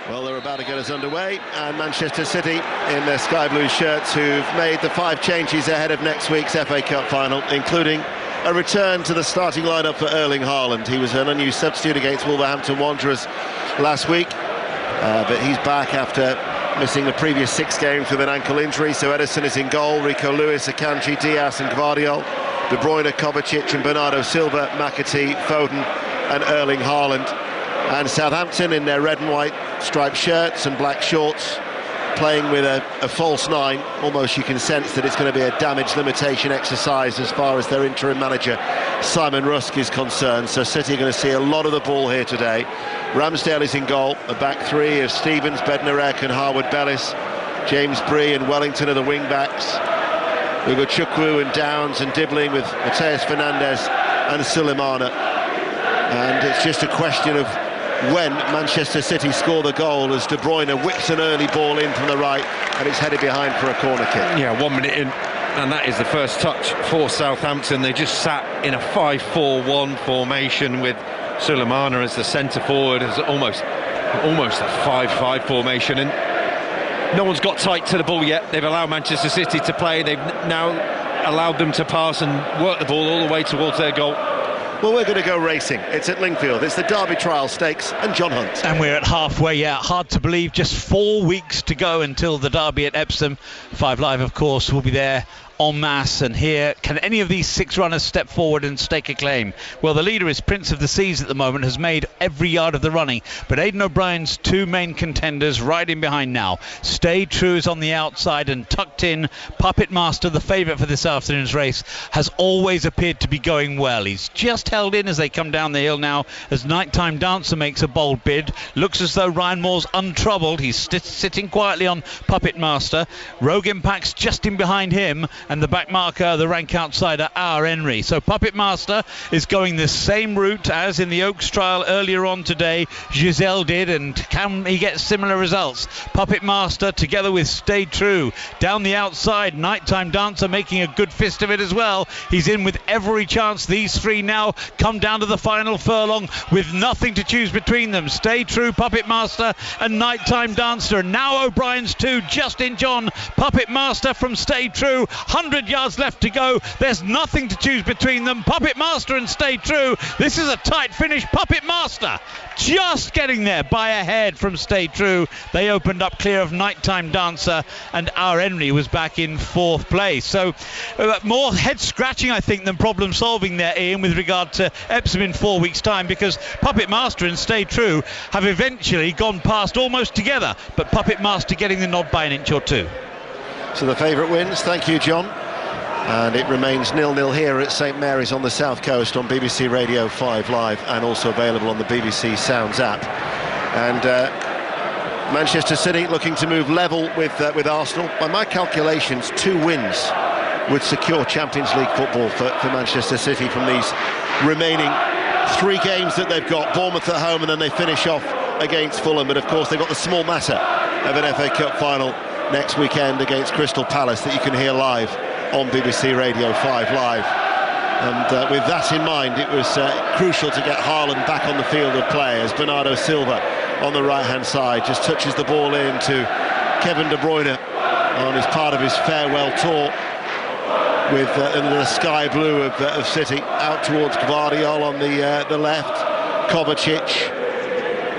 Well, they're about to get us underway, and Manchester City in their sky blue shirts, who've made the 5 changes ahead of next week's FA Cup final, including a return to the starting lineup for Erling Haaland. He was an unused substitute against Wolverhampton Wanderers last week, but he's back after missing the previous 6 games with an ankle injury. So Ederson is in goal, Rico Lewis, Akanji, Diaz and Gvardiol, De Bruyne, Kovacic and Bernardo Silva, McAtee, Foden and Erling Haaland. And Southampton in their red and white striped shirts and black shorts, playing with a false 9. Almost you can sense that it's going to be a damage limitation exercise as far as their interim manager Simon Rusk is concerned. So City are going to see a lot of the ball here today. Ramsdale is in goal, a back 3 of Stevens, Bednarek and Harwood-Bellis. James Bree and Wellington are the wing backs. We've got Chukwu and Downs and Dibbling with Mateus Fernandes and Sulemana. And it's just a question of when Manchester City score the goal as De Bruyne whips an early ball in from the right and it's headed behind for a corner kick. Yeah, 1 minute in, and that is the first touch for Southampton. They just sat in a 5-4-1 formation with Sulemana as the centre forward, as almost a 5-5 formation, and no one's got tight to the ball yet. They've allowed Manchester City to play. They've now allowed them to pass and work the ball all the way towards their goal. Well, we're going to go racing. It's at Lingfield. It's the Derby Trial Stakes and John Hunt. And we're at halfway, yeah. Hard to believe. Just 4 weeks to go until the Derby at Epsom. 5 Live, of course, will be there en masse, and here, can any of these 6 runners step forward and stake a claim? Well, the leader is Prince of the Seas at the moment, has made every yard of the running, but Aidan O'Brien's 2 main contenders riding behind now. Stay True is on the outside, and tucked in, Puppet Master, the favourite for this afternoon's race, has always appeared to be going well. He's just held in as they come down the hill now, as Nighttime Dancer makes a bold bid. Looks as though Ryan Moore's untroubled. He's sitting quietly on Puppet Master. Rogue Impact's just in behind him, and the back marker, the rank outsider, R. Henry. So Puppet Master is going the same route as in the Oaks trial earlier on today. Giselle did, and can he get similar results? Puppet Master together with Stay True down the outside. Nighttime Dancer making a good fist of it as well. He's in with every chance. These 3 now come down to the final furlong with nothing to choose between them. Stay True, Puppet Master and Nighttime Dancer. And now O'Brien's 2 just in John. Puppet Master from Stay True. 100 yards left to go. There's nothing to choose between them. Puppet Master and Stay True. This is a tight finish. Puppet Master just getting there by a head from Stay True. They opened up clear of Nighttime Dancer, and R. Henry was back in 4th place. So more head scratching, I think, than problem solving there, Ian, with regard to Epsom in 4 weeks' time, because Puppet Master and Stay True have eventually gone past almost together, but Puppet Master getting the nod by an inch or 2. So the favourite wins. Thank you, John. And it remains 0-0 here at St Mary's on the south coast on BBC Radio 5 Live, and also available on the BBC Sounds app. And Manchester City looking to move level with Arsenal. By my calculations, 2 wins would secure Champions League football for Manchester City from these remaining 3 games that they've got. Bournemouth at home, and then they finish off against Fulham. But of course they've got the small matter of an FA Cup final next weekend against Crystal Palace that you can hear live on BBC Radio 5 Live. And with that in mind, it was crucial to get Haaland back on the field of play, as Bernardo Silva on the right-hand side just touches the ball in to Kevin De Bruyne on his part of his farewell tour with the sky blue of City, out towards Gvardiol on the left. Kovacic.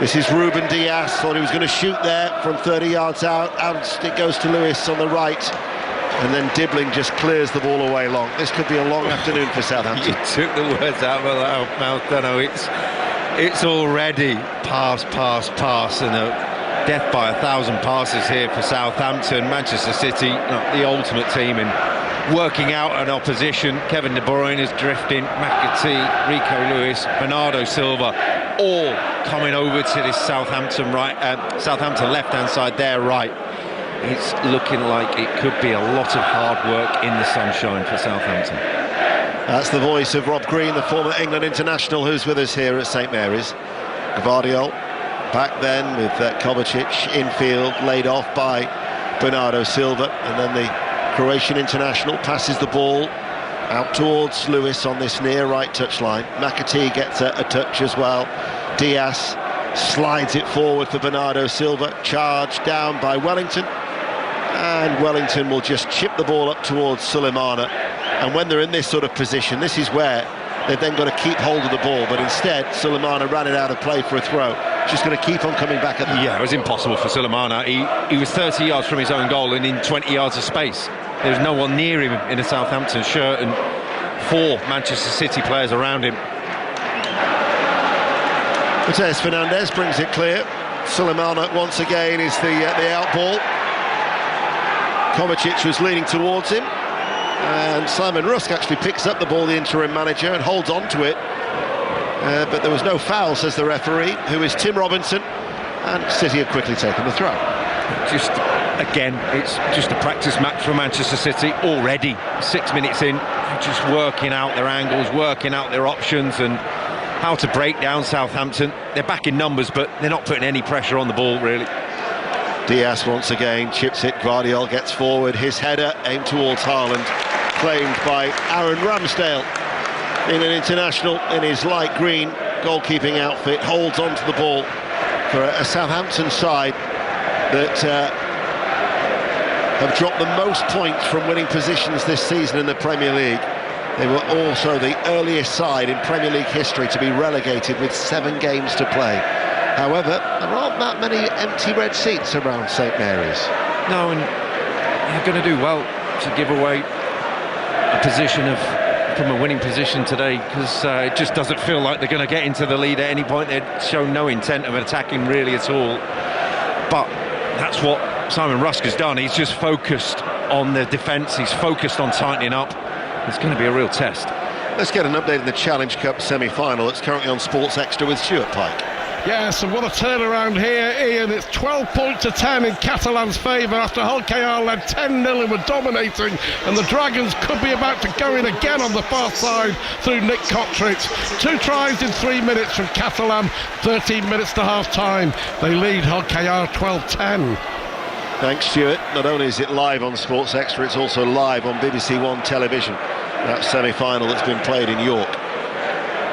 This is Ruben Diaz. Thought he was going to shoot there from 30 yards out. It goes to Lewis on the right. And then Dibbling just clears the ball away long. This could be a long afternoon for Southampton. You took the words out of my mouth, Dano. It's already pass, and a death by 1,000 passes here for Southampton. Manchester City, the ultimate team in working out an opposition. Kevin De Bruyne is drifting, McAtee, Rico Lewis, Bernardo Silva, all coming over to this Southampton left-hand side, their right. It's looking like it could be a lot of hard work in the sunshine for Southampton. That's the voice of Rob Green, the former England international, who's with us here at St Mary's. Gvardiol back then with Kovacic infield, laid off by Bernardo Silva, and then the Croatian international passes the ball out towards Lewis on this near right touchline. McAtee gets a touch as well. Diaz slides it forward for Bernardo Silva, charged down by Wellington, and Wellington will just chip the ball up towards Sulemana. And when they're in this sort of position, this is where they've then got to keep hold of the ball, but instead Sulemana ran it out of play for a throw. Just going to keep on coming back at them. Yeah, it was impossible for Sulemana. He was 30 yards from his own goal and in 20 yards of space. There's no one near him in a Southampton shirt and 4 Manchester City players around him. Mateus Fernandes brings it clear. Sulemana once again is the out ball. Kovacic was leaning towards him, and Simon Rusk actually picks up the ball, the interim manager, and holds on to it. But there was no foul, says the referee, who is Tim Robinson, and City have quickly taken the throw. Just again, it's just a practice match for Manchester City already. 6 minutes in, just working out their angles, working out their options and how to break down Southampton. They're back in numbers, but they're not putting any pressure on the ball, really. Diaz once again chips it. Guardiola gets forward. His header aimed towards Haaland, claimed by Aaron Ramsdale in an international in his light green goalkeeping outfit. Holds onto the ball for a Southampton side that have dropped the most points from winning positions this season in the Premier League. They were also the earliest side in Premier League history to be relegated with 7 games to play. However, there aren't that many empty red seats around St Mary's. No, and you're going to do well to give away a position from a winning position today, because it just doesn't feel like they're going to get into the lead at any point. They've shown no intent of attacking really at all. But that's what Simon Rusk has done. He's just focused on the defence. He's focused on tightening up. It's going to be a real test. Let's get an update in the Challenge Cup semi-final. It's currently on Sports Extra with Stuart Pike. Yes, and what a turnaround here, Ian. It's 12 points to 10 in Catalan's favour after Hull KR led 10-0 and were dominating, and the Dragons could be about to go in again on the far side through Nick Kotrick. 2 tries in 3 minutes from Catalan, 13 minutes to half-time. They lead Hull KR 12-10. Thanks, Stuart. Not only is it live on Sports Extra, it's also live on BBC One television. That semi-final that's been played in York.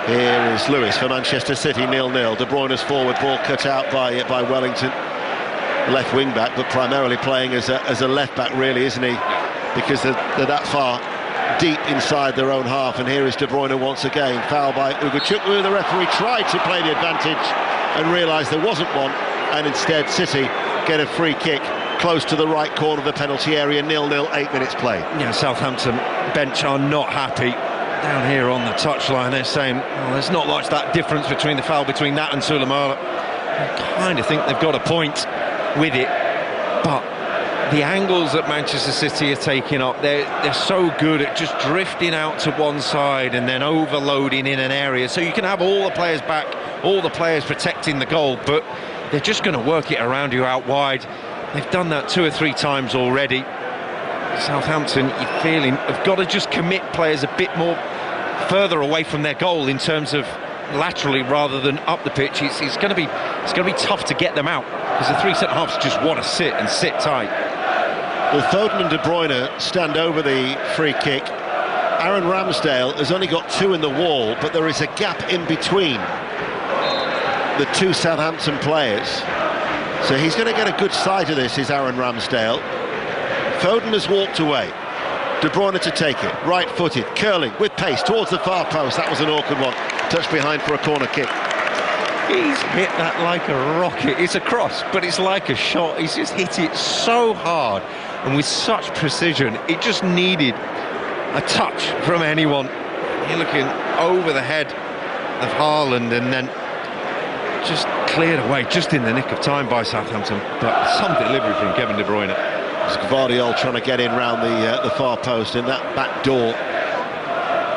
Here is Lewis for Manchester City, 0-0. De Bruyne's forward ball cut out by Wellington. Left wing back, but primarily playing as a left back, really, isn't he? Because they're that far deep inside their own half. And here is De Bruyne once again. Foul by Ugochukwu. The referee tried to play the advantage and realised there wasn't one. And instead, City get a free kick close to the right corner of the penalty area. 0-0, 8 minutes played. Yeah, Southampton bench are not happy. Down here on the touchline, they're saying, well, there's not much that difference between the foul between that and Sulemana. I kind of think they've got a point with it, but the angles that Manchester City are taking up, they're so good at just drifting out to one side and then overloading in an area. So you can have all the players back, all the players protecting the goal, but they're just going to work it around you out wide. They've done that 2 or 3 times already. Southampton, you're feeling, have got to just commit players a bit more further away from their goal in terms of laterally rather than up the pitch. It's going to be tough to get them out, because the 3 centre-halves just want to sit tight. Well, Foden and De Bruyne stand over the free kick. Aaron Ramsdale has only got 2 in the wall, but there is a gap in between the 2 Southampton players. So he's going to get a good sight of this, is Aaron Ramsdale. Foden has walked away. De Bruyne to take it, right-footed, curling with pace towards the far post. That was an awkward one. Touch behind for a corner kick. He's hit that like a rocket. It's a cross, but it's like a shot. He's just hit it so hard and with such precision. It just needed a touch from anyone. You're looking over the head of Haaland and then just cleared away just in the nick of time by Southampton. But some delivery from Kevin De Bruyne. Guardiola trying to get in round the far post in that back door.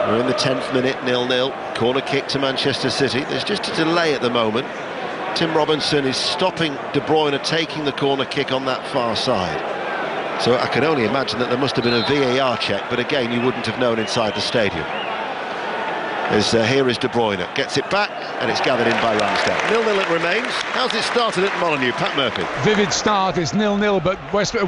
We're in the 10th minute, 0-0. Corner kick to Manchester City. There's just a delay at the moment. Tim Robinson is stopping De Bruyne taking the corner kick on that far side. So I can only imagine that there must have been a VAR check, but again, you wouldn't have known inside the stadium. As here is De Bruyne, gets it back, and it's gathered in by Ramsdale. 0-0 it remains. How's it started at Molineux? Pat Murphy. Vivid start, it's 0-0, but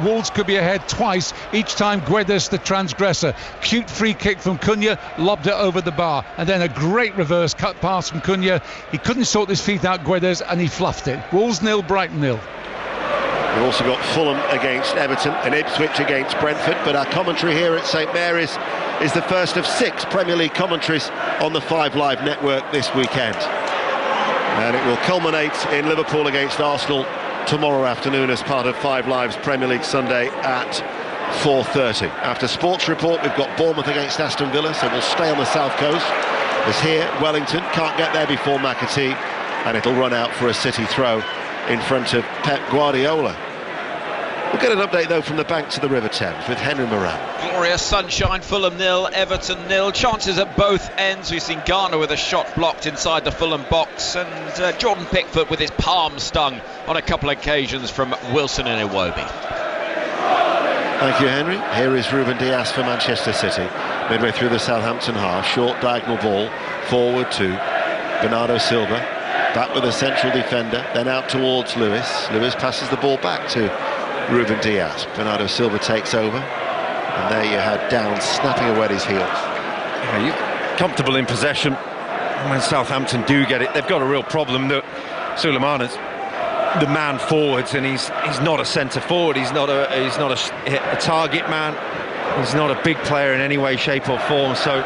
Wolves could be ahead twice, each time Guedes the transgressor. Cute free kick from Cunha, lobbed it over the bar, and then a great reverse cut pass from Cunha. He couldn't sort his feet out, Guedes, and he fluffed it. Wolves 0, Brighton 0. We've also got Fulham against Everton and Ipswich against Brentford, but our commentary here at St Mary's is the first of 6 Premier League commentaries on the 5 Live network this weekend. And it will culminate in Liverpool against Arsenal tomorrow afternoon as part of 5 Live's Premier League Sunday at 4:30. After Sports Report, we've got Bournemouth against Aston Villa, so we'll stay on the south coast. As here, Wellington can't get there before McAtee, and it'll run out for a City throw in front of Pep Guardiola. We'll get an update though from the banks of the River Thames with Henry Moran. Glorious sunshine, Fulham 0, Everton 0. Chances at both ends. We've seen Garner with a shot blocked inside the Fulham box, and Jordan Pickford with his palm stung on a couple of occasions from Wilson and Iwobi. Thank you, Henry. Here is Ruben Dias for Manchester City. Midway through the Southampton half, short diagonal ball forward to Bernardo Silva. Back with a central defender, then out towards Lewis. Lewis passes the ball back to Ruben Dias. Bernardo Silva takes over, and there you had Downs snapping away at his heels. Yeah, you're comfortable in possession. When Southampton do get it, they've got a real problem that Suleimana's the man forwards, and he's not a centre forward. He's not a target man. He's not a big player in any way, shape or form. So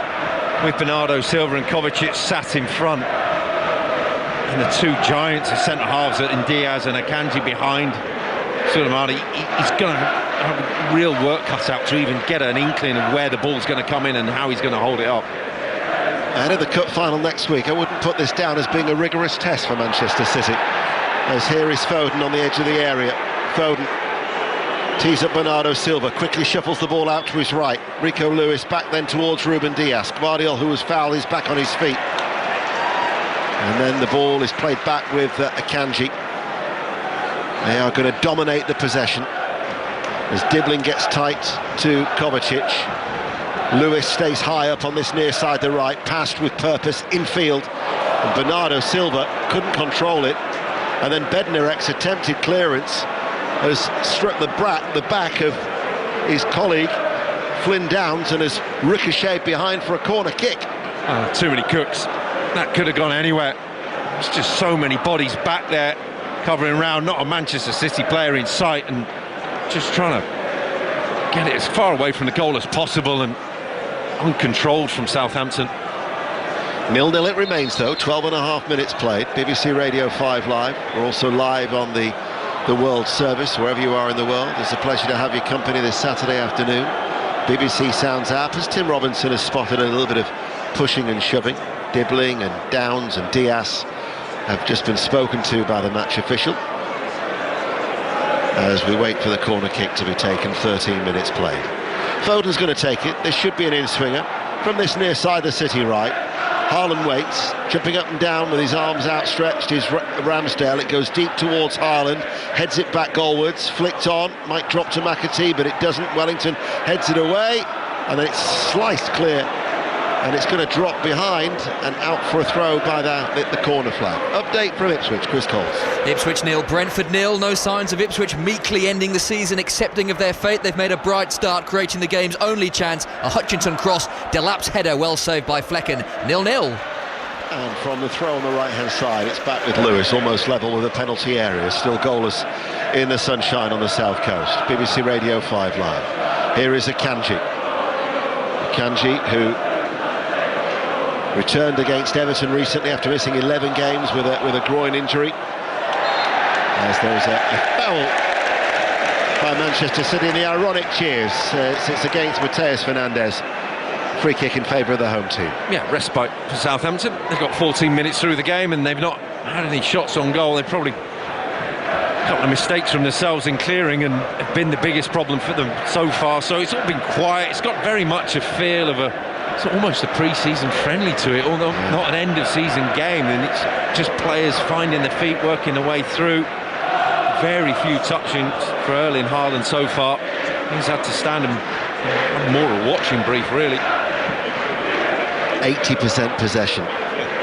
with Bernardo Silva and Kovacic sat in front, and the 2 giants of centre halves in Diaz and Akanji behind Suleimana, he's going to have real work cut out to even get an inkling of where the ball's going to come in and how he's going to hold it up. Ahead of the cup final next week, I wouldn't put this down as being a rigorous test for Manchester City. As here is Foden on the edge of the area. Foden tees up Bernardo Silva, quickly shuffles the ball out to his right. Rico Lewis back then towards Ruben Dias. Guardiola, who was fouled, is back on his feet. And then the ball is played back with Akanji. They are going to dominate the possession as Dibbling gets tight to Kovacic. Lewis stays high up on this near side, the right, passed with purpose infield, and Bernardo Silva couldn't control it, and then Bednarek's attempted clearance has struck the back of his colleague Flynn Downs and has ricocheted behind for a corner kick. Too many cooks. That could have gone anywhere. There's just so many bodies back there covering round, not a Manchester City player in sight, and just trying to get it as far away from the goal as possible, and uncontrolled from Southampton. 0-0 it remains though, 12.5 minutes played. BBC Radio 5 Live. We're also live on the World Service, wherever you are in the world. It's a pleasure to have your company this Saturday afternoon. BBC Sounds app, as Tim Robinson has spotted a little bit of pushing and shoving. Dibbling and Downs and Diaz have just been spoken to by the match official as we wait for the corner kick to be taken. 13 minutes played. Foden's going to take it. This should be an in-swinger from this near side, the City right. Haaland waits, jumping up and down with his arms outstretched is Ramsdale. It goes deep towards Haaland, heads it back goalwards, flicked on, might drop to McAtee, but it doesn't. Wellington heads it away, and then it's sliced clear, and it's going to drop behind and out for a throw by the corner flag. Update from Ipswich, Chris Coles. Ipswich 0, Brentford 0. No signs of Ipswich meekly ending the season, accepting of their fate. They've made a bright start, creating the game's only chance. A Hutchinson cross, Delap's header, well saved by Flecken. 0-0. And from the throw on the right-hand side, it's back with Lewis, almost level with the penalty area. Still goalless in the sunshine on the south coast. BBC Radio 5 Live. Here is Akanji. Akanji, who returned against Everton recently after missing 11 games with a groin injury. As there's a foul by Manchester City, and the ironic cheers. It's against Mateus Fernandes. Free kick in favour of the home team. Yeah, respite for Southampton. They've got 14 minutes through the game and they've not had any shots on goal. They've probably a couple of mistakes from themselves in clearing and have been the biggest problem for them so far. So it's all been quiet. It's got very much a feel of it's almost a pre-season friendly to it, although not an end-of-season game. And it's just players finding their feet, working their way through. Very few touchings for Erling Haaland so far. He's had to stand and have more of a watching brief, really. 80% possession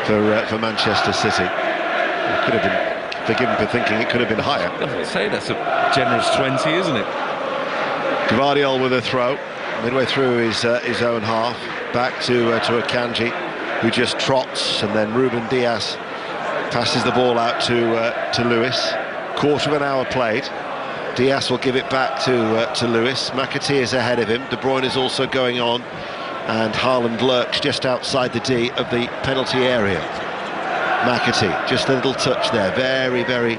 for Manchester City. It could have been forgiven for thinking it could have been higher. I'd say that's a generous 20, isn't it? Gvardiol with a throw, midway through his own half, back to Akanji, who just trots, and then Ruben Dias passes the ball out to Lewis. Quarter of an hour played. Dias will give it back to Lewis. McAtee is ahead of him. De Bruyne is also going on, and Haaland lurks just outside the D of the penalty area. McAtee, just a little touch there. Very, very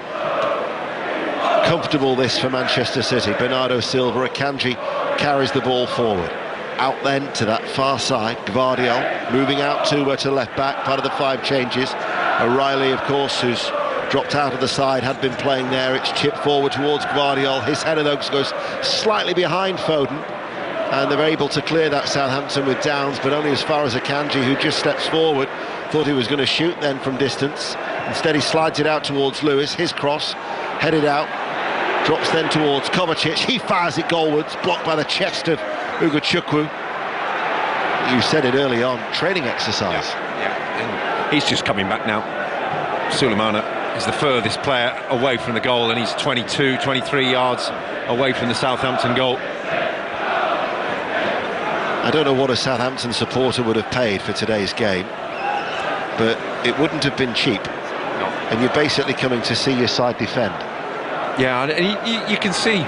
comfortable this for Manchester City. Bernardo Silva, Akanji carries the ball forward. Out then to that far side, Gvardiol moving out to left back, part of the 5 changes. O'Reilly, of course, who's dropped out of the side, had been playing there. It's chipped forward towards Gvardiol. His header though goes slightly behind Foden, and they're able to clear that, Southampton, with Downs, but only as far as Akanji, who just steps forward. Thought he was going to shoot then from distance. Instead he slides it out towards Lewis. His cross, headed out, drops then towards Kovacic. He fires it goalwards, blocked by the chest of Ugachukwu. You said it early on, training exercise. Yeah. And he's just coming back now. Sulemana is the furthest player away from the goal, and he's 22, 23 yards away from the Southampton goal. I don't know what a Southampton supporter would have paid for today's game, but it wouldn't have been cheap. No. And you're basically coming to see your side defend. Yeah, and you can see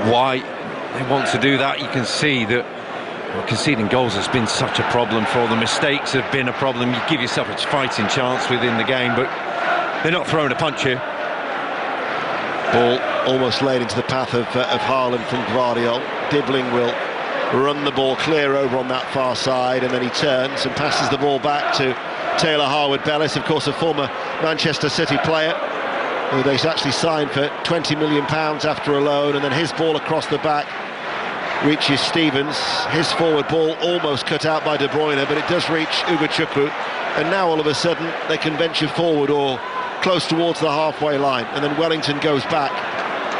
why they want to do that. You can see that conceding goals has been such a problem for them. Mistakes have been a problem. You give yourself a fighting chance within the game, but they're not throwing a punch here. Ball almost laid into the path of Haaland from Gvardiol. Dibbling will run the ball clear over on that far side, and then he turns and passes the ball back to Taylor Harwood-Bellis, of course a former Manchester City player who they actually signed for £20 million after a loan, and then his ball across the back reaches Stevens. His forward ball almost cut out by De Bruyne, but it does reach Ugachukwu, and now all of a sudden they can venture forward or close towards the halfway line, and then Wellington goes back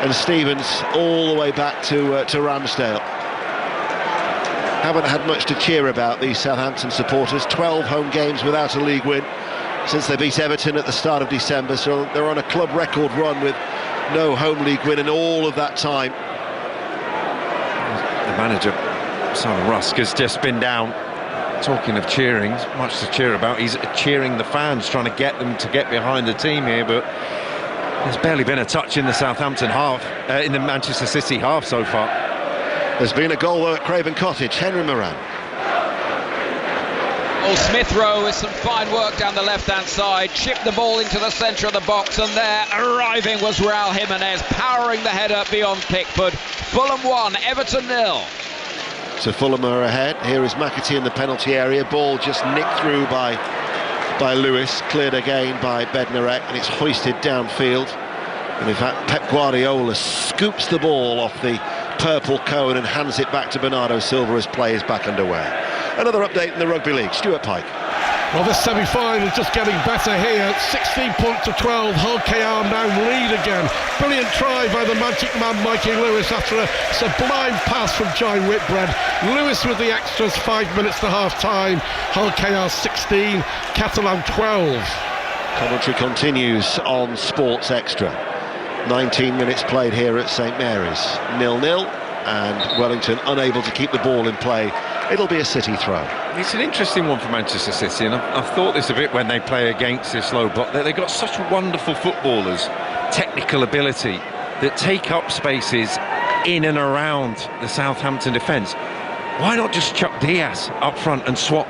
and Stevens all the way back to Ramsdale. Haven't had much to cheer about, these Southampton supporters. 12 home games without a league win since they beat Everton at the start of December, so they're on a club record run with no home league win in all of that time. The manager, Simon Rusk, has just been down. Talking of cheering, much to cheer about. He's cheering the fans, trying to get them to get behind the team here, but there's barely been a touch in the Southampton half, in the Manchester City half so far. There's been a goal though at Craven Cottage. Henry Moran. Oh, Smith Rowe with some fine work down the left-hand side, chipped the ball into the centre of the box, and there arriving was Raul Jimenez, powering the header beyond Pickford. Fulham 1, Everton 0. So Fulham are ahead. Here is McAtee in the penalty area. Ball just nicked through by Lewis, cleared again by Bednarek, and it's hoisted downfield. And in fact, Pep Guardiola scoops the ball off the purple cone and hands it back to Bernardo Silva as play is back underway. Another update in the Rugby League. Stuart Pike. Well, this semi-final is just getting better here. 16 points to 12. Hull KR now lead again. Brilliant try by the magic man Mikey Lewis after a sublime pass from John Whitbread. Lewis with the extras, 5 minutes to half-time. Hull KR 16, Catalan 12. Commentary continues on Sports Extra. 19 minutes played here at St Mary's. 0-0, and Wellington unable to keep the ball in play. It'll be a City throw. It's an interesting one for Manchester City, and I've thought this a bit when they play against this low block. They've got such wonderful footballers, technical ability, that take up spaces in and around the Southampton defence. Why not just chuck Dias up front and swap?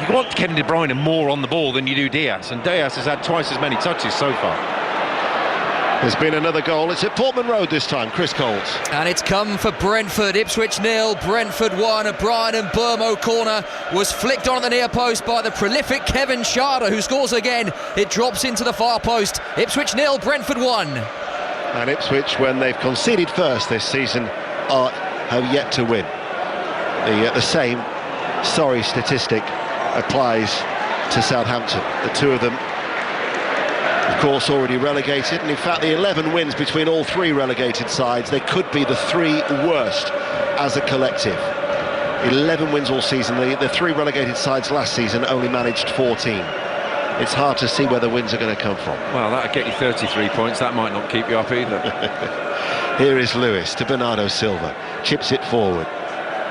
You want Kevin De Bruyne more on the ball than you do Dias, and Dias has had twice as many touches so far. There's been another goal. It's at Portman Road this time. Chris Coles. And it's come for Brentford. Ipswich 0, Brentford 1. A Brian and Burmo corner was flicked on at the near post by the prolific Kevin Schade, who scores again. It drops into the far post. Ipswich 0, Brentford 1. And Ipswich, when they've conceded first this season, have yet to win. The same sorry statistic applies to Southampton. The two of them, of course, already relegated, and in fact the 11 wins between all three relegated sides, they could be the three worst as a collective. 11 wins all season. The 3 relegated sides last season only managed 14. It's hard to see where the wins are going to come from. Well, that'll get you 33 points. That might not keep you up either. Here is Lewis to Bernardo Silva. Chips it forward.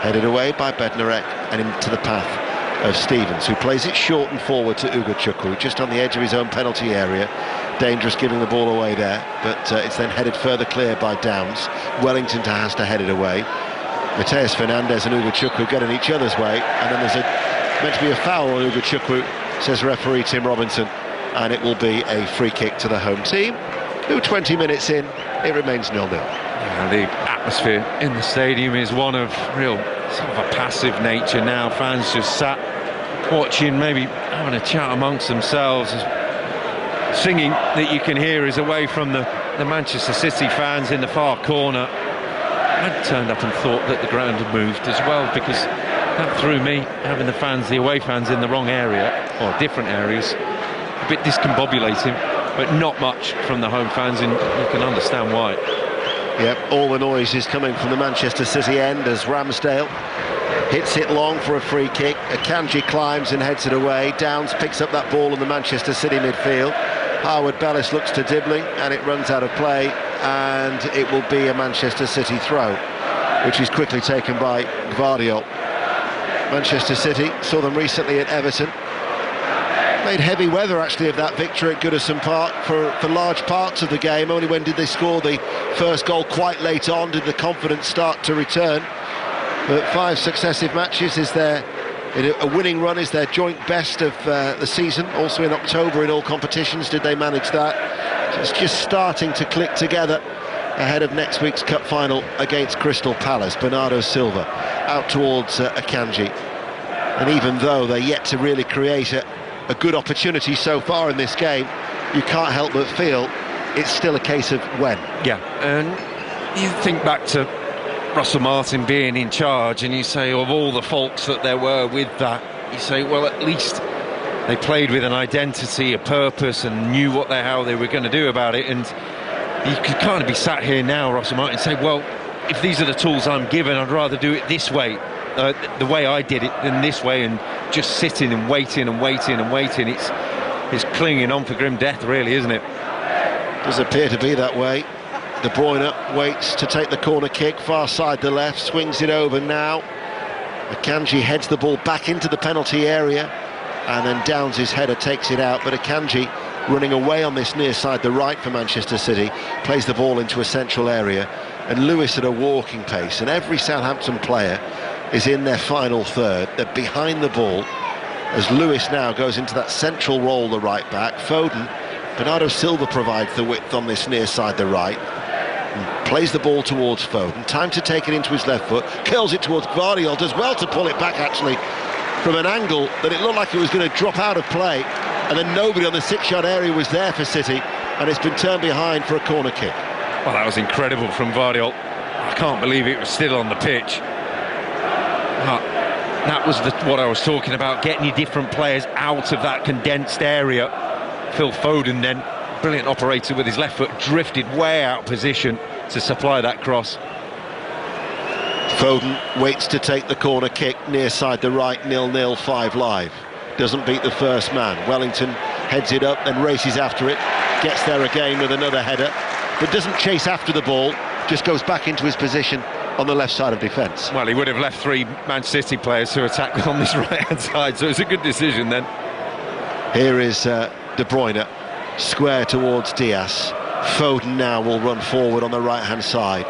Headed away by Bednarek and into the path of Stevens, who plays it short and forward to Ugochukwu, just on the edge of his own penalty area. Dangerous giving the ball away there, but it's then headed further clear by Downs. Wellington has to head it away. Mateus Fernandes and Ugochukwu get in each other's way, and then there's meant to be a foul on Ugochukwu, says referee Tim Robinson, and it will be a free kick to the home team, who 20 minutes in, it remains 0-0. Yeah, the atmosphere in the stadium is one of real sort of a passive nature now. Fans just sat watching, maybe having a chat amongst themselves. Singing that you can hear is away from the Manchester City fans in the far corner. I turned up and thought that the ground had moved as well, because that threw me, having the away fans in the wrong area, or different areas, a bit discombobulating, but not much from the home fans, and you can understand why. Yep, all the noise is coming from the Manchester City end as Ramsdale hits it long for a free kick. Akanji climbs and heads it away. Downs picks up that ball in the Manchester City midfield. Harwood Bellis looks to Dibbling, and it runs out of play, and it will be a Manchester City throw, which is quickly taken by Gvardiol. Manchester City, saw them recently at Everton. Made heavy weather actually of that victory at Goodison Park for large parts of the game. Only when did they score the first goal quite late on did the confidence start to return. But 5 successive matches is a winning run is their joint best of the season. Also in October in all competitions did they manage that. It's just starting to click together ahead of next week's cup final against Crystal Palace. Bernardo Silva out towards Akanji, and even though they're yet to really create a good opportunity so far in this game, you can't help but feel it's still a case of when. Yeah, and you think back to Russell Martin being in charge, and you say of all the faults that there were with that, you say, well, at least they played with an identity, a purpose, and knew how they were going to do about it. And you could kind of be sat here now, Russell Martin, and say, well, if these are the tools I'm given, I'd rather do it this way, the way I did it, than this way, and just sitting and waiting and waiting and waiting. It's clinging on for grim death, really, isn't it? Does appear to be that way. De Bruyne waits to take the corner kick, far side the left, swings it over now. Akanji heads the ball back into the penalty area, and then Downs' header takes it out, but Akanji running away on this near side the right for Manchester City, plays the ball into a central area, and Lewis at a walking pace, and every Southampton player is in their final third. They're behind the ball as Lewis now goes into that central role, the right back. Foden, Bernardo Silva provides the width on this near side the right, and plays the ball towards Foden. Time to take it into his left foot, curls it towards Gvardiol, does well to pull it back actually from an angle that it looked like it was going to drop out of play, and then nobody on the 6-yard area was there for City, and it's been turned behind for a corner kick. Well, that was incredible from Gvardiol. I can't believe it was still on the pitch. That was what I was talking about, getting your different players out of that condensed area. Phil Foden then, brilliant operator with his left foot, drifted way out of position to supply that cross. Foden waits to take the corner kick, near side the right, 0-0, 5 live. Doesn't beat the first man. Wellington heads it up, then races after it, gets there again with another header, but doesn't chase after the ball, just goes back into his position on the left side of defence. Well, he would have left 3 Manchester City players to attack on this right-hand side, so it's a good decision then. Here is De Bruyne, square towards Diaz. Foden now will run forward on the right-hand side.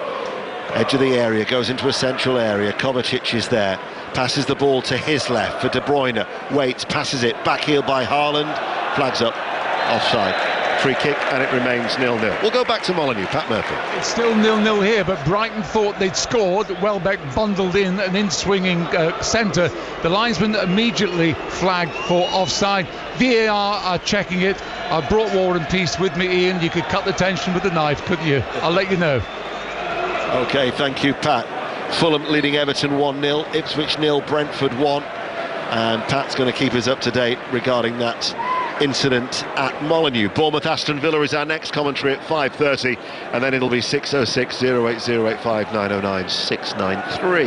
Edge of the area, goes into a central area. Kovacic is there, passes the ball to his left for De Bruyne. Waits, passes it, backheel by Haaland. Flags up, offside. Free kick, and it remains 0-0. We'll go back to Molineux. Pat Murphy. It's still 0-0 here, but Brighton thought they'd scored. Welbeck bundled in an in-swinging centre. The linesman immediately flagged for offside. VAR are checking it. I brought War and Peace with me, Ian. You could cut the tension with a knife, couldn't you? I'll let you know. OK, thank you, Pat. Fulham leading Everton 1-0, Ipswich 0, Brentford 1. And Pat's going to keep us up to date regarding that incident at Molineux. Bournemouth Aston Villa is our next commentary at 5:30, and then it'll be 606 08085 909 693.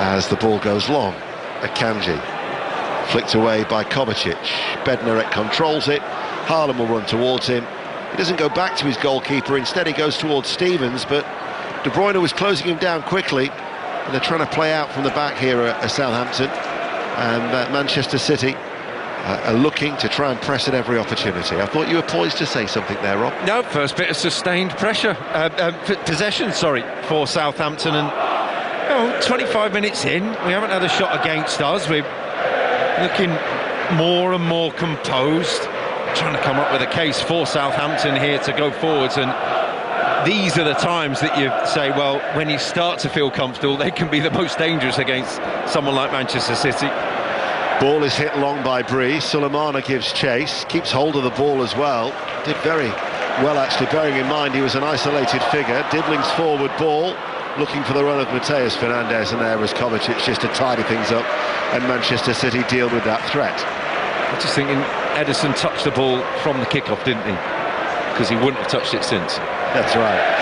as the ball goes long. Akanji flicked away by Kovacic. Bednarek controls it. Haaland will run towards him. He doesn't go back to his goalkeeper, instead he goes towards Stevens, but De Bruyne was closing him down quickly, and they're trying to play out from the back here at Southampton, and Manchester City are looking to try and press at every opportunity. I thought you were poised to say something there, Rob. No, first bit of sustained pressure, possession, for Southampton, and 25 minutes in, we haven't had a shot against us. We're looking more and more composed, trying to come up with a case for Southampton here to go forwards, and these are the times that you say, well, when you start to feel comfortable, they can be the most dangerous against someone like Manchester City. Ball is hit long by Bree. Sulemana gives chase, keeps hold of the ball as well. Did very well, actually, bearing in mind he was an isolated figure. Dibbling's forward ball, looking for the run of Mateus Fernandes, and there was Kovacic just to tidy things up, and Manchester City deal with that threat. I'm just thinking Ederson touched the ball from the kickoff, didn't he? Because he wouldn't have touched it since. That's right.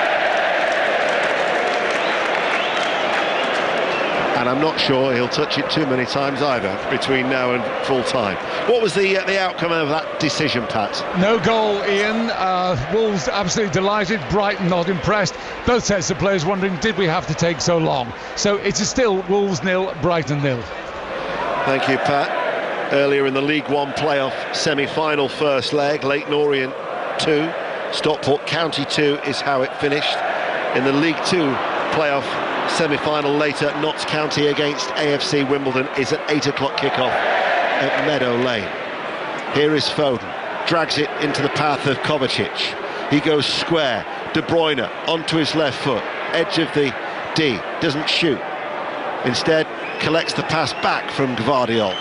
And I'm not sure he'll touch it too many times either between now and full time. What was the outcome of that decision, Pat? No goal, Ian. Wolves absolutely delighted. Brighton not impressed. Both sets of players wondering, did we have to take so long? So it is still Wolves 0, Brighton 0. Thank you, Pat. Earlier in the League One playoff semi-final first leg, Leyton Orient 2, Stockport County 2 is how it finished. In the League 2 playoff semi-final later, Notts County against AFC Wimbledon is at 8 o'clock kickoff at Meadow Lane. Here is Foden, drags it into the path of Kovacic. He goes square. De Bruyne onto his left foot, edge of the D, doesn't shoot. Instead, collects the pass back from Gvardiol.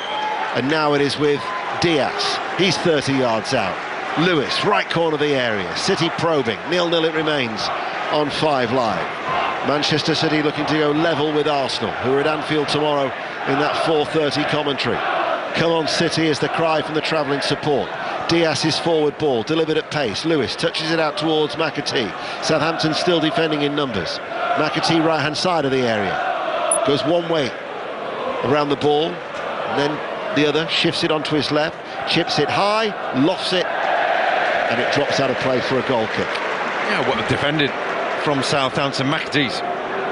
And now it is with Diaz. He's 30 yards out. Lewis, right corner of the area. City probing. 0-0 it remains on 5 Live. Manchester City looking to go level with Arsenal, who are at Anfield tomorrow in that 4:30 commentary. Come on City is the cry from the travelling support. Diaz's forward ball, delivered at pace. Lewis touches it out towards McAtee. Southampton still defending in numbers. McAtee right-hand side of the area. Goes one way around the ball, and then the other, shifts it onto his left, chips it high, lofts it, and it drops out of play for a goal kick. Yeah, what a defended from Southampton. McAtee's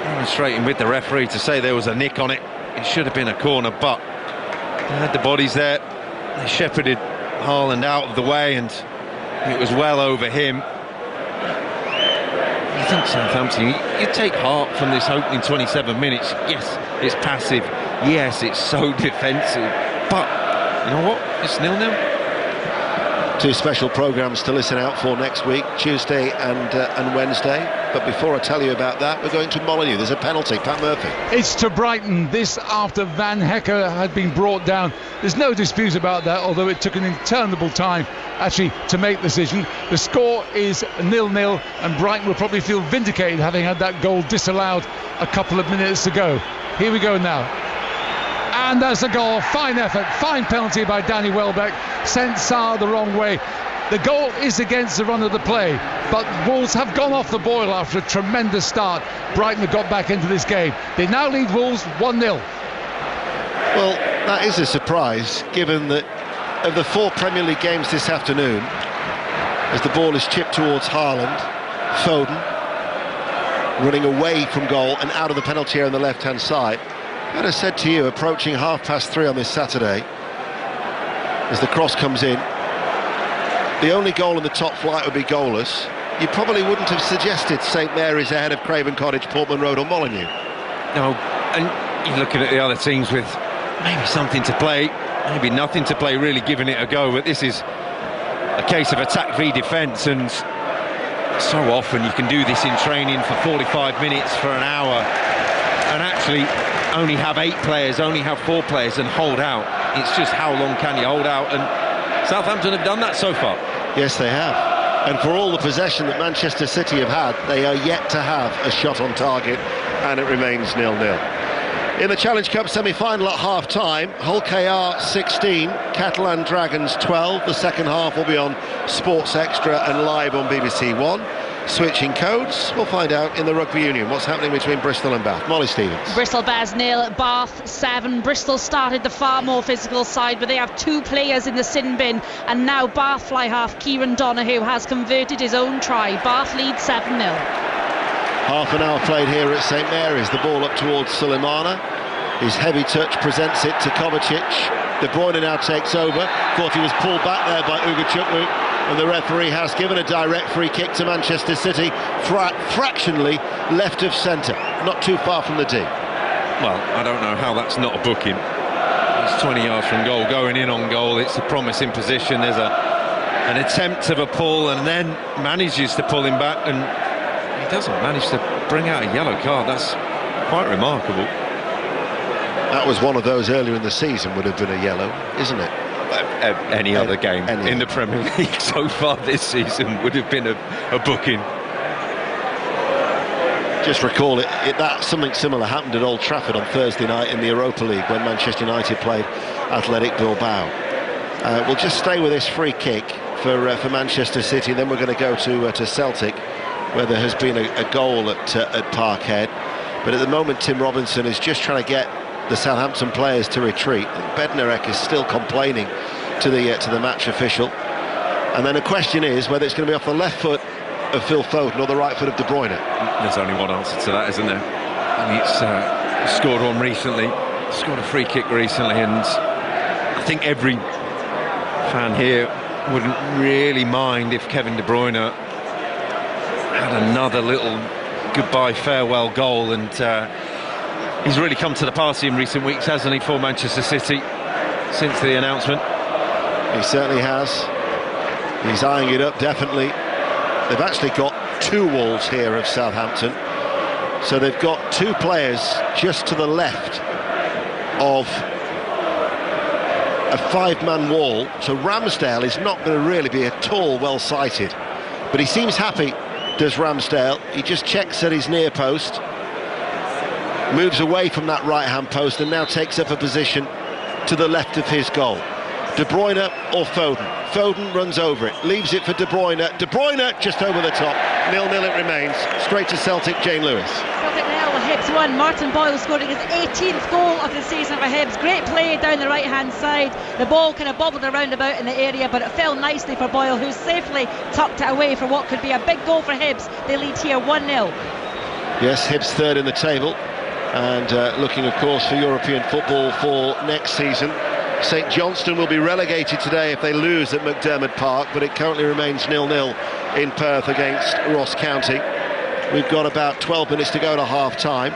demonstrating with the referee to say there was a nick on it. It should have been a corner, but they had the bodies there. They shepherded Haaland out of the way, and it was well over him. I think Southampton, you take heart from this opening 27 minutes. Yes, it's passive. Yes, it's so defensive. But you know what? It's 0-0. 2 special programmes to listen out for next week, Tuesday and Wednesday. But before I tell you about that, we're going to Molineux. There's a penalty. Pat Murphy. It's to Brighton. This after Van Hecker had been brought down. There's no dispute about that, although it took an interminable time actually to make the decision. The score is 0-0, and Brighton will probably feel vindicated having had that goal disallowed a couple of minutes ago. Here we go now. And there's a goal. Fine effort, fine penalty by Danny Welbeck. Sent Sarr the wrong way. The goal is against the run of the play, but Wolves have gone off the boil after a tremendous start. Brighton have got back into this game. They now lead Wolves 1-0. Well, that is a surprise, given that of the 4 Premier League games this afternoon, as the ball is chipped towards Haaland, Foden running away from goal and out of the penalty area on the left-hand side. I'd have said to you, approaching 3:30 on this Saturday, as the cross comes in, the only goal in the top flight would be goalless. You probably wouldn't have suggested St Mary's ahead of Craven Cottage, Portman Road or Molineux. No, and you're looking at the other teams with maybe something to play, maybe nothing to play, really giving it a go. But this is a case of attack v defence, and so often you can do this in training for 45 minutes, for an hour, and actually only have 8 players, only have 4 players and hold out. It's just how long can you hold out, and Southampton have done that so far. Yes, they have. And for all the possession that Manchester City have had, they are yet to have a shot on target, and it remains 0-0. In the Challenge Cup semi-final at half-time, Hull KR 16, Catalan Dragons 12. The second half will be on Sports Extra and live on BBC One. switching codes. We'll find out in the Rugby Union what's happening between Bristol and Bath. Molly Stevens. Bristol Bears 0, Bath 7. Bristol started the far more physical side, but they have 2 players in the sin bin, and now Bath fly half Kieran Donahue has converted his own try. Bath lead 7-0. Half an hour played here at St Mary's. The ball up towards Suleimana. His heavy touch presents it to Kovacic. De Bruyne now takes over. Thought he was pulled back there by Ugachukwu, and the referee has given a direct free kick to Manchester City, fractionally left of centre, not too far from the D. Well, I don't know how that's not a booking. It's 20 yards from goal, going in on goal. It's a promising position. There's an attempt of a pull, and then manages to pull him back, and he doesn't manage to bring out a yellow card. That's quite remarkable. That was one of those earlier in the season, would have been a yellow, isn't it? Any other game in the Premier League so far this season would have been a booking. Just recall that something similar happened at Old Trafford on Thursday night in the Europa League when Manchester United played Athletic Bilbao. We'll just stay with this free kick for Manchester City, then we're going to go to Celtic, where there has been a goal at Parkhead. But at the moment, Tim Robinson is just trying to get the Southampton players to retreat. Bednarek is still complaining to the match official, and then the question is whether it's going to be off the left foot of Phil Foden or the right foot of De Bruyne. There's only one answer to that, isn't there? And he's scored one recently, scored a free kick recently, and I think every fan here wouldn't really mind if Kevin De Bruyne had another little goodbye farewell goal, and he's really come to the party in recent weeks, hasn't he, for Manchester City since the announcement? He certainly has. He's eyeing it up, definitely. They've actually got 2 walls here of Southampton, so they've got 2 players just to the left of a 5-man wall, so Ramsdale is not going to really be at all well sighted, but he seems happy, does Ramsdale. He just checks at his near post, moves away from that right-hand post, and now takes up a position to the left of his goal. De Bruyne or Foden? Foden runs over it, leaves it for De Bruyne. De Bruyne just over the top. 0-0 it remains. Straight to Celtic, Jane Lewis. Celtic 0, Hibs 1. Martin Boyle scoring his 18th goal of the season for Hibs. Great play down the right-hand side. The ball kind of bobbled around about in the area, but it fell nicely for Boyle, who safely tucked it away for what could be a big goal for Hibs. They lead here 1-0. Yes, Hibs third in the table, and looking, of course, for European football for next season. St Johnstone will be relegated today if they lose at McDermott Park, but it currently remains 0-0 in Perth against Ross County. We've got about 12 minutes to go to half-time.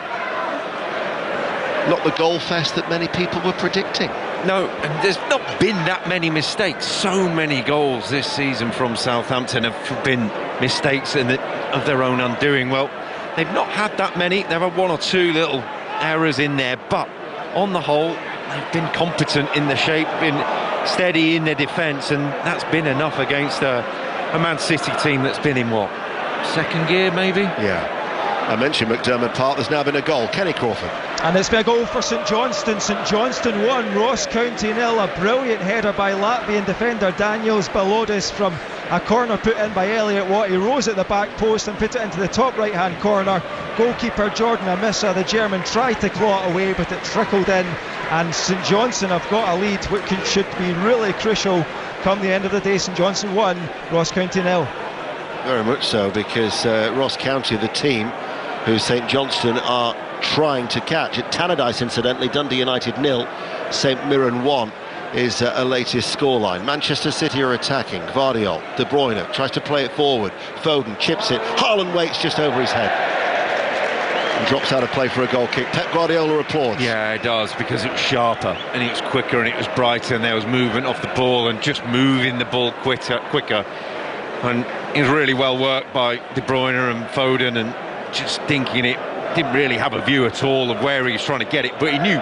Not the goal fest that many people were predicting. No, and there's not been that many mistakes. So many goals this season from Southampton have been mistakes of their own undoing. Well, they've not had that many. There are 1 or 2 little errors in there, but on the whole, they've been competent in the shape, been steady in their defence, and that's been enough against a Man City team that's been in what, 2nd gear maybe? Yeah. I mentioned McDermott Park, there's now been a goal. Kenny Crawford. And it's been a goal for St Johnstone. St Johnstone 1, Ross County 0. A brilliant header by Latvian defender Daniels Balodis from a corner put in by Elliot Watt. He rose at the back post and put it into the top right hand corner. Goalkeeper Jordan Amissa, the German, tried to claw it away, but it trickled in, and St Johnstone have got a lead which should be really crucial come the end of the day. St Johnstone 1, Ross County 0. Very much so, because Ross County, the team who St Johnstone are trying to catch. At Tannadice, incidentally, Dundee United 0, St Mirren 1 is a latest scoreline. Manchester City are attacking. Gvardiol, De Bruyne tries to play it forward. Foden chips it. Haaland waits just over his head and drops out of play for a goal kick. Pep Guardiola applauds. Yeah, it does, because it was sharper and it was quicker and it was brighter, and there was movement off the ball and just moving the ball quicker. And it was really well worked by De Bruyne and Foden, and just thinking it, didn't really have a view at all of where he was trying to get it, but he knew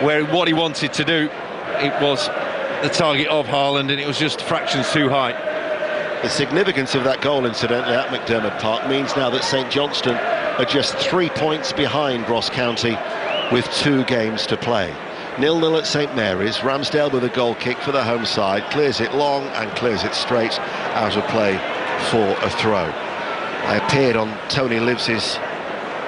what he wanted to do. It was the target of Haaland, and it was just fractions too high. The significance of that goal, incidentally, at McDermott Park means now that St Johnstone are just 3 points behind Ross County with 2 games to play. 0-0 at St Mary's. Ramsdale with a goal kick for the home side, clears it long and clears it straight out of play for a throw. I appeared on Tony Lives's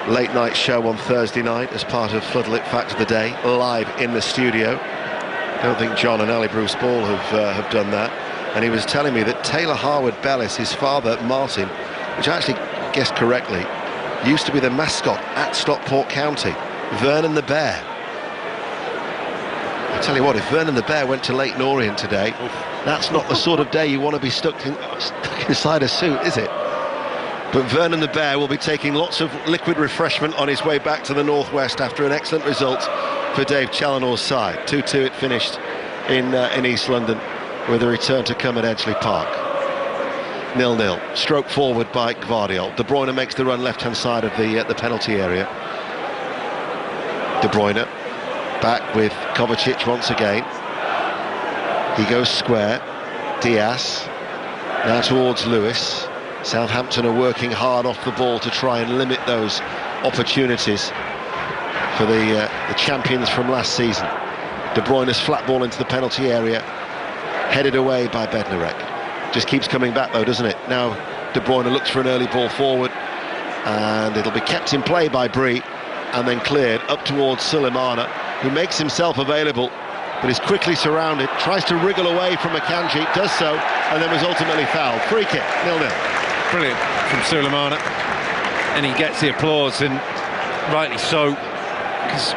late night show on Thursday night as part of Floodlit Fact of the Day, live in the studio. I don't think John and Ali Bruce Ball have done that. And he was telling me that Taylor Harwood Bellis, his father Martin, which I actually guessed correctly, used to be the mascot at Stockport County, Vernon the Bear. I tell you what, if Vernon the Bear went to Leyton Orient today, that's not the sort of day you want to be stuck inside a suit, is it? But Vernon the Bear will be taking lots of liquid refreshment on his way back to the northwest after an excellent result for Dave Challinor's side. 2-2 it finished in East London, with a return to come at Edgeley Park. 0-0. Stroke forward by Gvardiol. De Bruyne makes the run left-hand side of the penalty area. De Bruyne back with Kovacic once again. He goes square. Diaz now towards Lewis. Southampton are working hard off the ball to try and limit those opportunities for the champions from last season. De Bruyne's flat ball into the penalty area, headed away by Bednarek. Just keeps coming back though, doesn't it? Now De Bruyne looks for an early ball forward, and it'll be kept in play by Brie, and then cleared up towards Sulemana, who makes himself available, but is quickly surrounded, tries to wriggle away from Akanji, does so, and then was ultimately fouled. Free kick, 0-0. Brilliant from Sulemana, and he gets the applause, and rightly so, because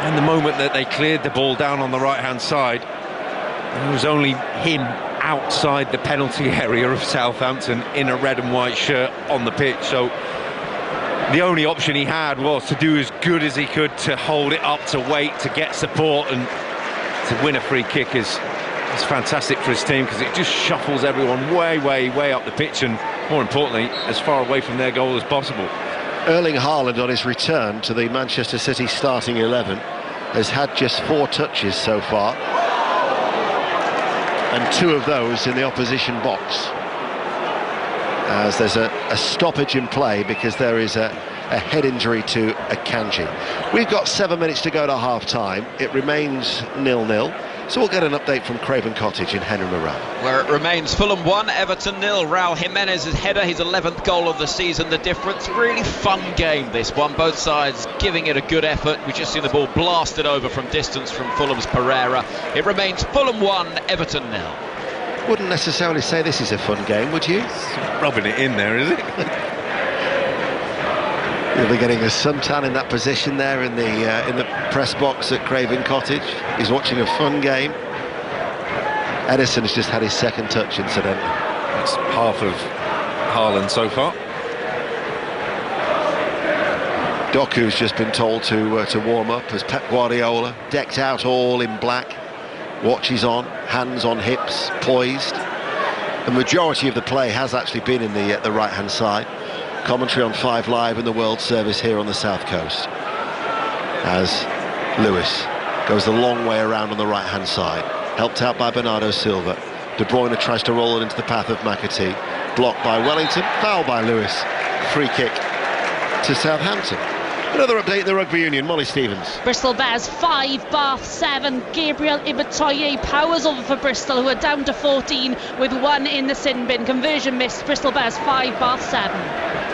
in the moment that they cleared the ball down on the right-hand side, it was only him outside the penalty area of Southampton in a red and white shirt on the pitch, so the only option he had was to do as good as he could to hold it up, to wait, to get support, and to win a free kick is fantastic for his team, because it just shuffles everyone way up the pitch, and more importantly, as far away from their goal as possible. Erling Haaland, on his return to the Manchester City starting 11, has had just 4 touches so far, and 2 of those in the opposition box, as there's a stoppage in play because there is a head injury to Akanji. We've got 7 minutes to go to half-time. It remains 0-0. So we'll get an update from Craven Cottage in Henry Moran, where it remains Fulham 1, Everton 0. Raul Jimenez's header, his 11th goal of the season, the difference. Really fun game, this one. Both sides giving it a good effort. We've just seen the ball blasted over from distance from Fulham's Pereira. It remains Fulham 1, Everton 0. Wouldn't necessarily say this is a fun game, would you? Rubbing it in there, is it? You'll be getting a suntan in that position there in the press box at Craven Cottage. He's watching a fun game. Edison's just had his second touch, incidentally. That's half of Haaland so far. Doku's just been told to warm up as Pep Guardiola, decked out all in black, watches on, hands on hips, poised. The majority of the play has actually been in the right-hand side. Commentary on 5 Live in the World Service here on the South Coast, as Lewis goes the long way around on the right-hand side, helped out by Bernardo Silva. De Bruyne tries to roll it into the path of McAtee, blocked by Wellington, foul by Lewis, free kick to Southampton. Another update in the Rugby Union, Molly Stevens. Bristol Bears 5, Bath 7. Gabriel Ibatoye powers over for Bristol, who are down to 14 with 1 in the sin bin. Conversion missed. Bristol Bears 5, Bath 7.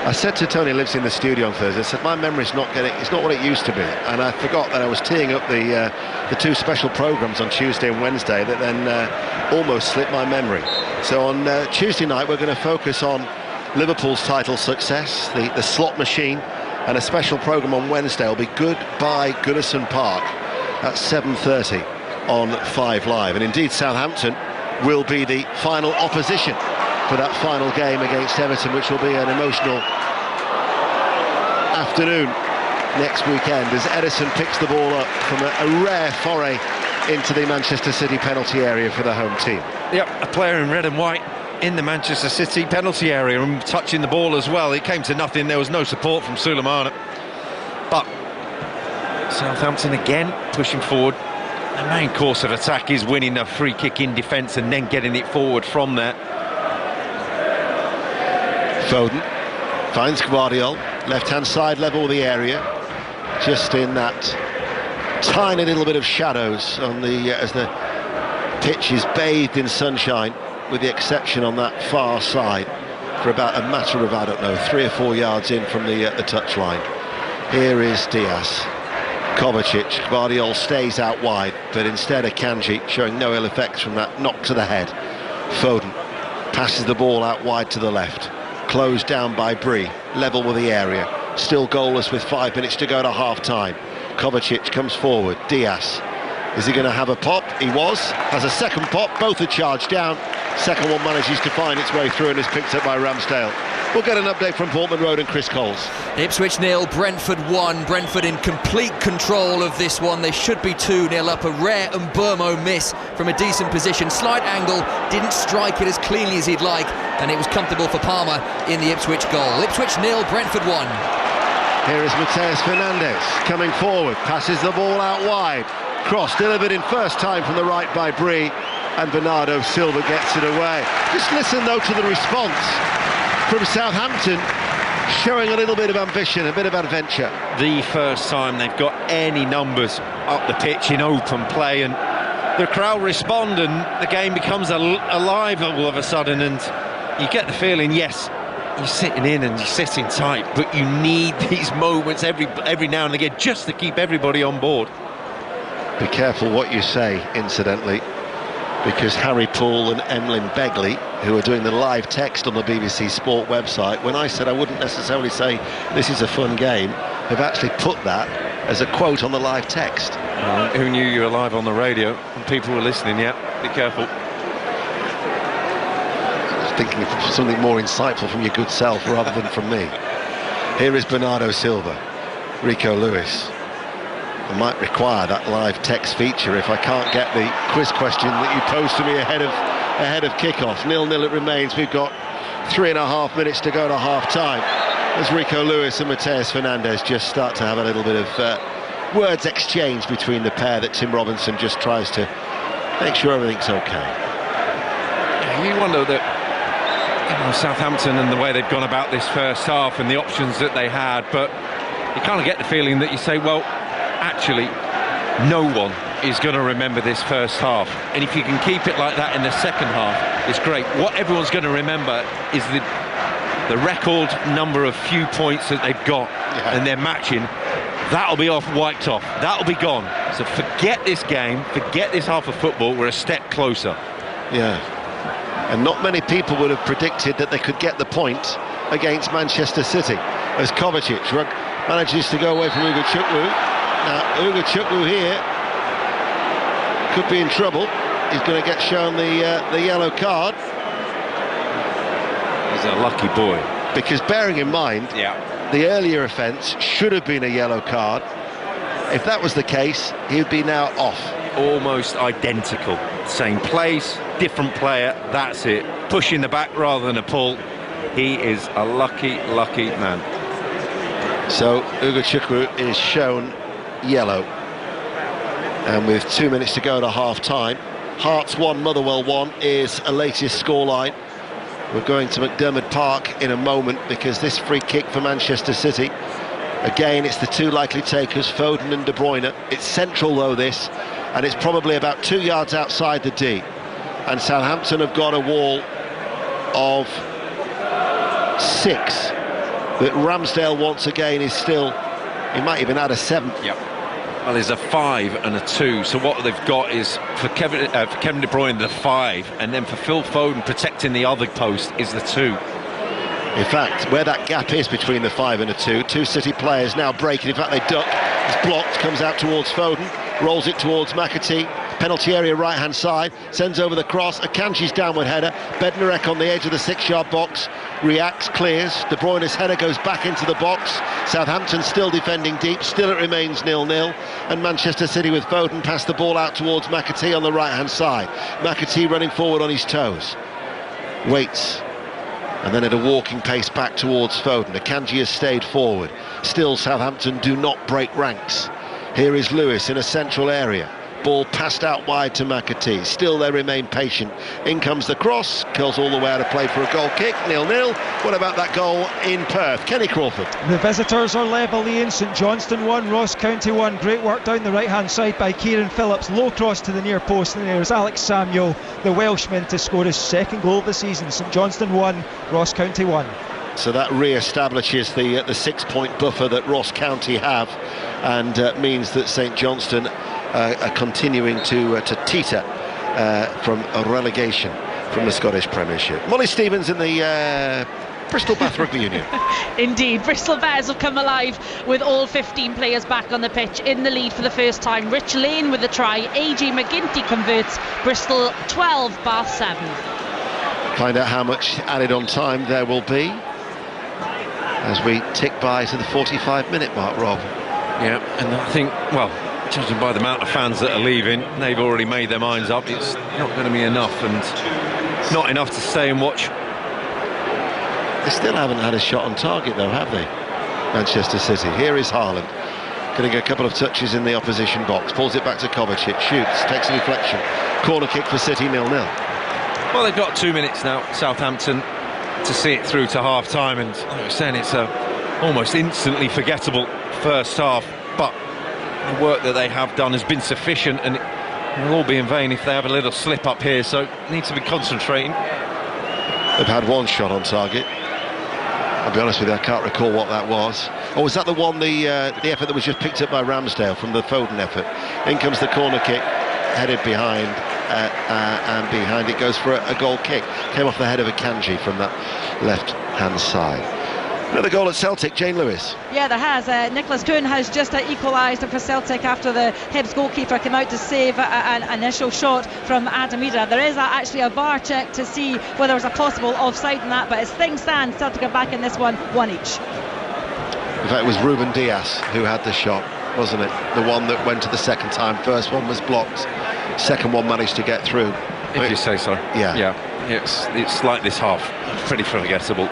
I said to Tony Lives in the studio on Thursday, I said my memory's it's not what it used to be, and I forgot that I was teeing up the 2 special programmes on Tuesday and Wednesday that then almost slipped my memory. So on Tuesday night we're going to focus on Liverpool's title success, the slot machine, and a special programme on Wednesday will be Goodbye Goodison Park at 7:30 on 5 Live. And indeed Southampton will be the final opposition for that final game against Everton, which will be an emotional afternoon next weekend as Edison picks the ball up from a rare foray into the Manchester City penalty area for the home team. Yep, a player in red and white in the Manchester City penalty area and touching the ball as well. It came to nothing. There was no support from Sulemana, but Southampton again pushing forward. The main course of attack is winning a free kick in defence and then getting it forward from there. Foden finds Gvardiol, left-hand side level of the area, just in that tiny little bit of shadows on as the pitch is bathed in sunshine, with the exception on that far side for about a matter of, I don't know, 3 or 4 yards in from the touchline. Here is Diaz. Kovacic. Guardiola stays out wide, but instead Akanji showing no ill effects from that knock to the head. Foden passes the ball out wide to the left. Closed down by Bree, level with the area. Still goalless with 5 minutes to go to half-time. Kovacic comes forward. Diaz. Is he going to have a pop? He was. Has a second pop. Both are charged down. Second one manages to find its way through and is picked up by Ramsdale. We'll get an update from Portman Road and Chris Coles. Ipswich 0, Brentford 1. Brentford in complete control of this one. They should be 2-0 up. A rare and Burmo miss from a decent position. Slight angle, didn't strike it as cleanly as he'd like, and it was comfortable for Palmer in the Ipswich goal. Ipswich 0, Brentford 1. Here is Mateus Fernandes coming forward, passes the ball out wide. Cross delivered in first time from the right by Bree, and Bernardo Silva gets it away. Just listen though to the response from Southampton, showing a little bit of ambition, a bit of adventure. The first time they've got any numbers up the pitch in open play, and the crowd respond, and the game becomes alive all of a sudden, and you get the feeling, yes, you're sitting in and you're sitting tight, but you need these moments every now and again just to keep everybody on board. Be careful what you say, incidentally, because Harry Poole and Emlyn Begley, who are doing the live text on the BBC Sport website, when I said I wouldn't necessarily say this is a fun game, have actually put that as a quote on the live text. Who knew you were live on the radio and people were listening? Yeah, be careful. Thinking of something more insightful from your good self rather than from me. Here is Bernardo Silva. Rico Lewis. I might require that live text feature if I can't get the quiz question that you posed to me ahead of kickoff. 0-0 it remains. We've got 3.5 minutes to go to half-time as Rico Lewis and Mateus Fernandes just start to have a little bit of words exchanged between the pair, that Tim Robinson just tries to make sure everything's okay. You wonder that, Southampton and the way they've gone about this first half and the options that they had, but you kind of get the feeling that you say, well, actually, no one is going to remember this first half, and if you can keep it like that in the second half, it's great. What everyone's going to remember is the record number of few points that they've got, and they're matching. That'll be wiped off. That'll be gone. So forget this game, forget this half of football. We're a step closer. Yeah, and not many people would have predicted that they could get the point against Manchester City, as Kovacic manages to go away from Ugo Chukwu. Now, Ugo Chukwu here could be in trouble. He's going to get shown the yellow card. He's a lucky boy. Because bearing in mind, the earlier offence should have been a yellow card. If that was the case, he would be now off. Almost identical. Same place, different player, that's it. Push in the back rather than a pull. He is a lucky man. So, Ugo Chukwu is shown yellow, and with 2 minutes to go to half-time, Hearts 1, Motherwell 1 is a latest scoreline. We're going to McDermott Park in a moment because this free kick for Manchester City, again, it's the two likely takers, Foden and De Bruyne. It's central though, this, and it's probably about 2 yards outside the D, and Southampton have got a wall of 6 that Ramsdale once again is still, he might even add a 7th. Yep. Well, there's a 5 and a 2, so what they've got is for Kevin De Bruyne the 5, and then for Phil Foden protecting the other post is the 2. In fact, where that gap is between the 5 and the 2, two City players now breaking. In fact, they duck. It's blocked, comes out towards Foden, rolls it towards McAtee. Penalty area right-hand side, sends over the cross. Akanji's downward header. Bednarek on the edge of the 6-yard box, reacts, clears. De Bruyne's header goes back into the box. Southampton still defending deep, still it remains 0-0. And Manchester City with Foden pass the ball out towards McAtee on the right-hand side. McAtee running forward on his toes. Waits. And then at a walking pace back towards Foden. Akanji has stayed forward. Still Southampton do not break ranks. Here is Lewis in a central area. Ball passed out wide to McAtee. Still they remain patient. In comes the cross, curls all the way out of play for a goal kick. 0-0. What about that goal in Perth? Kenny Crawford. The visitors are level, Ian. St Johnstone 1, Ross County 1. Great work down the right hand side by Kieran Phillips. Low cross to the near post, and there's Alex Samuel, the Welshman, to score his second goal of the season. St Johnstone 1, Ross County 1. So that re-establishes the 6-point buffer that Ross County have, and means that St Johnstone are continuing to teeter from a relegation from the Scottish Premiership. Molly Stevens in the Bristol Bath Rugby Union. Indeed, Bristol Bears have come alive with all 15 players back on the pitch, in the lead for the first time. Rich Lane with the try, AJ McGinty converts. Bristol 12, Bath 7. Find out how much added on time there will be as we tick by to the 45-minute mark, Rob. Yeah, and I think, well, judging by the amount of fans that are leaving, they've already made their minds up. It's not going to be enough, and not enough to stay and watch. They still haven't had a shot on target, though, have they? Manchester City. Here is Haaland, getting a couple of touches in the opposition box. Pulls it back to Kovacic, shoots, takes a deflection. Corner kick for City, 0-0. Well, they've got 2 minutes now, Southampton, to see it through to half-time, and like I was saying, it's a almost instantly forgettable first half, but the work that they have done has been sufficient, and it will all be in vain if they have a little slip up here, so need to be concentrating. They've had one shot on target. I'll be honest with you, I can't recall what that was. Or was that the one, the effort that was just picked up by Ramsdale from the Foden effort? In comes the corner kick, headed behind, and behind it goes for a goal kick. Came off the head of a Kanji from that left-hand side. Another goal at Celtic, Jane Lewis. Yeah, there has. Nicholas Kuhn has just equalised for Celtic after the Hibs goalkeeper came out to save an initial shot from Adam Ida. There is actually a VAR check to see whether there was a possible offside in that, but as things stand, Celtic are back in this one each. In fact, it was Ruben Dias who had the shot, wasn't it? The one that went to the second time. First one was blocked. Second one managed to get through. If you say so. Yeah. It's like this half. Pretty forgettable.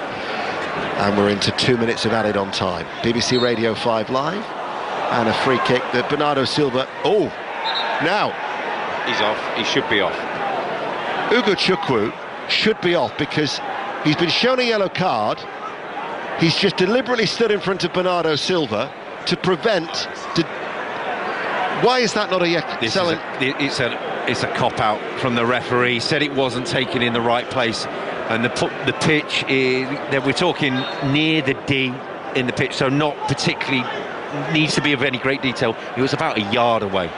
And we're into 2 minutes of added on time. BBC Radio 5 Live, and a free kick that Bernardo Silva... Oh, now He's off. He should be off. Ugo Chukwu should be off because he's been shown a yellow card. He's just deliberately stood in front of Bernardo Silva to prevent... Why is that not a It's a cop-out from the referee. He said it wasn't taken in the right place. And the pitch is, we're talking near the D in the pitch, so not particularly needs to be of any great detail. It was about a yard away.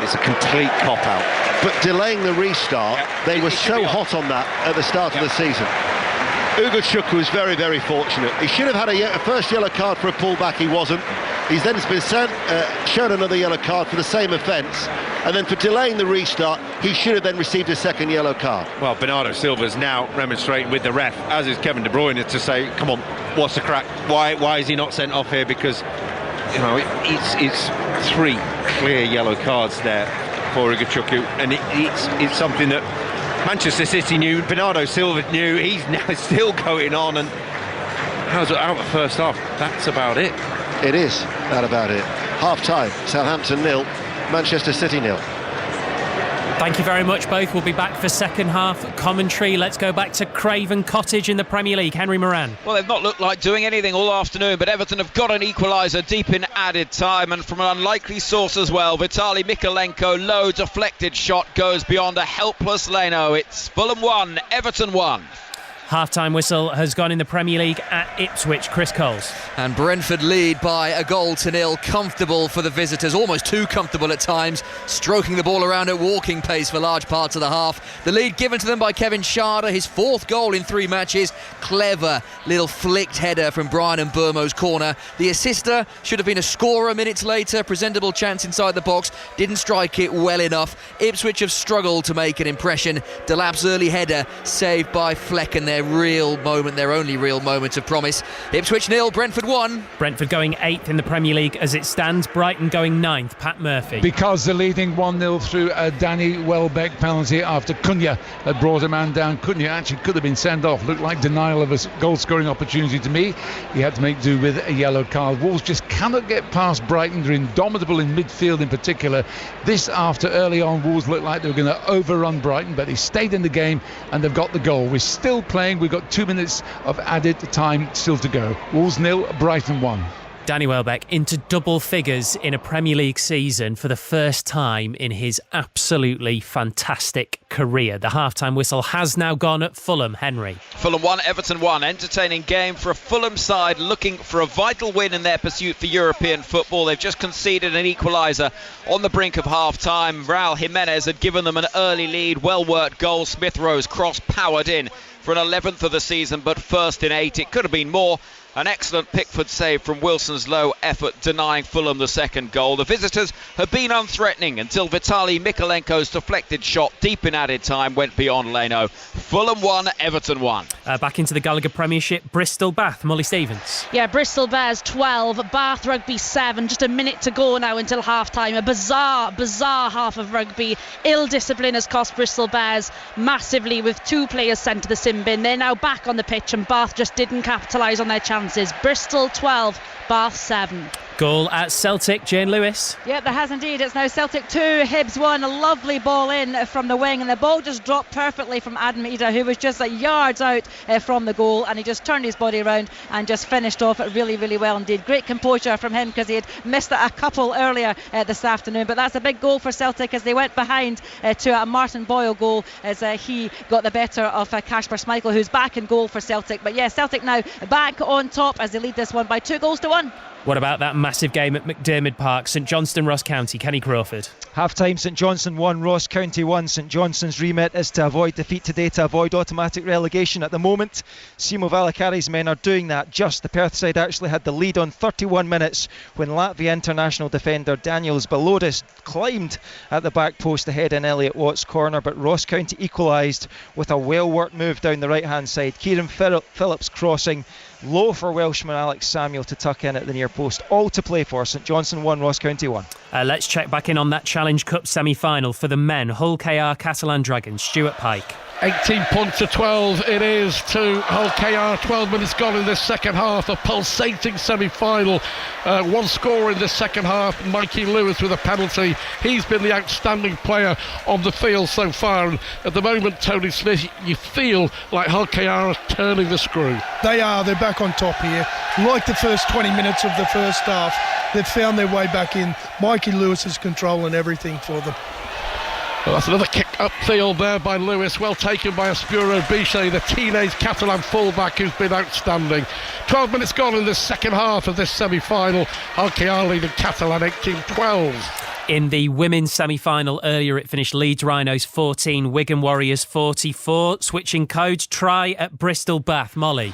It's a complete cop-out. But delaying the restart, they were so hot on that at the start of the season. Ugo Chukwu was very, very fortunate. He should have had a first yellow card for a pullback. He wasn't. He's then been shown another yellow card for the same offence, and then for delaying the restart, he should have then received a second yellow card. Well, Bernardo Silva's now remonstrating with the ref, as is Kevin De Bruyne, to say, come on, what's the crack? Why is he not sent off here? Because, you know, it's 3 clear yellow cards there for Ugo Chukwu, and it's something that Manchester City knew, Bernardo Silva knew. He's now still going on, and how's it out the first half? That's about it. It is that about it. Half-time, Southampton 0, Manchester City 0. Thank you very much both. We'll be back for second half commentary. Let's go back to Craven Cottage in the Premier League. Henry Moran. Well, they've not looked like doing anything all afternoon, but Everton have got an equaliser deep in added time, and from an unlikely source as well. Vitaly Mikolenko, low deflected shot, goes beyond a helpless Leno. It's Fulham 1, Everton 1. Half-time whistle has gone in the Premier League at Ipswich. Chris Coles. And Brentford lead by 1-0. Comfortable for the visitors, almost too comfortable at times, stroking the ball around at walking pace for large parts of the half. The lead given to them by Kevin Schade, his 4th goal in 3 matches. Clever little flicked header from Brian Mbeumo's corner. The assister should have been a scorer minutes later. Presentable chance inside the box, didn't strike it well enough. Ipswich have struggled to make an impression. Delap's early header saved by Flecken there. their real moment, their only real moment of promise. Ipswich 0, Brentford 1. Brentford going 8th in the Premier League as it stands. Brighton going 9th. Pat Murphy. Because they're leading 1-0 through a Danny Welbeck penalty after Cunha had brought a man down. Cunha actually could have been sent off. Looked like denial of a goal-scoring opportunity to me. He had to make do with a yellow card. Wolves just cannot get past Brighton. They're indomitable in midfield in particular. This after early on Wolves looked like they were going to overrun Brighton, but they stayed in the game and they've got the goal. We're still playing. We've got 2 minutes of added time still to go. Wolves 0, Brighton 1. Danny Welbeck into double figures in a Premier League season for the first time in his absolutely fantastic career. The half-time whistle has now gone at Fulham. Henry. Fulham 1, Everton 1. Entertaining game for a Fulham side looking for a vital win in their pursuit for European football. They've just conceded an equaliser on the brink of half-time. Raul Jimenez had given them an early lead. Well-worked goal. Smith Rowe's cross powered in for an 11th of the season, but first in 8. It could have been more. An excellent Pickford save from Wilson's low effort, denying Fulham the second goal. The visitors have been unthreatening until Vitaly Mikolenko's deflected shot deep in added time went beyond Leno. Fulham 1, Everton 1. Back into the Gallagher Premiership, Bristol Bath. Molly Stevens. Yeah, Bristol Bears 12, Bath Rugby 7. Just a minute to go now until half-time. A bizarre half of rugby. Ill discipline has cost Bristol Bears massively with 2 players sent to the sin bin. They're now back on the pitch and Bath just didn't capitalise on their chances. Bristol 12, Bath 7. Goal at Celtic, Jane Lewis. Yep, there has indeed. It's now Celtic 2, Hibs 1. A lovely ball in from the wing, and the ball just dropped perfectly from Adam Ida, who was just yards out from the goal, and he just turned his body around and just finished off it really, really well indeed. Great composure from him because he had missed a couple earlier this afternoon, but that's a big goal for Celtic as they went behind to a Martin Boyle goal as he got the better of Kasper Schmeichel, who's back in goal for Celtic. But yeah, Celtic now back on top as they lead this one by 2-1. What about that massive game at McDermott Park? St Johnstone, Ross County. Kenny Crawford. Half-time, St Johnstone 1, Ross County 1. St Johnstone's remit is to avoid defeat today, to avoid automatic relegation. At the moment, Simo Valakari's men are doing that. Just the Perth side actually had the lead on 31 minutes when Latvia international defender Daniels Balodis climbed at the back post to head in Elliot Watt's corner, but Ross County equalised with a well-worked move down the right-hand side. Kieran Phillips crossing low for Welshman Alex Samuel to tuck in at the near post. All to play for. St Johnstone 1, Ross County 1. Let's check back in on that Challenge Cup semi-final for the men. Hull KR Catalan Dragons. Stuart Pike. 18 points to 12 it is to Hull KR. 12 minutes gone in this second half. A pulsating semi-final. One score in this second half. Mikey Lewis with a penalty. He's been the outstanding player on the field so far. And at the moment, Tony Smith, you feel like Hull KR are turning the screw. They are. They're back on top here. Like the first 20 minutes of the first half, they've found their way back in. Mikey Lewis is controlling everything for them. Well, that's another kick upfield there by Lewis, well taken by Espuro Bichet, the teenage Catalan fullback who's been outstanding. 12 minutes gone in the second half of this semi-final. Hull KR leading Catalan 18-12. In the women's semi-final earlier, it finished Leeds Rhinos 14, Wigan Warriors 44. Switching codes, try at Bristol Bath. Molly.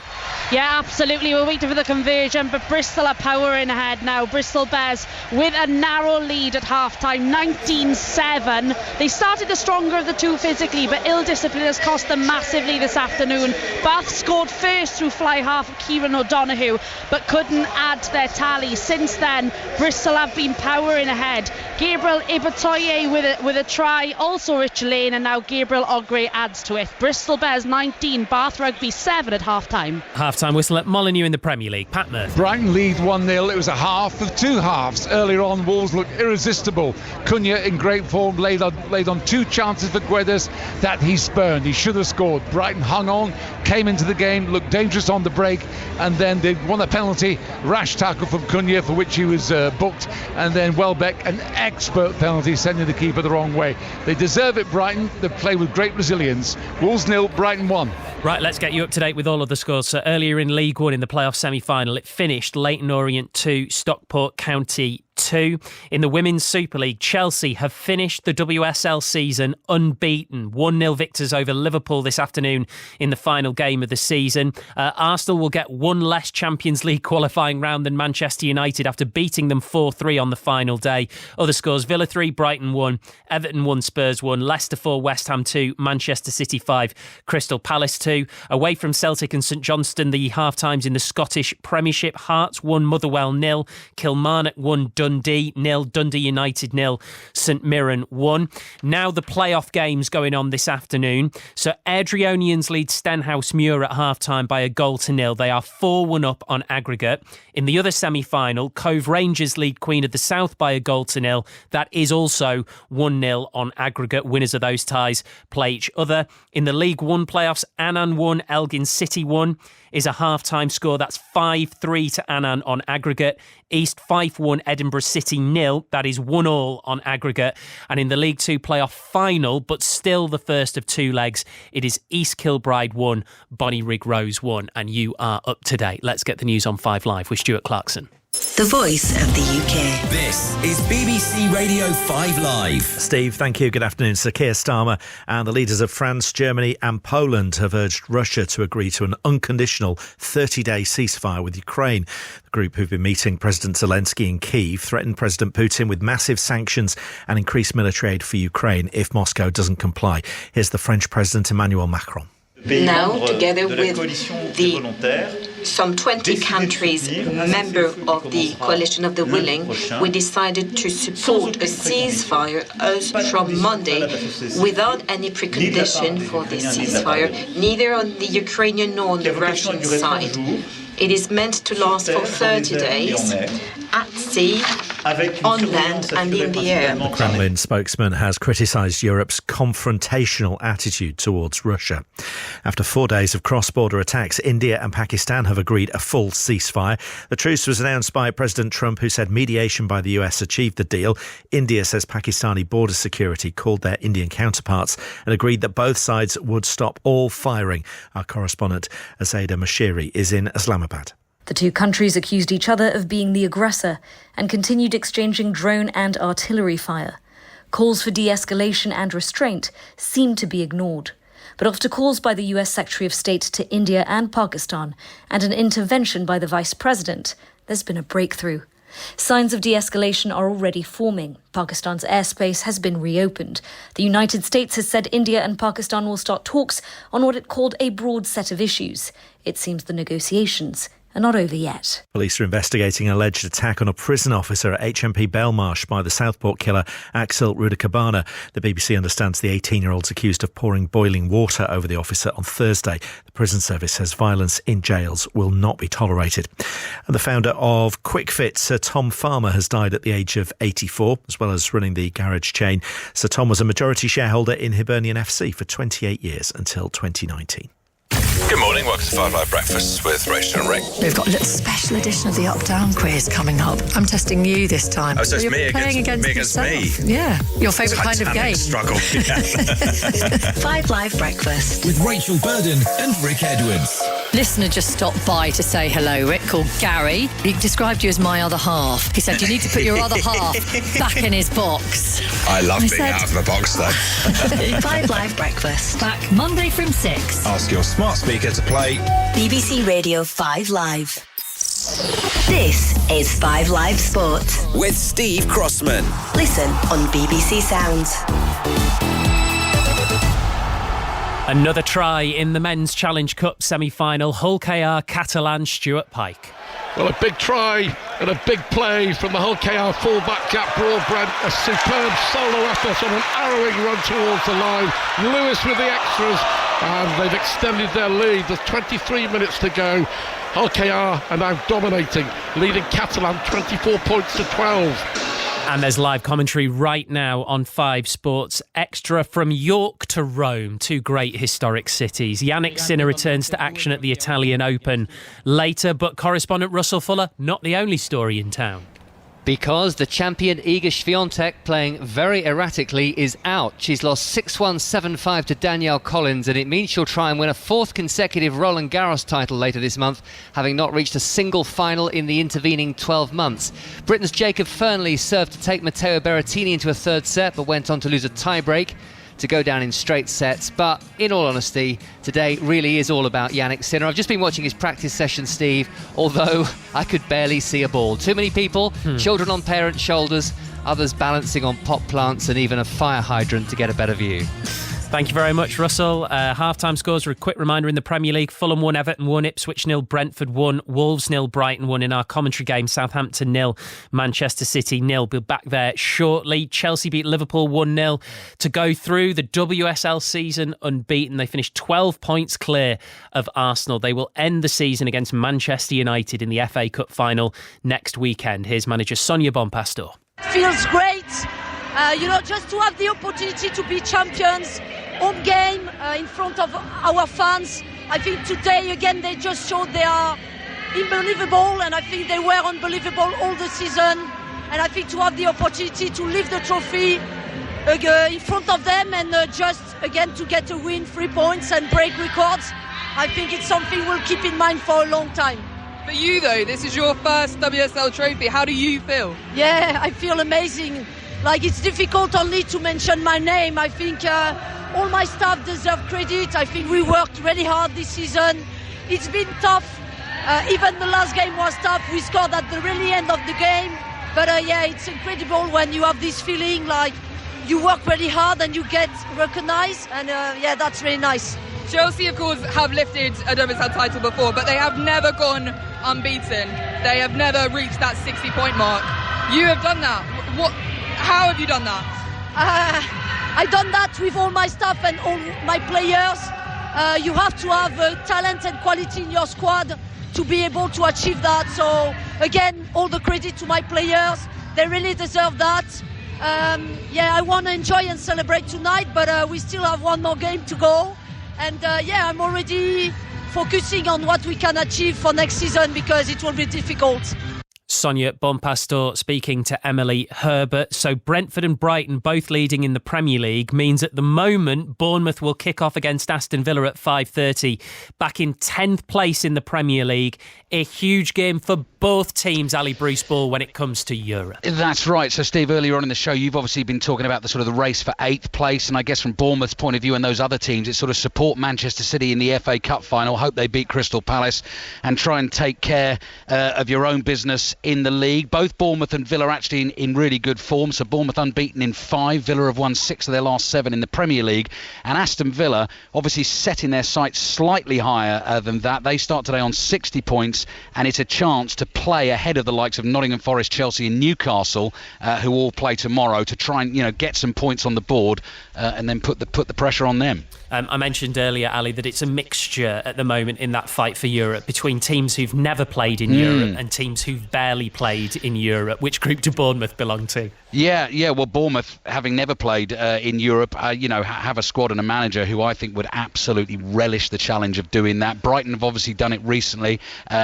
Yeah, absolutely. We're waiting for the conversion, but Bristol are powering ahead now. Bristol Bears with a narrow lead at half-time, 19-7. They started the stronger of the two physically, but ill discipline has cost them massively this afternoon. Bath scored first through fly half of Kieran O'Donoghue, but couldn't add to their tally. Since then, Bristol have been powering ahead. Gabriel Ibatoye with a try, also Rich Lane, and now Gabriel Ogre adds to it. Bristol Bears 19, Bath Rugby 7 at half-time. Half-time whistle at Molineux in the Premier League. Pat Murphy. Brighton lead 1-0. It was a half of two halves. Earlier on, Wolves looked irresistible. Cunha in great form laid on 2 chances for Guedes that he spurned. He should have scored. Brighton hung on, came into the game, looked dangerous on the break, and then they won a penalty. Rash tackle from Cunha for which he was booked, and then Welbeck, an expert penalty, sending the keeper the wrong way. They deserve it, Brighton. They play with great resilience. Wolves 0, Brighton 1. Right, let's get you up to date with all of the scores. So earlier in League One in the playoff semi-final, it finished Leyton Orient 2, Stockport County 2. 2. In the Women's Super League, Chelsea have finished the WSL season unbeaten. 1-0 victors over Liverpool this afternoon in the final game of the season. Arsenal will get one less Champions League qualifying round than Manchester United after beating them 4-3 on the final day. Other scores: Villa 3, Brighton 1, Everton 1, Spurs 1, Leicester 4, West Ham 2, Manchester City 5, Crystal Palace 2. Away from Celtic and St Johnstone, the half-times in the Scottish Premiership: Hearts 1, Motherwell 0, Kilmarnock 1, Dundee 0, Dundee United 0, St Mirren 1. Now the playoff games going on this afternoon. So Airdrieonians lead Stenhousemuir at half-time by a 1-0. They are 4-1 up on aggregate. In the other semi-final, Cove Rangers lead Queen of the South by a 0-0. That is also 1-0 on aggregate. Winners of those ties play each other. In the League One playoffs, Annan 1, Elgin City 1 is a half-time score. That's 5-3 to Annan on aggregate. East Fife 1, Edinburgh City 0. That is 1-1 on aggregate. And in the League Two playoff final, but still the first of two legs, it is East Kilbride 1, Bonnyrigg Rose 1. And you are up to date. Let's get the news on 5 Live with Stuart Clarkson. The voice of the UK. This is BBC Radio 5 Live. Steve, thank you. Good afternoon. Sir Keir Starmer and the leaders of France, Germany and Poland have urged Russia to agree to an unconditional 30-day ceasefire with Ukraine. The group who've been meeting President Zelensky in Kyiv threatened President Putin with massive sanctions and increased military aid for Ukraine if Moscow doesn't comply. Here's the French President Emmanuel Macron. Now, together with some 20 countries, member of the Coalition of the Willing, we decided to support a ceasefire as from Monday without any precondition for this ceasefire, neither on the Ukrainian nor on the Russian side. It is meant to last for 30 days at sea, on land and in the air. The Kremlin spokesman has criticised Europe's confrontational attitude towards Russia. After 4 days of cross-border attacks, India and Pakistan have agreed a full ceasefire. The truce was announced by President Trump, who said mediation by the US achieved the deal. India says Pakistani border security called their Indian counterparts and agreed that both sides would stop all firing. Our correspondent Azeda Mashiri is in Islamabad. The two countries accused each other of being the aggressor and continued exchanging drone and artillery fire. Calls for de-escalation and restraint seemed to be ignored. But after calls by the US Secretary of State to India and Pakistan and an intervention by the Vice President, there's been a breakthrough. Signs of de-escalation are already forming. Pakistan's airspace has been reopened. The United States has said India and Pakistan will start talks on what it called a broad set of issues. It seems the negotiations are not over yet. Police are investigating an alleged attack on a prison officer at HMP Belmarsh by the Southport killer Axel Rudakabana. The BBC understands the 18-year-old's accused of pouring boiling water over the officer on Thursday. The prison service says violence in jails will not be tolerated. And the founder of QuickFit, Sir Tom Farmer, has died at the age of 84, as well as running the garage chain. Sir Tom was a majority shareholder in Hibernian FC for 28 years until 2019. Good morning, welcome to 5 Live Breakfast with Rachel and Rick. We've got a little special edition of the Up-Down quiz coming up. I'm testing you this time. Oh, so it's You're me playing against me. Yeah, your favourite kind of game. Struggle. Yeah. 5 Live Breakfast With Rachel Burden and Rick Edwards. Listener just stopped by to say hello, Rick, called Gary. He described you as my other half. He said you need to put your other half back in his box. I love being out of the box, though. 5 Live Breakfast. Back Monday from 6. Ask your smart speaker to play BBC Radio 5 Live. This is 5 Live Sports with Steve Crossman. Listen on BBC Sounds. Another try in the Men's Challenge Cup semi-final. Hull KR Catalan Stuart Pike. Well, a big try and a big play from the Hull KR fullback Jack Broadbent. A superb solo effort on an arrowing run towards the line. Lewis with the extras, and they've extended their lead. There's 23 minutes to go. Hull KR are now dominating, leading Catalan 24 points to 12. And there's live commentary right now on 5 Sports Extra from York to Rome, two great historic cities. Yannick Sinner returns to action at the Italian Open later, but correspondent Russell Fuller, not the only story in town. Because the champion Iga Swiatek, playing very erratically, is out. She's lost 6-1, 7-5 to Danielle Collins, and it means she'll try and win a 4th consecutive Roland Garros title later this month, having not reached a single final in the intervening 12 months. Britain's Jacob Fernley served to take Matteo Berrettini into a 3rd set, but went on to lose a tie-break to go down in straight sets. But in all honesty, today really is all about Yannick Sinner. I've just been watching his practice session, Steve, although I could barely see a ball. Too many people, children on parents' shoulders, others balancing on pot plants and even a fire hydrant to get a better view. Thank you very much, Russell. Half-time scores are a quick reminder in the Premier League. Fulham 1, Everton 1, Ipswich 0, Brentford 1, Wolves 0, Brighton 1. In our commentary game, Southampton 0, Manchester City 0. We'll be back there shortly. Chelsea beat Liverpool 1-0 to go through the WSL season unbeaten. They finished 12 points clear of Arsenal. They will end the season against Manchester United in the FA Cup final next weekend. Here's manager Sonia Bonpastor. Feels great. Just to have the opportunity to be champions, home game in front of our fans. I think today again they just showed they are unbelievable, and I think they were unbelievable all the season. And I think to have the opportunity to lift the trophy in front of them and just again to get a win, 3 points and break records, I think it's something we'll keep in mind for a long time. For you though, this is your first WSL trophy. How do you feel? Yeah, I feel amazing. Like, it's difficult only to mention my name. I think all my staff deserve credit. I think we worked really hard this season. It's been tough. Even the last game was tough. We scored at the really end of the game. But it's incredible when you have this feeling like you work really hard and you get recognised. And that's really nice. Chelsea, of course, have lifted a WSL title before, but they have never gone unbeaten. They have never reached that 60-point mark. You have done that. How have you done that? I've done that with all my staff and all my players. You have to have talent and quality in your squad to be able to achieve that. So again, all the credit to my players. They really deserve that. I want to enjoy and celebrate tonight, but we still have one more game to go. And I'm already focusing on what we can achieve for next season because it will be difficult. Sonia Bonpastor speaking to Emily Herbert. So Brentford and Brighton both leading in the Premier League means at the moment Bournemouth will kick off against Aston Villa at 5:30, back in 10th place in the Premier League. A huge game for both teams, Ali Bruce Ball, when it comes to Europe. That's right. So Steve, earlier on in the show you've obviously been talking about the sort of the race for 8th place, and I guess from Bournemouth's point of view and those other teams, it's sort of support Manchester City in the FA Cup final, hope they beat Crystal Palace and try and take care of your own business in the league. Both Bournemouth and Villa are actually in really good form. So Bournemouth unbeaten in 5, Villa have won 6 of their last 7 in the Premier League, and Aston Villa obviously setting their sights slightly higher than that. They start today on 60 points, and it's a chance to play ahead of the likes of Nottingham Forest, Chelsea and Newcastle, who all play tomorrow, to try and get some points on the board and then put the pressure on them. I mentioned earlier, Ali, that it's a mixture at the moment in that fight for Europe between teams who've never played in Europe and teams who've barely played in Europe. Which group do Bournemouth belong to? Yeah. Well, Bournemouth, having never played in Europe, have a squad and a manager who I think would absolutely relish the challenge of doing that. Brighton have obviously done it recently.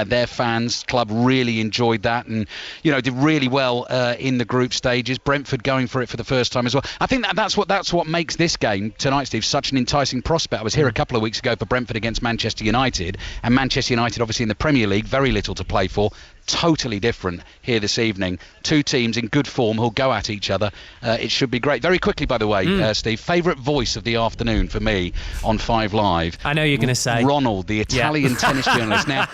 Their fans club really enjoyed that, and did really well in the group stages. Brentford going for it for the first time as well. I think that's what makes this game tonight, Steve, such an enticing prospect. I was here a couple of weeks ago for Brentford against Manchester United, and Manchester United obviously in the Premier League, very little to play for. Totally different here this evening. Two teams in good form who'll go at each other. It should be great. Very quickly, by the way, Steve, favourite voice of the afternoon for me on 5 Live. I know you're going to say Ronald, the Italian tennis journalist. Now,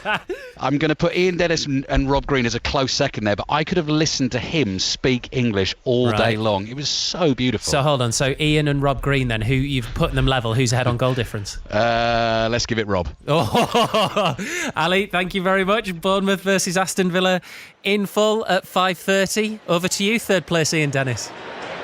I'm going to put Ian Dennis and Rob Green as a close second there, but I could have listened to him speak English all day long. It was so beautiful. So hold on. So Ian and Rob Green, then, who you've put them level? Who's ahead on goal difference? Let's give it Rob. Ali, thank you very much. Bournemouth versus Aston Villa in full at 5:30. Over to you, third place Ian Dennis.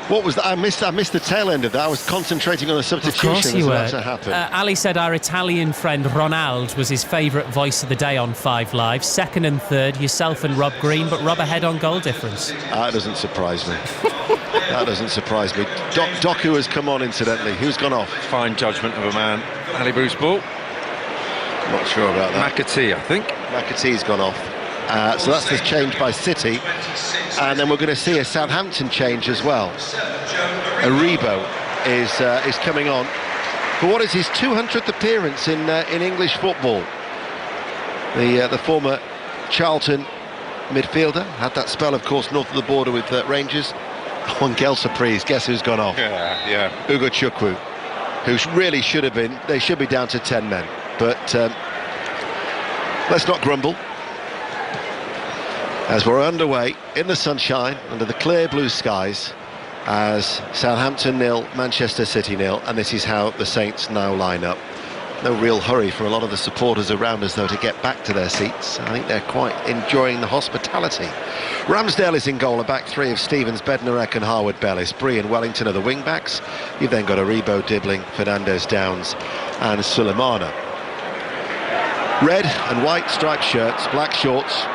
What was that? I missed the tail end of that. I was concentrating on a substitution. Of course you were. To happen. Ali said our Italian friend Ronald was his favourite voice of the day on 5 Live. Second and third, yourself and Rob Green, but Rob ahead on goal difference. That doesn't surprise me. That doesn't surprise me. Doku has come on, incidentally. Who's gone off? Fine judgment of a man. Ali Bruce Ball. Not sure about that. McAtee, I think. McAtee's gone off. So that's the change by City. And then we're going to see a Southampton change as well. Aribo is coming on for what is his 200th appearance in English football. The former Charlton midfielder had that spell, of course, north of the border with Rangers. On Gel Surprise, guess who's gone off? Yeah. Ugo Chukwu, who really should have been. They should be down to 10 men, but let's not grumble. As we're underway in the sunshine, under the clear blue skies, as Southampton 0, Manchester City 0, and this is how the Saints now line up. No real hurry for a lot of the supporters around us, though, to get back to their seats. I think they're quite enjoying the hospitality. Ramsdale is in goal, a back three of Stevens, Bednarek and Harwood-Bellis. Bree and Wellington are the wing-backs. You've then got Aribo, Dibbling, Fernandez, Downs and Sulemana. Red and white striped shirts, black shorts,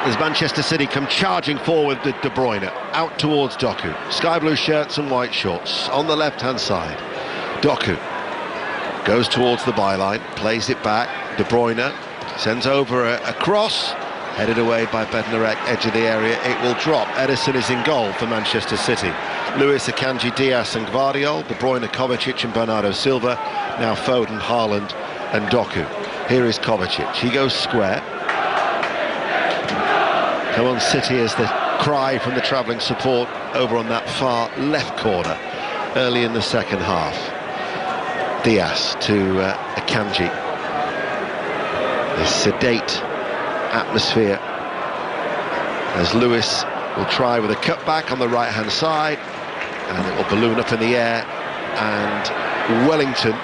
as Manchester City come charging forward with De Bruyne, out towards Doku. Sky blue shirts and white shorts. On the left-hand side, Doku goes towards the byline, plays it back. De Bruyne sends over a cross, headed away by Bednarek, edge of the area. It will drop. Ederson is in goal for Manchester City. Lewis, Akanji, Diaz and Gvardiol. De Bruyne, Kovacic and Bernardo Silva. Now Foden, Haaland and Doku. Here is Kovacic. He goes square. Come on City, as the cry from the travelling support over on that far left corner early in the second half. Diaz to Akanji. This sedate atmosphere as Lewis will try with a cutback on the right hand side, and it will balloon up in the air, and Wellington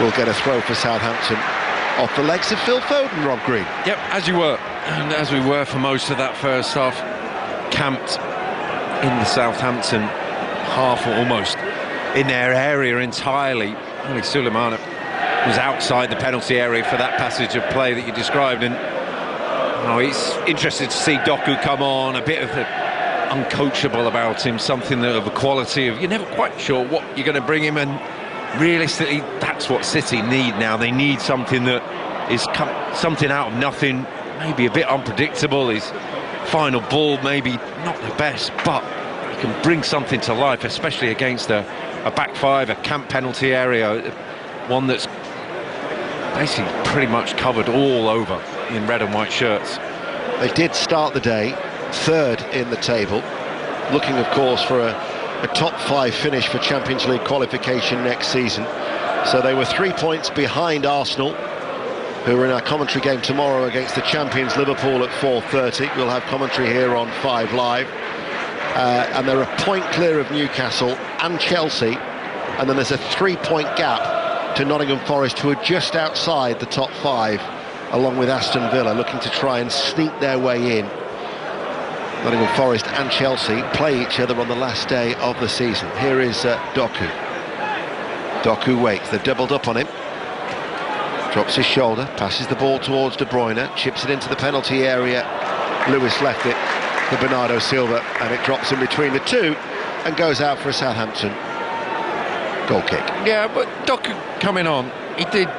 will get a throw for Southampton off the legs of Phil Foden. Rob Green. Yep, as you were, and as we were for most of that first half, camped in the Southampton half, or almost in their area entirely. Only Sulemana was outside the penalty area for that passage of play that you described, and he's interested to see Doku come on, a bit of the uncoachable about him, something of a quality of you're never quite sure what you're going to bring him, and realistically that's what City need now. They need something that is something out of nothing, maybe a bit unpredictable. His final ball maybe not the best, but he can bring something to life, especially against a back five, a camp penalty area, one that's basically pretty much covered all over in red and white shirts. They did start the day third in the table, looking of course for a top 5 finish for Champions League qualification next season. So they were 3 points behind Arsenal, who are in our commentary game tomorrow against the champions Liverpool at 4:30. We'll have commentary here on 5 Live. And they're a point clear of Newcastle and Chelsea, and then there's a 3-point gap to Nottingham Forest, who are just outside the top 5, along with Aston Villa, looking to try and sneak their way in. Nottingham Forest and Chelsea play each other on the last day of the season. Here is Doku. Doku waits, they've doubled up on him. Drops his shoulder, passes the ball towards De Bruyne, chips it into the penalty area. Lewis left it for Bernardo Silva, and it drops in between the two and goes out for a Southampton goal kick. Yeah, but Doku coming on, he did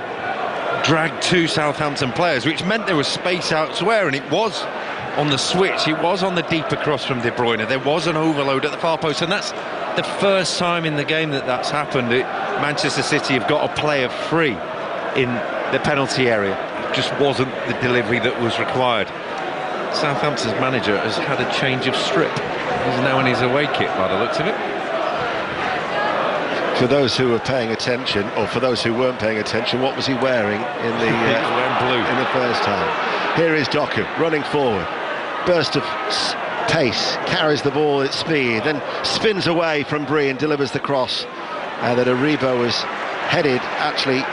drag 2 Southampton players, which meant there was space elsewhere, and it was on the switch, it was on the deeper cross from De Bruyne. There was an overload at the far post, and that's the first time in the game that that's happened. Manchester City have got a player free in the penalty area. It just wasn't the delivery that was required. Southampton's manager has had a change of strip. He's now in his away kit by the looks of it. For those who were paying attention, or for those who weren't paying attention, what was he wearing in the blue in the first half? Here is Doku running forward, burst of pace, carries the ball at speed, then spins away from Bree and delivers the cross that Aribo was headed actually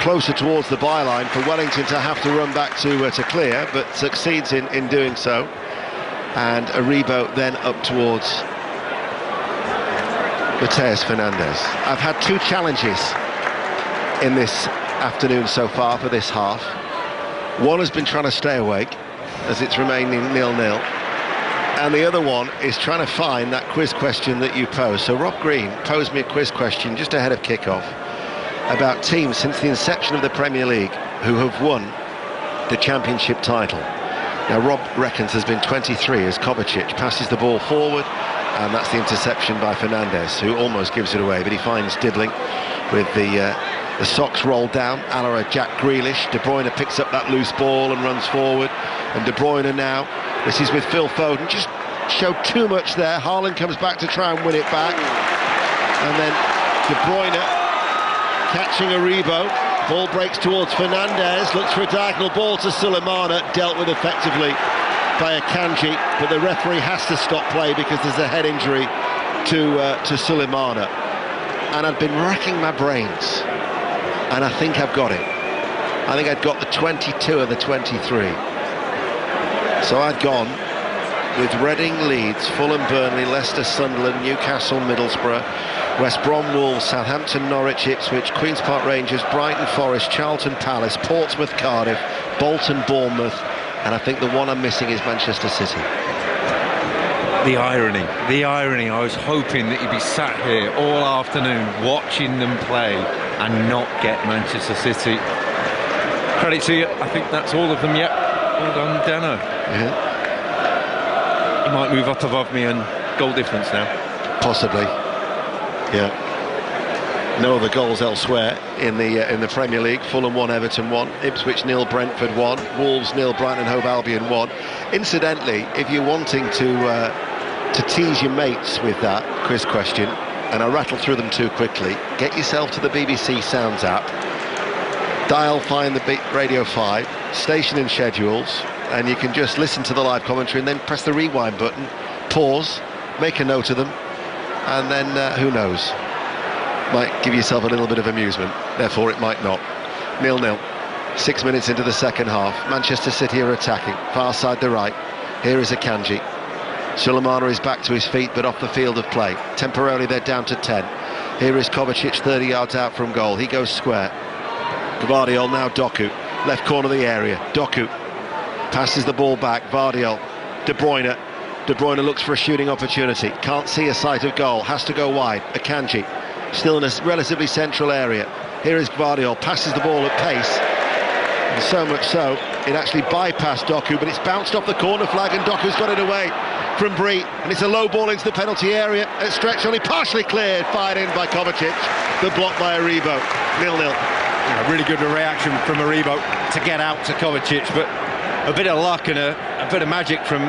closer towards the byline for Wellington to have to run back to clear, but succeeds in doing so. And Aribo then up towards Mateus Fernandez. I've had 2 challenges in this afternoon so far for this half. One has been trying to stay awake as it's remaining 0-0, and the other one is trying to find that quiz question that you posed. So Rob Green posed me a quiz question just ahead of kick-off about teams since the inception of the Premier League who have won the championship title. Now Rob reckons there's been 23 as Kovacic passes the ball forward, and that's the interception by Fernandes, who almost gives it away, but he finds Dibbling with the socks rolled down, a la Jack Grealish. De Bruyne picks up that loose ball and runs forward, and De Bruyne now, this is with Phil Foden, just showed too much there. Haaland comes back to try and win it back, and then De Bruyne catching Aribo. Ball breaks towards Fernandes, looks for a diagonal ball to Sulemana, dealt with effectively by Akanji, but the referee has to stop play because there's a head injury to Sulemana. And I've been racking my brains, and I think I've got it. I think I'd got the 22 of the 23. So I'd gone with Reading, Leeds, Fulham, Burnley, Leicester, Sunderland, Newcastle, Middlesbrough, West Brom, Wolves, Southampton, Norwich, Ipswich, Queen's Park Rangers, Brighton, Forest, Charlton Palace, Portsmouth, Cardiff, Bolton, Bournemouth, and I think the one I'm missing is Manchester City. The irony. I was hoping that you'd be sat here all afternoon watching them play and not get Manchester City. Credit to you, I think that's all of them yet. Well done, Dano. Yeah. He might move up above me and goal difference now. Possibly. Yeah. No other goals elsewhere in the Premier League. Fulham 1, Everton 1, Ipswich 0, Brentford 1, Wolves 0, Brighton and Hove Albion 1. Incidentally, if you're wanting to tease your mates with that quiz question, and I rattle through them too quickly, get yourself to the BBC Sounds app, dial find the Radio 5, station and schedules, and you can just listen to the live commentary and then press the rewind button, pause, make a note of them, and then who knows, might give yourself a little bit of amusement. Therefore it might not. 0-0, 6 minutes into the second half. Manchester City are attacking, far side the right. Here is Akanji. Sulemana is back to his feet but off the field of play. Temporarily they're down to 10. Here is Kovacic 30 yards out from goal. He goes square. Gvardiol, now Doku, left corner of the area. Doku passes the ball back. Gvardiol, De Bruyne. De Bruyne looks for a shooting opportunity. Can't see a sight of goal. Has to go wide. Akanji, still in a relatively central area. Here is Gvardiol, passes the ball at pace. And so much so, it actually bypassed Doku, but it's bounced off the corner flag and Doku's got it away from Bree. And it's a low ball into the penalty area. At stretch only partially cleared, fired in by Kovacic. The block by Aribo. 0-0. A really good reaction from Aribo to get out to Kovacic, but a bit of luck and a bit of magic from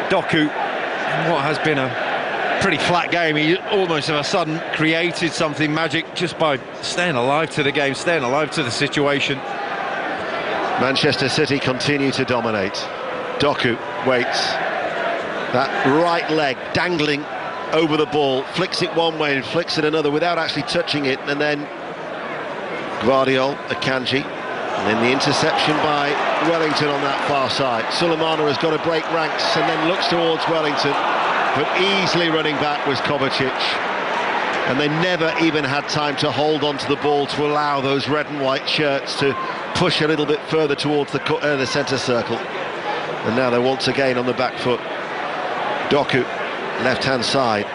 Doku. And what has been a pretty flat game, he almost of a sudden created something magic just by staying alive to the game, staying alive to the situation. Manchester City continue to dominate. Doku waits. That right leg dangling over the ball, flicks it one way and flicks it another without actually touching it, and then Gvardiol, Akanji, and then the interception by Wellington on that far side. Sulemana has got to break ranks and then looks towards Wellington, but easily running back was Kovacic, and they never even had time to hold on to the ball to allow those red and white shirts to push a little bit further towards the centre circle. And now they're once again on the back foot. Doku, left-hand side,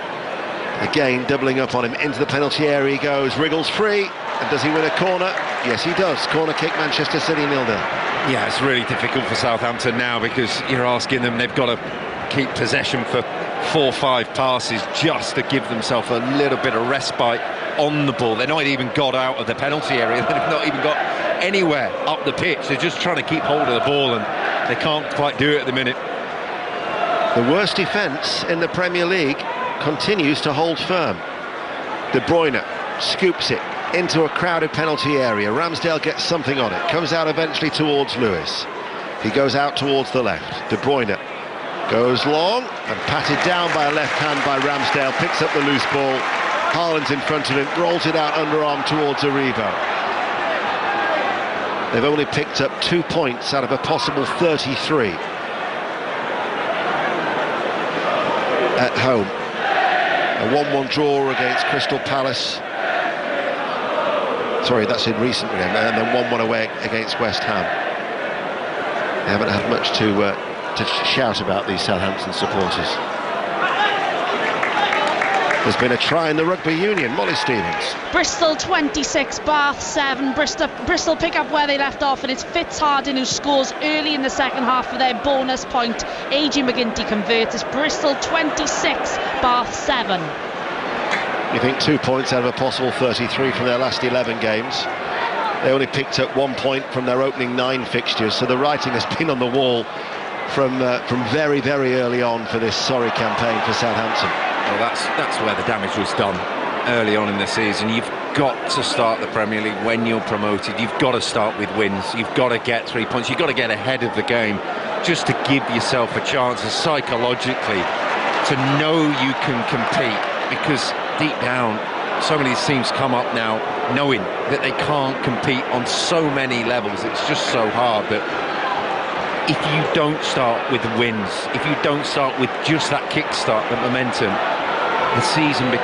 again doubling up on him, into the penalty area he goes, wriggles free, and does he win a corner? Yes, he does. Corner kick, Manchester City 0-0. Yeah, it's really difficult for Southampton now because you're asking them, they've got to keep possession for 4-5 passes just to give themselves a little bit of respite on the ball. They're not even got out of the penalty area, they've not even got anywhere up the pitch. They're just trying to keep hold of the ball and they can't quite do it at the minute. The worst defence in the Premier League continues to hold firm. De Bruyne scoops it into a crowded penalty area. Ramsdale gets something on it, comes out eventually towards Lewis. He goes out towards the left. De Bruyne goes long and patted down by a left hand by Ramsdale, picks up the loose ball. Haaland's in front of him, rolls it out underarm towards Aribo. They've only picked up 2 points out of a possible 33 at home. A 1-1 draw against Crystal Palace. Sorry, that's in recent game, and then 1-1 away against West Ham. They haven't had much to shout about, these Southampton supporters. There's been a try in the rugby union. Molly Stevens. Bristol 26, Bath 7. Bristol pick up where they left off, and it's Fitzharden who scores early in the second half for their bonus point. A.G. McGinty converts. It's Bristol 26, Bath 7. You think 2 points out of a possible 33 from their last 11 games. They only picked up 1 point from their opening 9 fixtures, so the writing has been on the wall from very, very early on for this sorry campaign for Southampton. Well, that's where the damage was done early on in the season. You've got to start the Premier League when you're promoted. You've got to start with wins. You've got to get 3 points. You've got to get ahead of the game just to give yourself a chance psychologically to know you can compete, because deep down so many of these teams come up now knowing that they can't compete on so many levels. It's just so hard that if you don't start with wins, if you don't start with just that kickstart, that momentum, the season it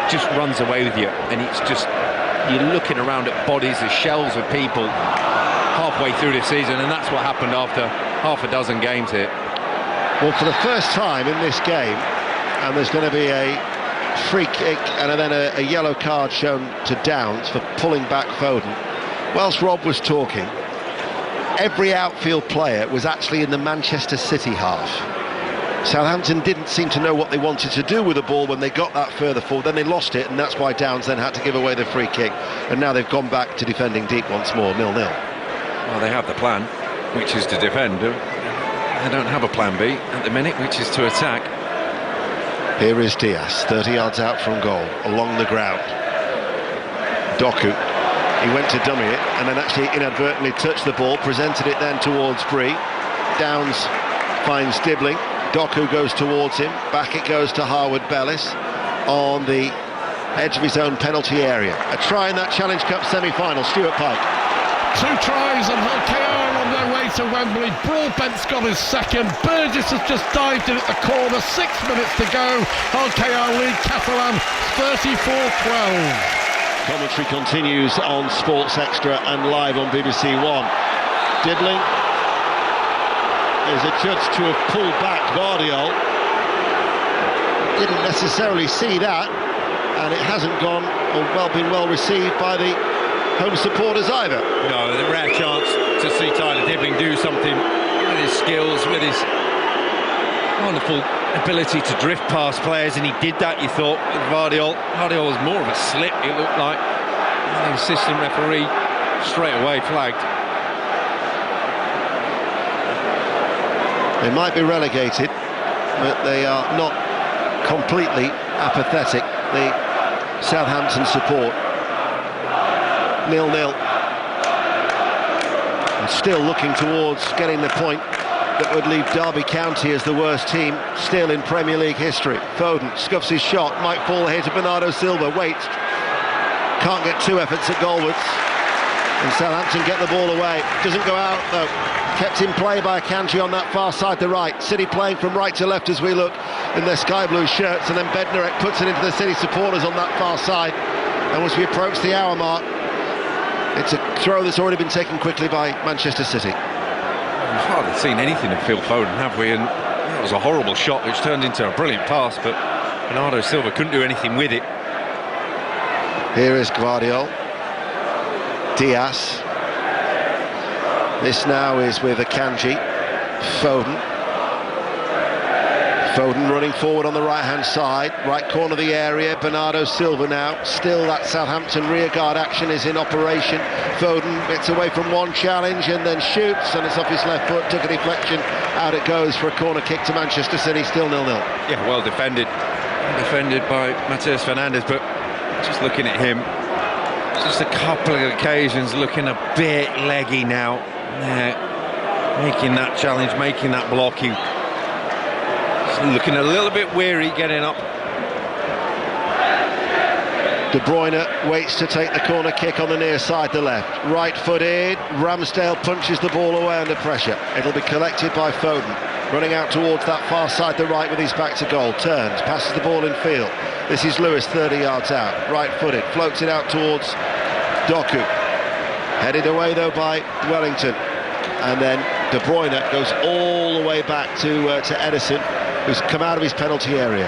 just runs away with you, and it's just, you're looking around at bodies, the shells of people halfway through the season, and that's what happened after half a dozen games here. Well, for the first time in this game, and there's going to be a free kick and then a yellow card shown to Downs for pulling back Foden. Whilst Rob was talking, every outfield player was actually in the Manchester City half. Southampton didn't seem to know what they wanted to do with the ball when they got that further forward. Then they lost it, and that's why Downs then had to give away the free kick, and now they've gone back to defending deep once more, 0-0. Well, they have the plan, which is to defend. They don't have a plan B at the minute, which is to attack. Here is Diaz, 30 yards out from goal, along the ground. Doku, he went to dummy it and then actually inadvertently touched the ball, presented it then towards Bree. Downs finds Dibbling, Doku goes towards him, back it goes to Harwood Bellis on the edge of his own penalty area. A try in that Challenge Cup semi-final, Stuart Pike. 2 tries and Hull KR on their way to Wembley. Broadbent's got his second. Burgess has just dived in at the corner. 6 minutes to go. Hull KR lead Catalan 34-12. Commentary continues on Sports Extra and live on BBC One. Dibbling is adjudged to have pulled back Guardiola. Didn't necessarily see that, and it hasn't been well received by the home supporters either. No, the rare chance to see Tyler Dibbling do something with his skills, with his wonderful ability to drift past players, and he did that, you thought, with Guardiola. Guardiola was more of a slip, it looked like. The assistant referee straight away flagged. They might be relegated, but they are not completely apathetic, the Southampton support. 0-0, and still looking towards getting the point that would leave Derby County as the worst team still in Premier League history. Foden scuffs his shot, might fall here to Bernardo Silva, waits, can't get 2 efforts at goalwards, and Southampton get the ball away. Doesn't go out though, kept in play by Akanji on that far side to right. City playing from right to left as we look in their sky blue shirts, and then Bednarek puts it into the City supporters on that far side, and as we approach the hour mark, it's a throw that's already been taken quickly by Manchester City. We've hardly seen anything of Phil Foden, have we? And that was a horrible shot which turned into a brilliant pass, but Bernardo Silva couldn't do anything with it. Here is Guardiola. Diaz. This now is with Akanji. Foden. Foden running forward on the right-hand side, right corner of the area. Bernardo Silva now. Still that Southampton rearguard action is in operation. Foden gets away from one challenge and then shoots, and it's off his left foot, took a deflection. Out it goes for a corner kick to Manchester City, still 0-0. Yeah, well defended. Defended by Mateus Fernandes, but just looking at him, just a couple of occasions looking a bit leggy now. Making that challenge, making that block, he looking a little bit weary getting up. De Bruyne waits to take the corner kick on the near side, the left. Right-footed, Ramsdale punches the ball away under pressure. It'll be collected by Foden, running out towards that far side, the right with his back to goal. Turns, passes the ball in field. This is Lewis, 30 yards out. Right-footed, floats it out towards Doku. Headed away though by Wellington. And then De Bruyne goes all the way back to Edison, who's come out of his penalty area.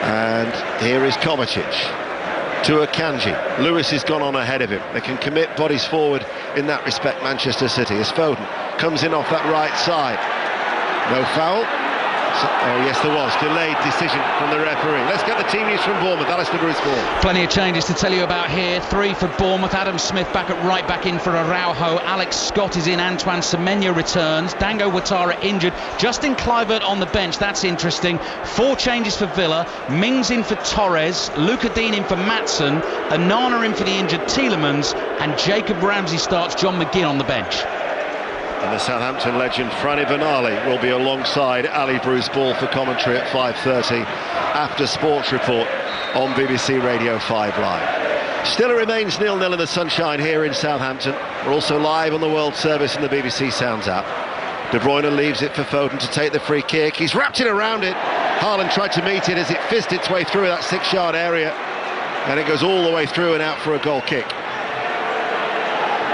And here is Kovacic to Akanji. Lewis has gone on ahead of him. They can commit bodies forward in that respect, Manchester City, as Foden comes in off that right side. No foul. Oh yes, there was. Delayed decision from the referee. Let's get the team news from Bournemouth. Alistair Bruce-Ball. Plenty of changes to tell you about here. 3 for Bournemouth. Adam Smith back at right back in for Araujo. Alex Scott is in. Antoine Semenyo returns. Dango Ouattara injured. Justin Kluivert on the bench. That's interesting. 4 changes for Villa. Mings in for Torres. Luca Dean in for Maatsen. Onana in for the injured Tielemans. And Jacob Ramsey starts. John McGinn on the bench. And the Southampton legend Franny Benali will be alongside Ali Bruce-Ball for commentary at 5:30 after Sports Report on BBC Radio 5 Live. Still it remains 0-0 in the sunshine here in Southampton. We're also live on the World Service and the BBC Sounds app. De Bruyne leaves it for Foden to take the free kick. He's wrapped it around it. Haaland tried to meet it as it fizzed its way through that 6-yard area. And it goes all the way through and out for a goal kick.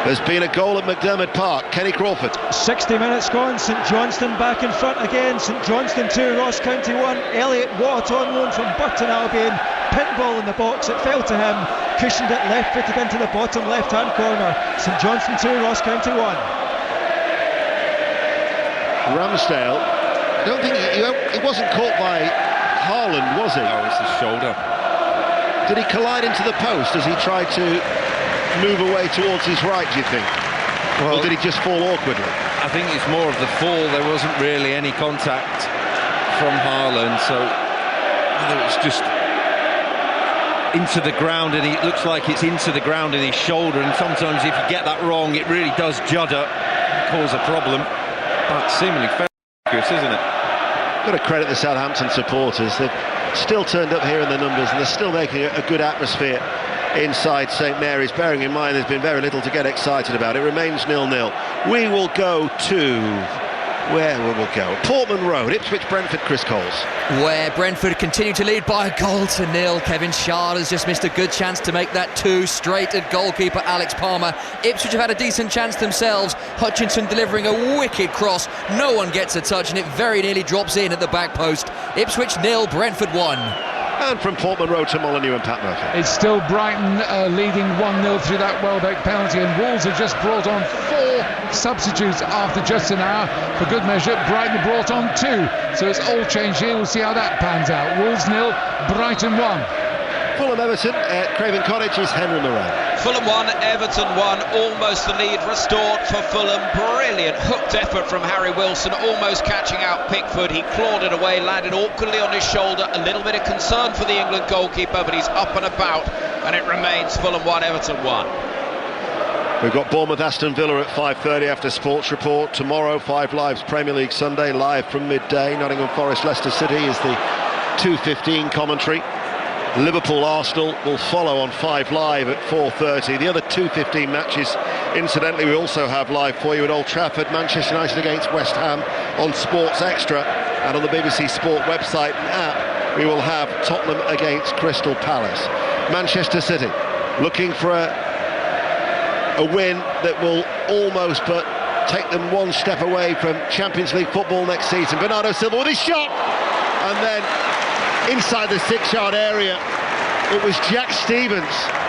There's been a goal at McDermott Park. Kenny Crawford. 60 minutes gone. St Johnstone back in front again. St Johnstone 2, Ross County 1. Elliot Watt on loan from Burton Albion. Pinball in the box. It fell to him. Cushioned it, left footed into the bottom left-hand corner. St Johnstone 2, Ross County 1. Ramsdale. I don't think he wasn't caught by Haaland, was he? Oh, it's his shoulder. Did he collide into the post as he tried to move away towards his right, do you think? Well, or did he just fall awkwardly? I think it's more of the fall. There wasn't really any contact from Haaland, so whether it's just into the ground, and it looks like it's into the ground in his shoulder, and sometimes if you get that wrong it really does judder, cause a problem, but seemingly fair, isn't it? Got to credit the Southampton supporters. They've still turned up here in the numbers and they're still making a good atmosphere inside St Mary's, bearing in mind there's been very little to get excited about. It remains 0-0. We will go to... where will we go? Portman Road, Ipswich, Brentford, Chris Coles. Where Brentford continue to lead by 1-0. Kevin Shard has just missed a good chance to make that 2 straight at goalkeeper Alex Palmer. Ipswich have had a decent chance themselves. Hutchinson delivering a wicked cross. No one gets a touch and it very nearly drops in at the back post. Ipswich 0, Brentford 1. And from Portman Road to Molineux and Pat Murphy. It's still Brighton leading 1-0 through that Welbeck penalty, and Wolves have just brought on 4 substitutes after just an hour. For good measure, Brighton brought on 2. So it's all changed here. We'll see how that pans out. Wolves 0, Brighton 1. Fulham Everton at Craven Cottage is Henry Moran. Fulham 1, Everton 1, almost the lead restored for Fulham. Brilliant hooked effort from Harry Wilson, almost catching out Pickford. He clawed it away, landed awkwardly on his shoulder. A little bit of concern for the England goalkeeper, but he's up and about, and it remains Fulham 1, Everton 1. We've got Bournemouth Aston Villa at 5:30 after Sports Report. Tomorrow, 5 Live's Premier League Sunday, live from midday. Nottingham Forest Leicester City is the 2:15 commentary. Liverpool Arsenal will follow on 5 Live at 4:30. The other 2:15 matches, incidentally, we also have live for you at Old Trafford. Manchester United against West Ham on Sports Extra, and on the BBC Sport website and app we will have Tottenham against Crystal Palace. Manchester City looking for a win that will almost but take them one step away from Champions League football next season. Bernardo Silva with his shot, and then inside the 6-yard area it was Jack Stevens,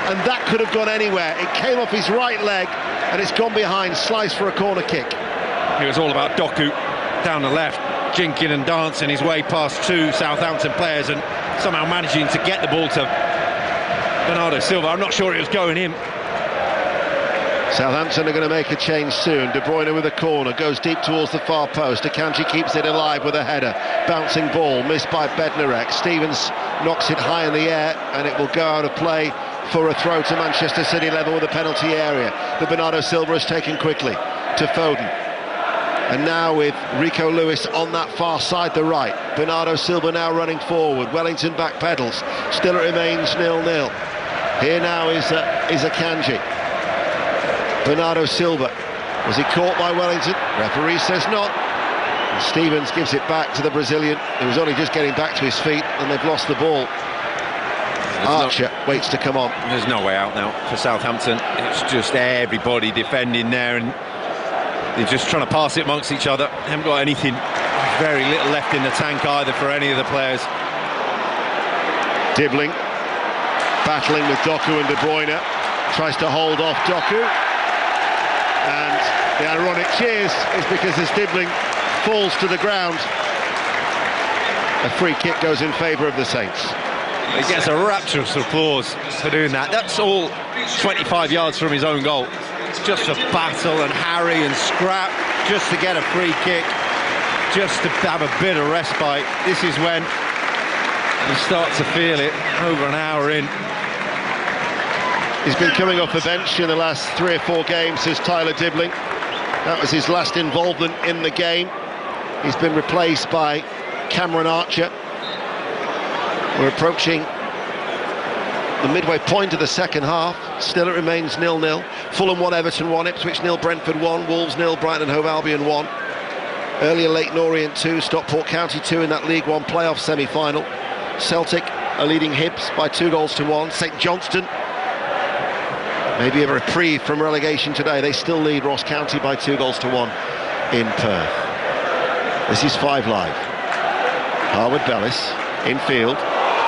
and that could have gone anywhere. It came off his right leg and it's gone behind, sliced for a corner kick. It was all about Doku down the left, jinking and dancing his way past 2 Southampton players and somehow managing to get the ball to Bernardo Silva. I'm not sure it was going in. Southampton are going to make a change soon. De Bruyne with a corner, goes deep towards the far post. Akanji keeps it alive with a header. Bouncing ball, missed by Bednarek. Stevens knocks it high in the air and it will go out of play for a throw to Manchester City level with the penalty area. But Bernardo Silva is taken quickly to Foden. And now with Rico Lewis on that far side, the right. Bernardo Silva now running forward. Wellington back pedals. Still it remains 0-0. Here now is Akanji. Bernardo Silva, was he caught by Wellington? Referee says not. And Stevens gives it back to the Brazilian, who was only just getting back to his feet, and they've lost the ball. Archer waits to come on. There's no way out now for Southampton. It's just everybody defending there, and they're just trying to pass it amongst each other. They haven't got anything, very little left in the tank either for any of the players. Dibbling battling with Doku and De Bruyne, tries to hold off Doku, and the ironic cheers is because as Dibbling falls to the ground, a free kick goes in favour of the Saints. He gets a rapturous applause for doing that. That's all 25 yards from his own goal. It's just a battle and harry and scrap just to get a free kick, just to have a bit of respite. This is when you start to feel it over an hour in. He's been coming off the bench in the last 3 or 4 games as Tyler Dibbling. That was his last involvement in the game. He's been replaced by Cameron Archer. We're approaching the midway point of the second half. Still it remains 0-0. Fulham 1, Everton 1, Ipswich 0, Brentford 1, Wolves 0, Brighton and Hove Albion 1. Earlier Leyton Orient 2, Stockport County 2 in that League One playoff semi-final. Celtic are leading Hibs by 2-1. St Johnstone, maybe a reprieve from relegation today. They still lead Ross County by 2-1 in Perth. This is 5 Live. Harwood Bellis infield.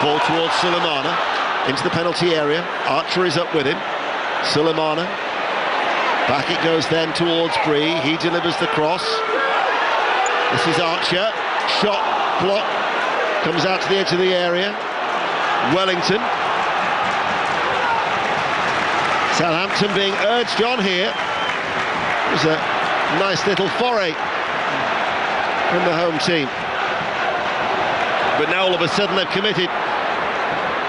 Ball towards Sulemana, into the penalty area. Archer is up with him. Sulemana, back it goes then towards Bree. He delivers the cross. This is Archer, shot, block, comes out to the edge of the area. Wellington. Southampton being urged on here. It was a nice little foray from the home team. But now all of a sudden they've committed.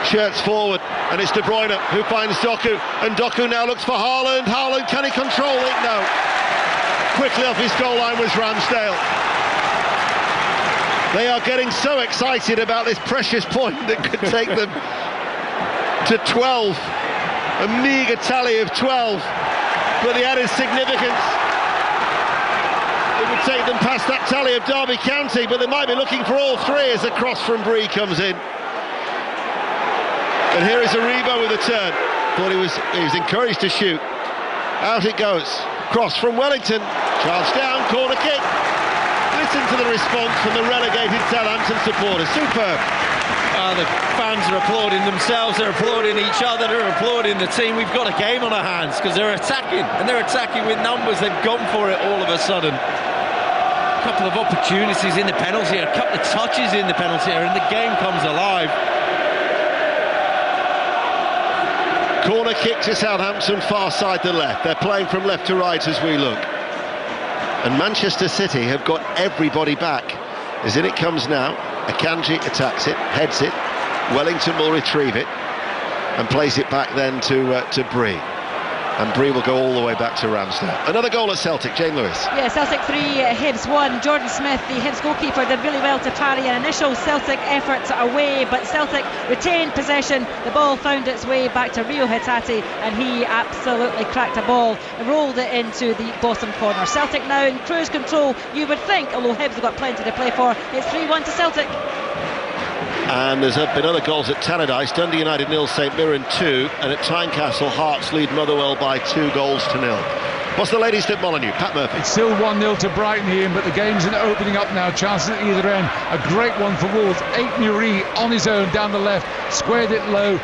Shirts forward, and it's De Bruyne who finds Doku, and Doku now looks for Haaland. Haaland, can he control it? No. Quickly off his goal line was Ramsdale. They are getting so excited about this precious point that could take them to 12. A meagre tally of 12, but the added significance, it would take them past that tally of Derby County, but they might be looking for all 3 as the cross from Bree comes in. And here is Aribo with a turn. Thought he was encouraged to shoot. Out it goes. Cross from Wellington. Charged down, corner kick. Listen to the response from the relegated Southampton supporters. Superb. The fans are applauding themselves, they're applauding each other, they're applauding the team. We've got a game on our hands because they're attacking, and they're attacking with numbers. They've gone for it all of a sudden. A couple of opportunities in the penalty area, a couple of touches in the penalty area, and the game comes alive. Corner kick to Southampton, far side to left. They're playing from left to right as we look. And Manchester City have got everybody back. As in it comes now. Akanji attacks it, heads it. Wellington will retrieve it and plays it back then to Bree. And Bree will go all the way back to Ramsdale. Another goal at Celtic, Jane Lewis. Yeah, Celtic 3, Hibs 1. Jordan Smith, the Hibs goalkeeper, did really well to parry an initial Celtic effort away, but Celtic retained possession. The ball found its way back to Rio Hitati, and he absolutely cracked a ball and rolled it into the bottom corner. Celtic now in cruise control, you would think, although Hibs have got plenty to play for. It's 3-1 to Celtic. And there's been other goals at Tannadice. Dundee United 0, St Mirren 2, and at Tynecastle, Hearts lead Motherwell by 2-0. What's the latest at Molineux? Pat Murphy. It's still 1-0 to Brighton here, but the game's opening up now. Chances at either end. A great one for Wolves. Aït-Nouri on his own down the left, squared it low.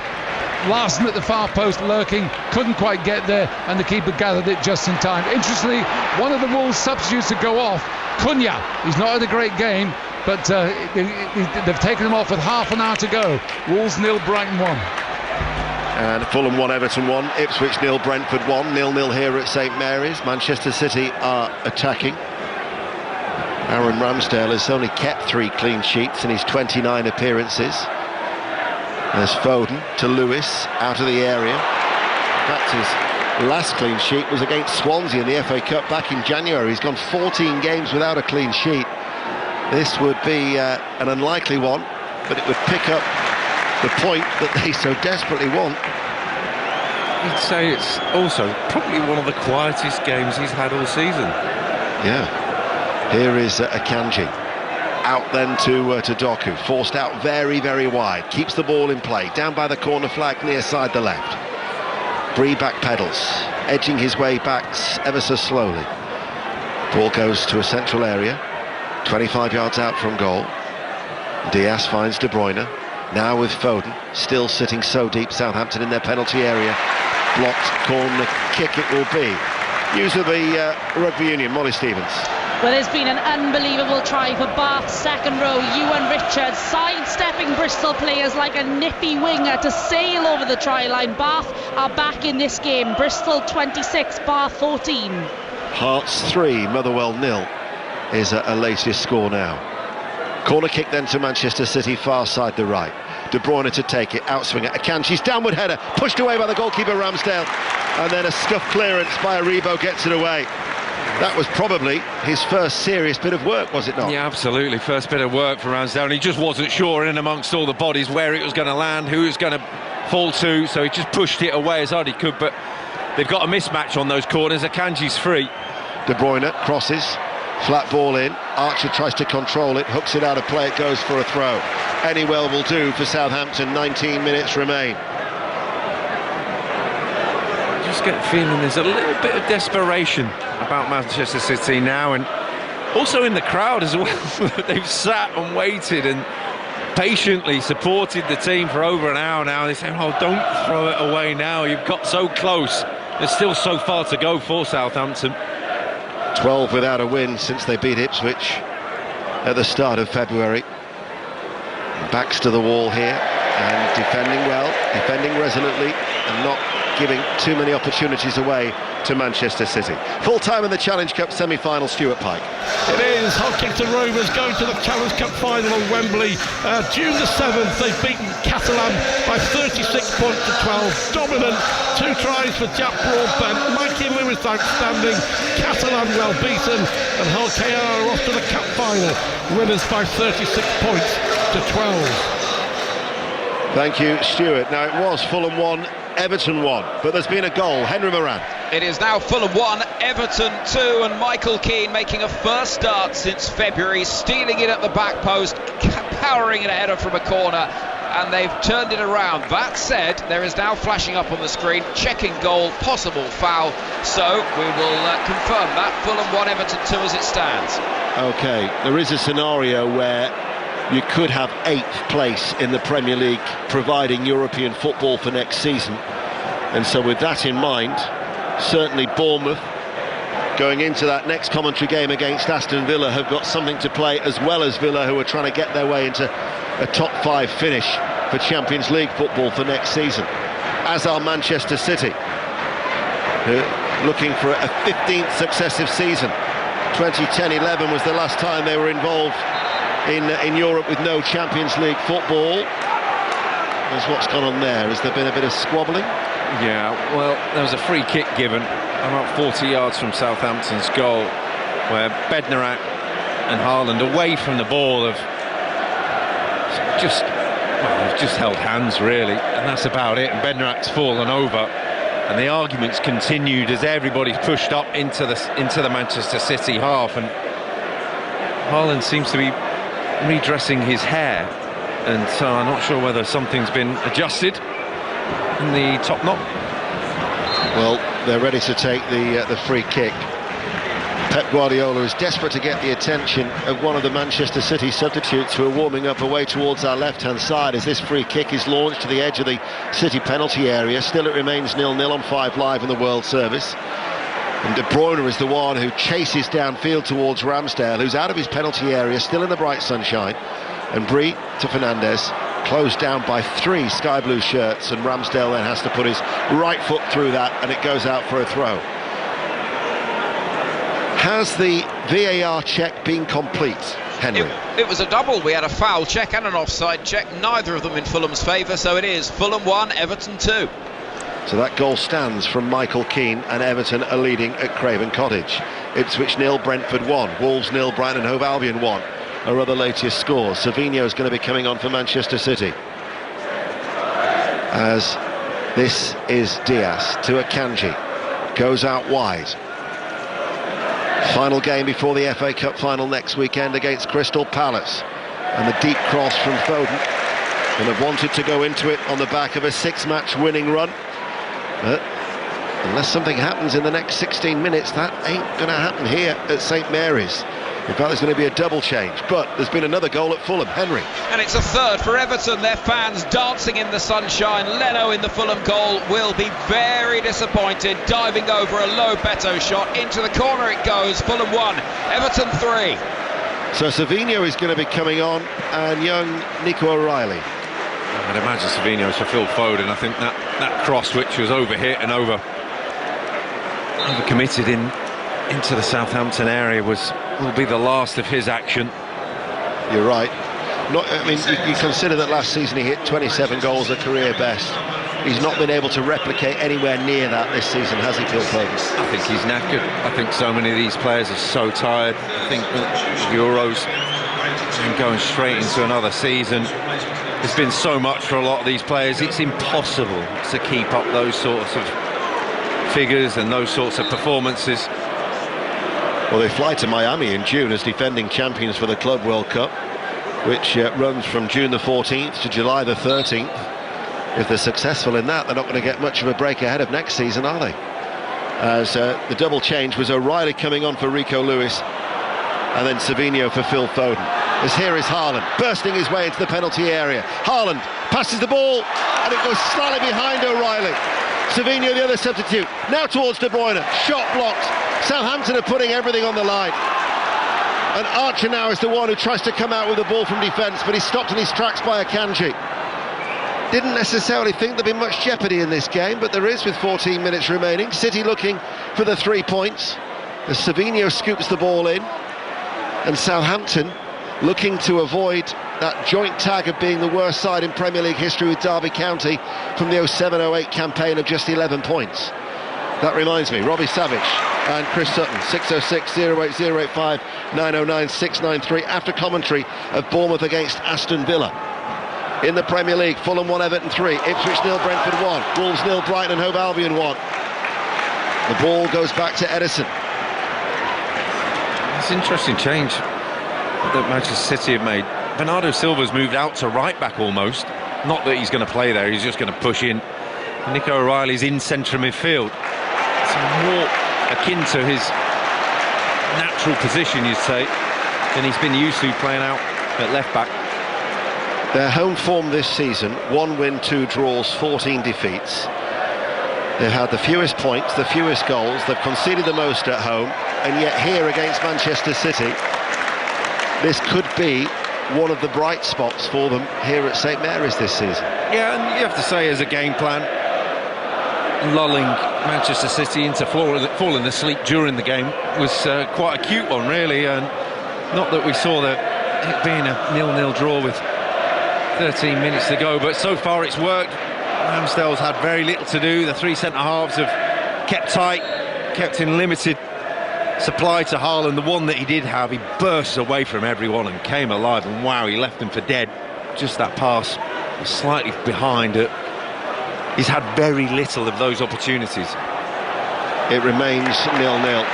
Larson at the far post lurking, couldn't quite get there, and the keeper gathered it just in time. Interestingly, one of the Wolves substitutes to go off, Cunha. He's not had a great game, but they've taken him off with half an hour to go. Wolves 0, Brighton 1. And Fulham 1, Everton 1, Ipswich 0, Brentford 1, 0-0 here at St Mary's. Manchester City are attacking. Aaron Ramsdale has only kept 3 clean sheets in his 29 appearances. There's Foden to Lewis, out of the area. In fact, his last clean sheet was against Swansea in the FA Cup back in January. He's gone 14 games without a clean sheet. This would be an unlikely one, but it would pick up the point that they so desperately want. I'd say it's also probably one of the quietest games he's had all season. Yeah. Here is Akanji. Out then to Doku, forced out very, very wide, keeps the ball in play, down by the corner flag near side the left. Bree back pedals, edging his way back ever so slowly. Ball goes to a central area, 25 yards out from goal. Diaz finds De Bruyne, Now with Foden, still sitting so deep, Southampton in their penalty area. Blocked corner kick it will be. News of the Rugby Union, Molly Stevens. Well, there's been an unbelievable try for Bath's second row. Ewan Richards sidestepping Bristol players like a nippy winger to sail over the try line. Bath are back in this game. Bristol 26, Bath 14. Hearts 3, Motherwell 0 is a latest score now. Corner kick then to Manchester City, far side the right. De Bruyne to take it, outswinger, Akanji's downward header, pushed away by the goalkeeper Ramsdale, and then a scuff clearance by Aribo gets it away. That was probably his first serious bit of work, was it not? Yeah, absolutely. First bit of work for Ramsdale, and he just wasn't sure in amongst all the bodies where it was going to land, who it was going to fall to, so he just pushed it away as hard as he could, but they've got a mismatch on those corners. Akanji's free. De Bruyne crosses, flat ball in, Archer tries to control it, hooks it out of play, it goes for a throw. Any well will do for Southampton, 19 minutes remain. I just get the feeling there's a little bit of desperation about Manchester City now, and also in the crowd as well. They've sat and waited and patiently supported the team for over an hour now. They say, oh, don't throw it away now, you've got so close. There's still so far to go for Southampton. 12 without a win since they beat Ipswich at the start of February. Backs to the wall here and defending well, defending resolutely and not giving too many opportunities away to Manchester City. Full time in the Challenge Cup semi-final, Stuart Pike. It is. Huckington Rovers going to the Challenge Cup final on Wembley. June the 7th, they've beaten Catalan by 36 points to 12. Dominant. 2 tries for Jack Broadbent. Mikey Lewis outstanding. Catalan well beaten. And Hull KR are off to the cup final. Winners by 36 points to 12. Thank you, Stuart. Now it was Fulham 1, Everton 1, but there's been a goal. Henry Moran. It is now Fulham 1, Everton 2, and Michael Keane making a first start since February, stealing it at the back post, powering it a header from a corner, and they've turned it around. That said, there is now flashing up on the screen, checking goal, possible foul, so we will confirm that. Fulham 1, Everton 2 as it stands. OK, there is a scenario where you could have 8th place in the Premier League, providing European football for next season. And so with that in mind, certainly Bournemouth, going into that next commentary game against Aston Villa, have got something to play, as well as Villa, who are trying to get their way into a top 5 finish for Champions League football for next season. As are Manchester City, looking for a 15th successive season. 2010-11 was the last time they were involved in Europe with no Champions League football. There's what's gone on there. Has there been a bit of squabbling? Yeah, well, there was a free kick given about 40 yards from Southampton's goal, where Bednarak and Haaland, away from the ball, have just held hands, really, and that's about it. And Bednarak's fallen over, and the arguments continued as everybody's pushed up into the Manchester City half, and Haaland seems to be redressing his hair, and so I'm not sure whether something's been adjusted in the top knot. Well, they're ready to take the free kick. Pep Guardiola is desperate to get the attention of one of the Manchester City substitutes who are warming up away towards our left-hand side as this free kick is launched to the edge of the City penalty area. Still it remains 0-0 on 5 Live in the World Service. And De Bruyne is the one who chases downfield towards Ramsdale, who's out of his penalty area, still in the bright sunshine. And Brie to Fernandes, closed down by 3 sky blue shirts, and Ramsdale then has to put his right foot through that, and it goes out for a throw. Has the VAR check been complete, Henry? It was a double. We had a foul check and an offside check, neither of them in Fulham's favour, so it is Fulham 1, Everton 2. So that goal stands from Michael Keane, and Everton are leading at Craven Cottage. Ipswich 0, Brentford 1, Wolves 0, Brighton and Hove Albion 1 are other latest scores. Savinho is going to be coming on for Manchester City, as this is Diaz to Akanji, goes out wide. Final game before the FA Cup final next weekend against Crystal Palace, and the deep cross from Foden, and have wanted to go into it on the back of a 6-match winning run. But unless something happens in the next 16 minutes, that ain't going to happen here at St Mary's. In fact, there's going to be a double change, but there's been another goal at Fulham. Henry. And it's a third for Everton. Their fans dancing in the sunshine. Leno in the Fulham goal will be very disappointed. Diving over a low Beto shot. Into the corner it goes. Fulham 1, Everton 3. So Savinho is going to be coming on, and young Nico O'Reilly. I'd imagine Savinho is for Phil Foden. I think that cross, which was overhit and overcommitted into the Southampton area, will be the last of his action. You're right. You consider that last season he hit 27 goals, a career best. He's not been able to replicate anywhere near that this season, has he, Phil Foden? I think he's knackered. I think so many of these players are so tired. I think Euros and going straight into another season. There's been so much for a lot of these players. It's impossible to keep up those sorts of figures and those sorts of performances. Well, they fly to Miami in June as defending champions for the Club World Cup, which runs from June the 14th to July the 13th. If they're successful in that, they're not going to get much of a break ahead of next season, are they? As the double change was O'Reilly coming on for Rico Lewis, and then Savinho for Phil Foden. As here is Haaland, bursting his way into the penalty area. Haaland passes the ball, and it goes slightly behind O'Reilly. Savinho, the other substitute, now towards De Bruyne, shot blocked. Southampton are putting everything on the line. And Archer now is the one who tries to come out with the ball from defence, but he's stopped in his tracks by Akanji. Didn't necessarily think there'd be much jeopardy in this game, but there is with 14 minutes remaining. City looking for the 3 points as Savinho scoops the ball in, and Southampton looking to avoid that joint tag of being the worst side in Premier League history with Derby County from the 07-08 campaign of just 11 points. That reminds me, Robbie Savage and Chris Sutton, 606-08085 909 693, after commentary of Bournemouth against Aston Villa. In the Premier League, Fulham 1, Everton 3, Ipswich 0, Brentford 1, Wolves 0, Brighton and Hove Albion 1. The ball goes back to Edison. It's an interesting change that Manchester City have made. Bernardo Silva's moved out to right back almost. Not that he's going to play there, he's just going to push in. Nico O'Reilly's in centre midfield. It's more akin to his natural position, you'd say, than he's been used to playing out at left back. Their home form this season, 1 win, 2 draws, 14 defeats. They've had the fewest points, the fewest goals, they've conceded the most at home, and yet here against Manchester City, this could be one of the bright spots for them here at St Mary's this season. Yeah, and you have to say, as a game plan, lulling Manchester City into falling asleep during the game was quite a cute one, really, and not that we saw it being a 0-0 draw with 13 minutes to go, but so far it's worked. Ramsdale's had very little to do. The 3 centre-halves have kept tight, kept in limited supply to Haaland. The one that he did have, he bursts away from everyone and came alive, and wow, he left them for dead. Just that pass, slightly behind it. He's had very little of those opportunities. It remains 0-0.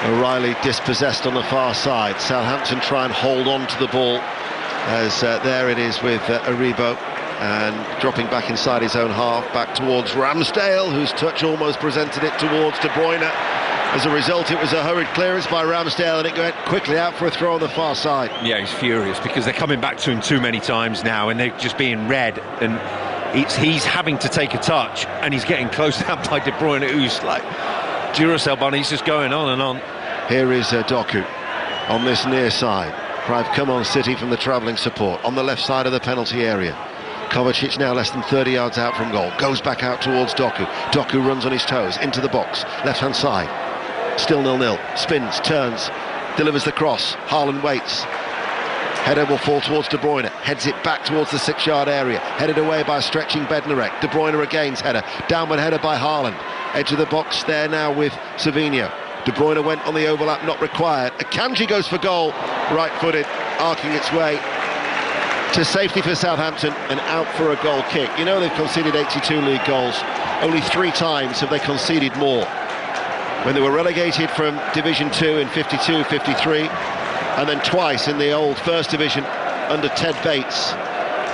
O'Reilly dispossessed on the far side. Southampton try and hold on to the ball as there it is with Aribo, and dropping back inside his own half, back towards Ramsdale, whose touch almost presented it towards De Bruyne. As a result, it was a hurried clearance by Ramsdale, and it went quickly out for a throw on the far side. Yeah, he's furious because they're coming back to him too many times now, and they're just being read, and he's having to take a touch, and he's getting closed out by De Bruyne, who's like Duracell bunny. He's just going on and on. Here is Doku on this near side. Clive come on City from the travelling support on the left side of the penalty area. Kovacic now less than 30 yards out from goal, goes back out towards Doku. Doku runs on his toes into the box, left hand side, still 0-0, spins, turns, delivers the cross. Haaland waits, header will fall towards De Bruyne, heads it back towards the 6-yard area, headed away by a stretching Bednarek. De Bruyne again's header, downward header by Haaland, edge of the box there now with Savinho. De Bruyne went on the overlap, not required. Akanji goes for goal, right-footed, arcing its way to safety for Southampton and out for a goal kick. You know, they've conceded 82 league goals. Only 3 times have they conceded more. When they were relegated from Division 2 in 52, 53, and then twice in the old First Division under Ted Bates,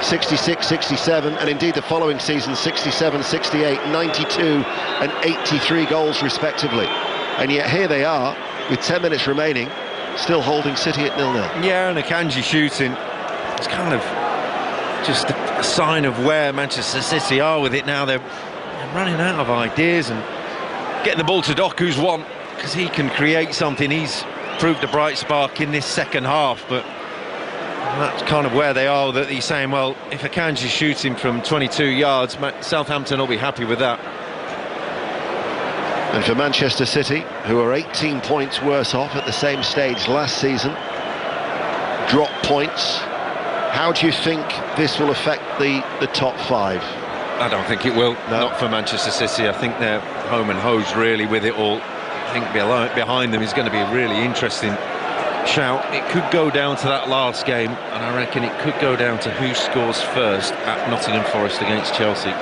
66, 67, and indeed the following season, 67, 68, 92 and 83 goals respectively. And yet here they are, with 10 minutes remaining, still holding City at 0-0. Yeah, and Akanji shooting. It's kind of just a sign of where Manchester City are with it now. They're running out of ideas and getting the ball to Doku's one, because he can create something. He's proved a bright spark in this second half, but that's kind of where they are, that he's saying, well, if Akanji's shooting from 22 yards, Southampton will be happy with that. And for Manchester City, who are 18 points worse off at the same stage last season, drop points, how do you think this will affect the top 5? I don't think it will. No. Not for Manchester City. I think they're home and hosed really with it all. I think behind them is going to be a really interesting shout. It could go down to that last game, and I reckon it could go down to who scores first at Nottingham Forest against Chelsea.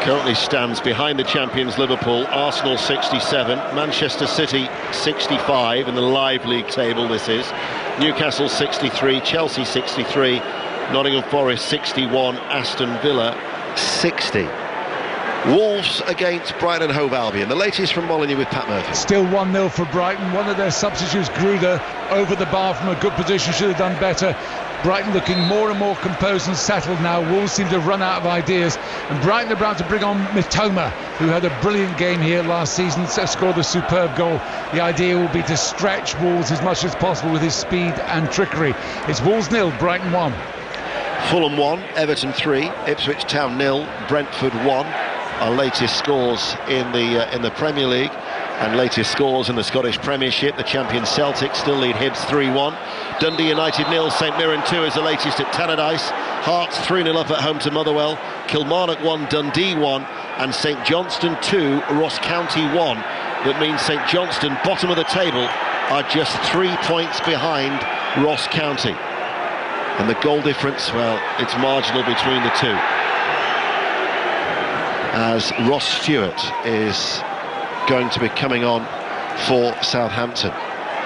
Currently stands behind the champions Liverpool, Arsenal 67, Manchester City 65 in the live league table this is, Newcastle 63, Chelsea 63, Nottingham Forest 61, Aston Villa 60. Wolves against Brighton and Hove Albion. The latest from Molineux with Pat Murphy. Still 1-0 for Brighton. One of their substitutes, Gruder, over the bar from a good position, should have done better. Brighton looking more and more composed and settled now. Wolves seem to have run out of ideas, and Brighton are about to bring on Mitoma, who had a brilliant game here last season, scored a superb goal. The idea will be to stretch Wolves as much as possible with his speed and trickery. It's Wolves 0, Brighton 1. Fulham 1, Everton 3, Ipswich Town 0, Brentford 1. Our latest scores in the Premier League and latest scores in the Scottish Premiership. The champion Celtic still lead Hibs 3-1. Dundee United 0, St Mirren 2 is the latest at Tannadice. Hearts 3-0 up at home to Motherwell. Kilmarnock 1, Dundee 1, and St Johnstone 2, Ross County 1. That means St Johnstone, bottom of the table, are just 3 points behind Ross County. And the goal difference, well, it's marginal between the two, as Ross Stewart is going to be coming on for Southampton.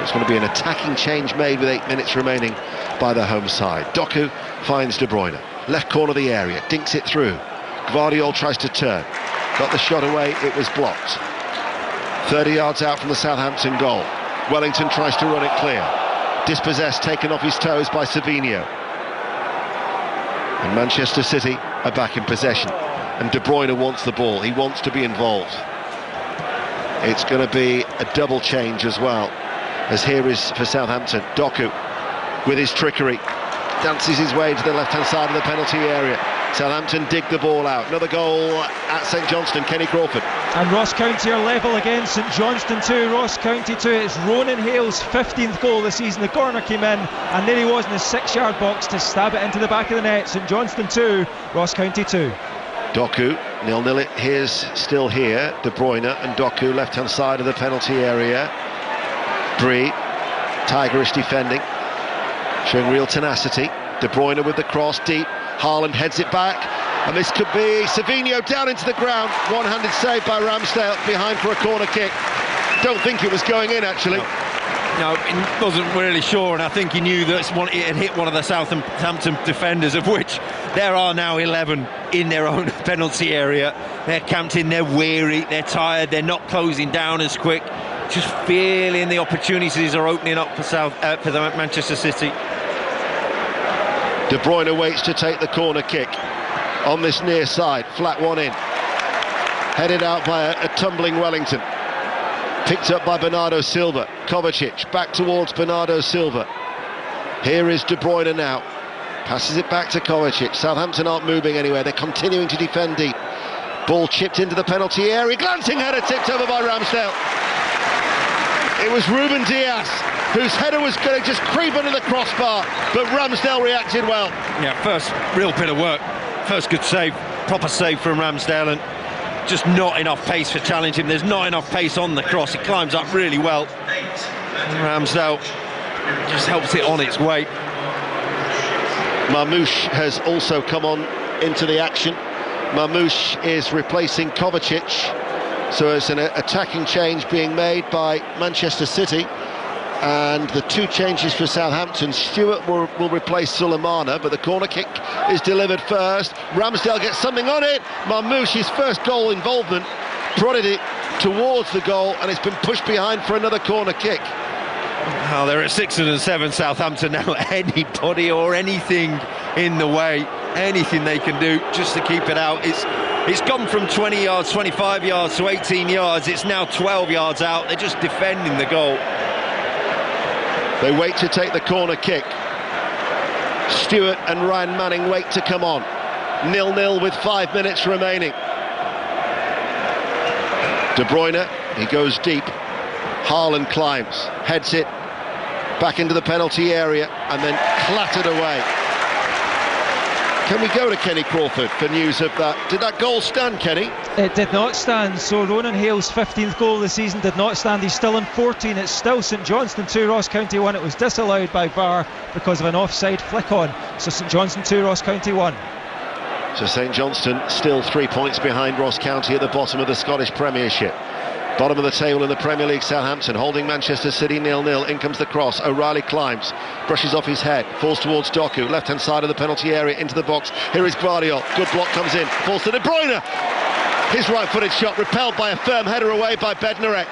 It's going to be an attacking change made with 8 minutes remaining by the home side. Doku finds De Bruyne, left corner of the area, dinks it through. Gvardiol tries to turn, got the shot away, it was blocked. 30 yards out from the Southampton goal. Wellington tries to run it clear. Dispossessed, taken off his toes by Savinho. And Manchester City are back in possession. And De Bruyne wants the ball, he wants to be involved. It's going to be a double change as well, as here is for Southampton, Doku with his trickery, dances his way to the left-hand side of the penalty area. Southampton dig the ball out. Another goal at St Johnstone, Kenny Crawford. And Ross County are level again, St Johnstone 2, Ross County 2. It's Ronan Hale's 15th goal this season. The corner came in and there he was in the 6-yard box to stab it into the back of the net. St Johnstone 2, Ross County 2. Doku, 0-0, here's still here. De Bruyne and Doku, left-hand side of the penalty area. Bree, tigerish defending, showing real tenacity. De Bruyne with the cross deep. Haaland heads it back, and this could be Savinho down into the ground. One-handed save by Ramsdale, behind for a corner kick. Don't think it was going in, actually. No, he wasn't really sure, and I think he knew that it had hit one of the Southampton defenders, of which there are now 11 in their own penalty area. They're camped in, they're weary, they're tired, they're not closing down as quick. Just feeling the opportunities are opening up for the Manchester City. De Bruyne waits to take the corner kick on this near side, flat one in. Headed out by a tumbling Wellington. Picked up by Bernardo Silva. Kovacic back towards Bernardo Silva. Here is De Bruyne now. Passes it back to Kovacic. Southampton aren't moving anywhere. They're continuing to defend deep. Ball chipped into the penalty area. Glancing header tipped over by Ramsdale. It was Ruben Diaz, whose header was going to just creep under the crossbar, but Ramsdale reacted well. Yeah, first real bit of work. First good save, proper save from Ramsdale, and just not enough pace for challenging him. There's not enough pace on the cross. He climbs up really well. And Ramsdale just helps it on its way. Marmoush has also come on into the action. Marmoush is replacing Kovacic. So it's an attacking change being made by Manchester City. And the two changes for Southampton. Stewart will replace Sulemana, but the corner kick is delivered first. Ramsdale gets something on it. Marmoush, his first goal involvement, prodded it towards the goal, and it's been pushed behind for another corner kick. Well, they're at 6 and 7, Southampton now. Anybody or anything in the way, anything they can do just to keep it out. It's gone from 20 yards, 25 yards to 18 yards. It's now 12 yards out. They're just defending the goal. They wait to take the corner kick. Stewart and Ryan Manning wait to come on. 0-0 with 5 minutes remaining. De Bruyne, he goes deep. Haaland climbs, heads it back into the penalty area and then clattered away. Can we go to Kenny Crawford for news of that? Did that goal stand, Kenny? It did not stand. So Ronan Hale's 15th goal of the season did not stand. He's still in 14. It's still St Johnstone 2, Ross County 1. It was disallowed by VAR because of an offside flick on. So St Johnstone 2, Ross County 1. So St Johnstone still 3 points behind Ross County at the bottom of the Scottish Premiership. Bottom of the table in the Premier League, Southampton holding Manchester City 0-0. In comes the cross. O'Reilly climbs, brushes off his head, falls towards Doku, left-hand side of the penalty area, into the box. Here is Guardiola. Good block comes in, falls to De Bruyne. His right-footed shot repelled by a firm header away by Bednarek.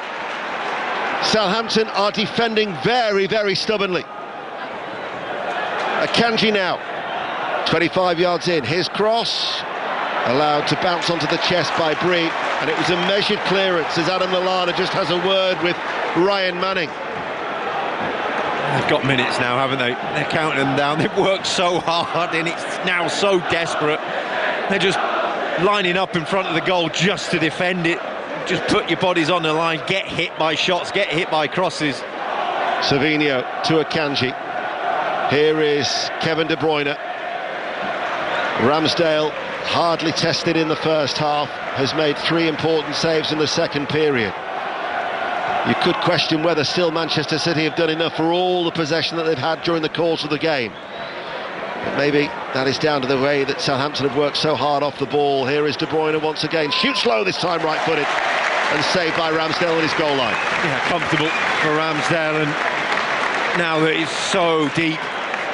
Southampton are defending very, very stubbornly. Akanji now, 25 yards in. His cross, allowed to bounce onto the chest by Bree, and it was a measured clearance as Adam Lallana just has a word with Ryan Manning. They've got minutes now, haven't they? They're counting them down. They've worked so hard and it's now so desperate. They're just lining up in front of the goal just to defend it. Just put your bodies on the line, get hit by shots, get hit by crosses. Savinho to Akanji. Here is Kevin De Bruyne. Ramsdale, hardly tested in the first half, has made 3 important saves in the second period. You could question whether still Manchester City have done enough for all the possession that they've had during the course of the game. But maybe that is down to the way that Southampton have worked so hard off the ball. Here is De Bruyne once again, shoots low this time, right-footed, and saved by Ramsdale on his goal line. Yeah, comfortable for Ramsdale, and now that he's so deep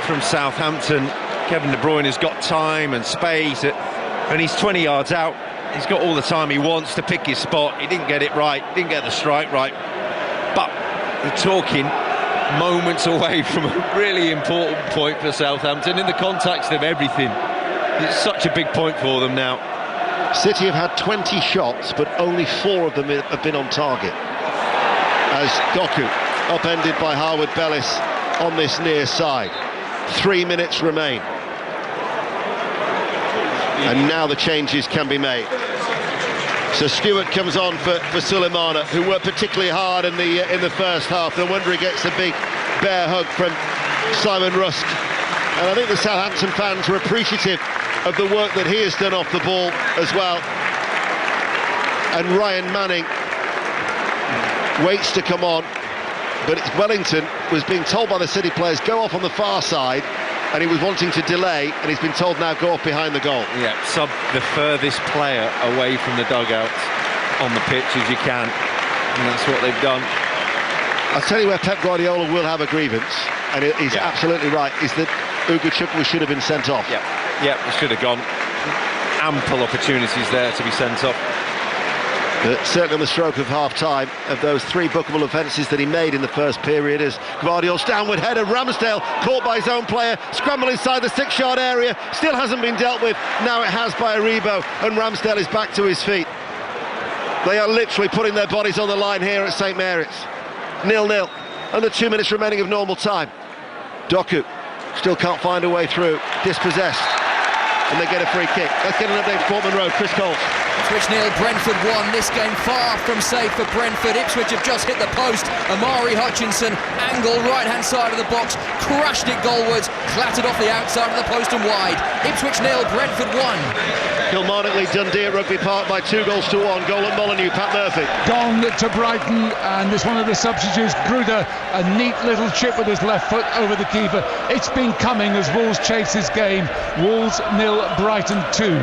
from Southampton, Kevin De Bruyne has got time and space, and he's 20 yards out. He's got all the time he wants to pick his spot. He didn't get it right, didn't get the strike right, but we're talking moments away from a really important point for Southampton in the context of everything. It's such a big point for them now. City have had 20 shots, but only 4 of them have been on target, as Doku upended by Harwood Bellis on this near side. 3 minutes remain, and now the changes can be made. So Stewart comes on for Sulemana, who worked particularly hard in the first half. No wonder he gets a big bear hug from Simon Rusk. And I think the Southampton fans were appreciative of the work that he has done off the ball as well. And Ryan Manning waits to come on, but it's Wellington was being told by the City players, go off on the far side, and he was wanting to delay, and he's been told now go off behind the goal. Yeah, sub the furthest player away from the dugout on the pitch as you can, and that's what they've done. I'll tell you where Pep Guardiola will have a grievance, and he's absolutely right, is that Ugo Chukwu should have been sent off. Yeah, he should have gone. Ample opportunities there to be sent off. But certainly on the stroke of half-time, of those 3 bookable offences that he made in the first period, is Guardiola's downward header. Ramsdale caught by his own player, scramble inside the 6-yard area, still hasn't been dealt with. Now it has by Aribo, and Ramsdale is back to his feet. They are literally putting their bodies on the line here at St Mary's. 0-0, under 2 minutes remaining of normal time. Doku still can't find a way through, dispossessed, and they get a free kick. Let's get an update from Portman Road. Chris Coles. Ipswich 0, Brentford 1. This game far from safe for Brentford. Ipswich have just hit the post. Amari Hutchinson, angle right-hand side of the box, crashed it goalwards, clattered off the outside of the post and wide. Ipswich 0, Brentford 1. Kilmarnock Dundee at Rugby Park by 2-1. Goal at Molineux, Pat Murphy. Gone to Brighton, and it's one of the substitutes, Gruder, a neat little chip with his left foot over the keeper. It's been coming as Wolves chase this game. Wolves 0, Brighton 2.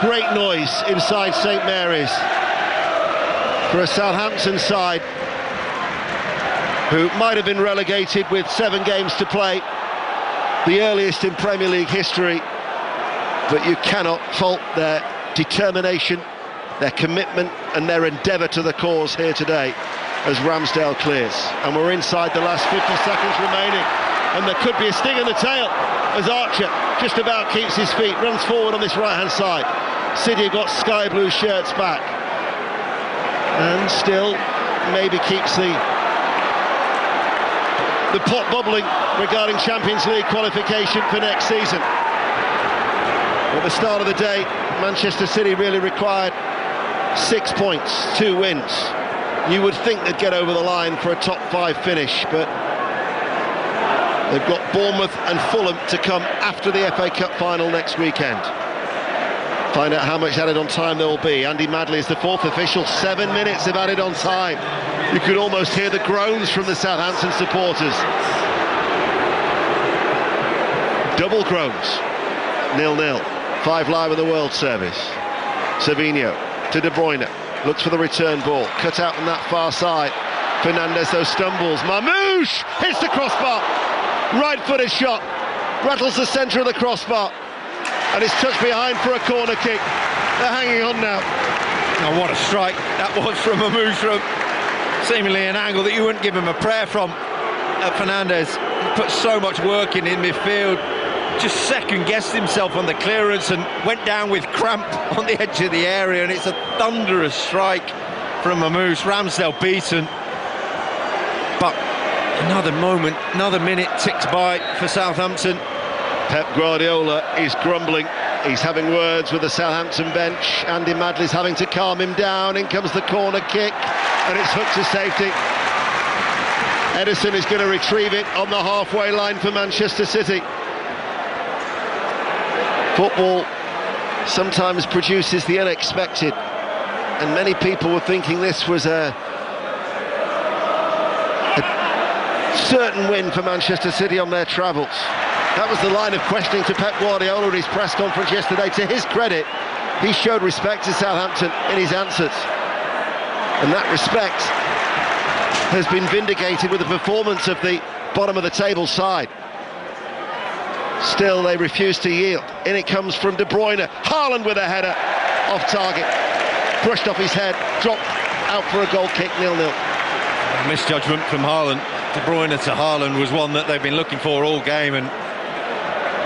Great noise inside St Mary's for a Southampton side who might have been relegated with 7 games to play, the earliest in Premier League history, but you cannot fault their determination, their commitment and their endeavour to the cause here today. as Ramsdale clears. And we're inside the last 50 seconds remaining. And there could be a sting in the tail as Archer just about keeps his feet, runs forward on this right-hand side. City have got sky blue shirts back. And still maybe keeps the pot bubbling regarding Champions League qualification for next season. At the start of the day, Manchester City really required 6 points, 2 wins. You would think they'd get over the line for a top 5 finish, but they've got Bournemouth and Fulham to come after the FA Cup final next weekend. Find out how much added on time there will be. Andy Madley is the 4th official. 7 minutes of added on time. You could almost hear the groans from the Southampton supporters. Double groans. 0-0. 5 Live in the World Service. Savinho to De Bruyne. Looks for the return ball. Cut out on that far side. Fernandes though stumbles. Marmoush hits the crossbar. Right-footed shot. Rattles the centre of the crossbar. And it's touched behind for a corner kick. They're hanging on now. Oh, what a strike that was from Mamouche, from seemingly an angle that you wouldn't give him a prayer from. Fernandes put so much work in midfield, just second-guessed himself on the clearance and went down with cramp on the edge of the area, and it's a thunderous strike from Mamouche. Ramsdale beaten. But another moment, another minute ticks by for Southampton. Pep Guardiola is grumbling. He's having words with the Southampton bench. Andy Madley's having to calm him down. In comes the corner kick, and it's hooked to safety. Edison is going to retrieve it on the halfway line for Manchester City. Football sometimes produces the unexpected, and many people were thinking this was a certain win for Manchester City on their travels. That was the line of questioning to Pep Guardiola at his press conference yesterday. To his credit, he showed respect to Southampton in his answers. And that respect has been vindicated with the performance of the bottom of the table side. Still, they refuse to yield. In it comes from De Bruyne. Haaland with a header off target. Brushed off his head, dropped out for a goal kick, 0-0. Misjudgment from Haaland. De Bruyne to Haaland was one that they've been looking for all game, and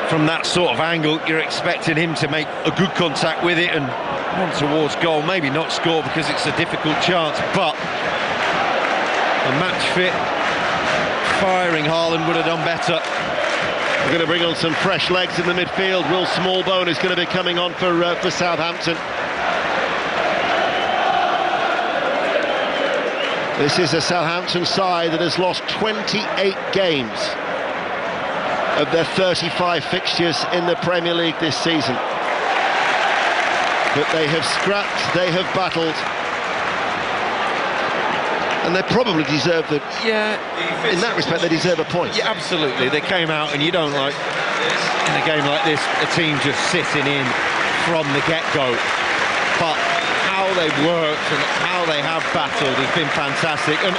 from that sort of angle you're expecting him to make a good contact with it and run towards goal, maybe not score because it's a difficult chance, but a match fit firing Haaland would have done better. We're going to bring on some fresh legs in the midfield. Will Smallbone is going to be coming on for Southampton. This is a Southampton side that has lost 28 games of their 35 fixtures in the Premier League this season. But they have scrapped, they have battled, and they probably deserve the... Yeah. In that respect, they deserve a point. Yeah, absolutely. They came out, and you don't like, in a game like this, a team just sitting in from the get-go. But how they've worked and how they have battled has been fantastic. And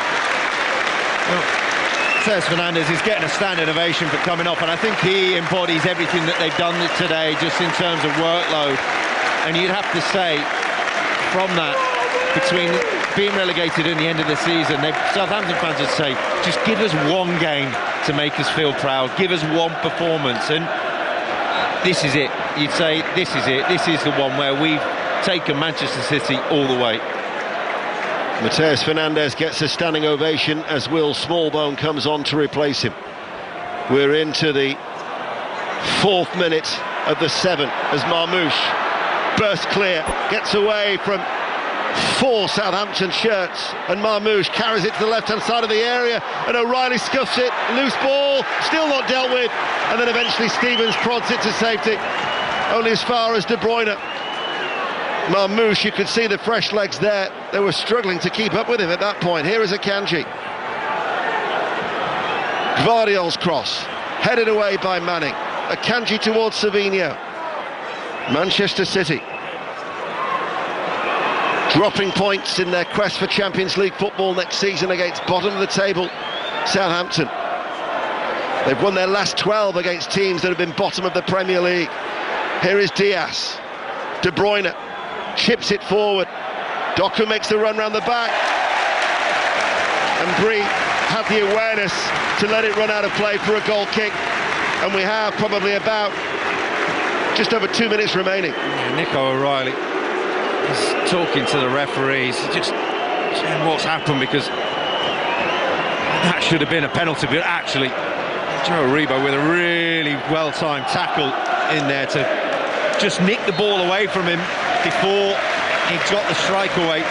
well, Teo Fernandes is getting a standing ovation for coming off, and I think he embodies everything that they've done today just in terms of workload. And you'd have to say, from that, between being relegated in the end of the season, Southampton fans would say, just give us one game to make us feel proud, give us one performance, and this is it. You'd say, this is it, this is the one where we've taken Manchester City all the way. Mateus Fernandes gets a standing ovation as Will Smallbone comes on to replace him. We're into the 4th minute of the 7th as Marmoush bursts clear, gets away from 4 Southampton shirts, and Marmoush carries it to the left-hand side of the area, and O'Reilly scuffs it, loose ball, still not dealt with, and then eventually Stevens prods it to safety, only as far as De Bruyne. Marmoush, you could see the fresh legs there. They were struggling to keep up with him at that point. Here is Akanji. Gvardiol's cross, headed away by Manning. Akanji towards Savinho. Manchester City dropping points in their quest for Champions League football next season against bottom of the table Southampton. They've won their last 12 against teams that have been bottom of the Premier League. Here is Diaz. De Bruyne chips it forward. Doku makes the run round the back. and Bree had the awareness to let it run out of play for a goal kick, and we have probably about just over 2 minutes remaining. Yeah, Nico O'Reilly is talking to the referees, just saying what's happened, because that should have been a penalty, but actually Joe Aribo with a really well-timed tackle in there to just nick the ball away from him before he got the strike away.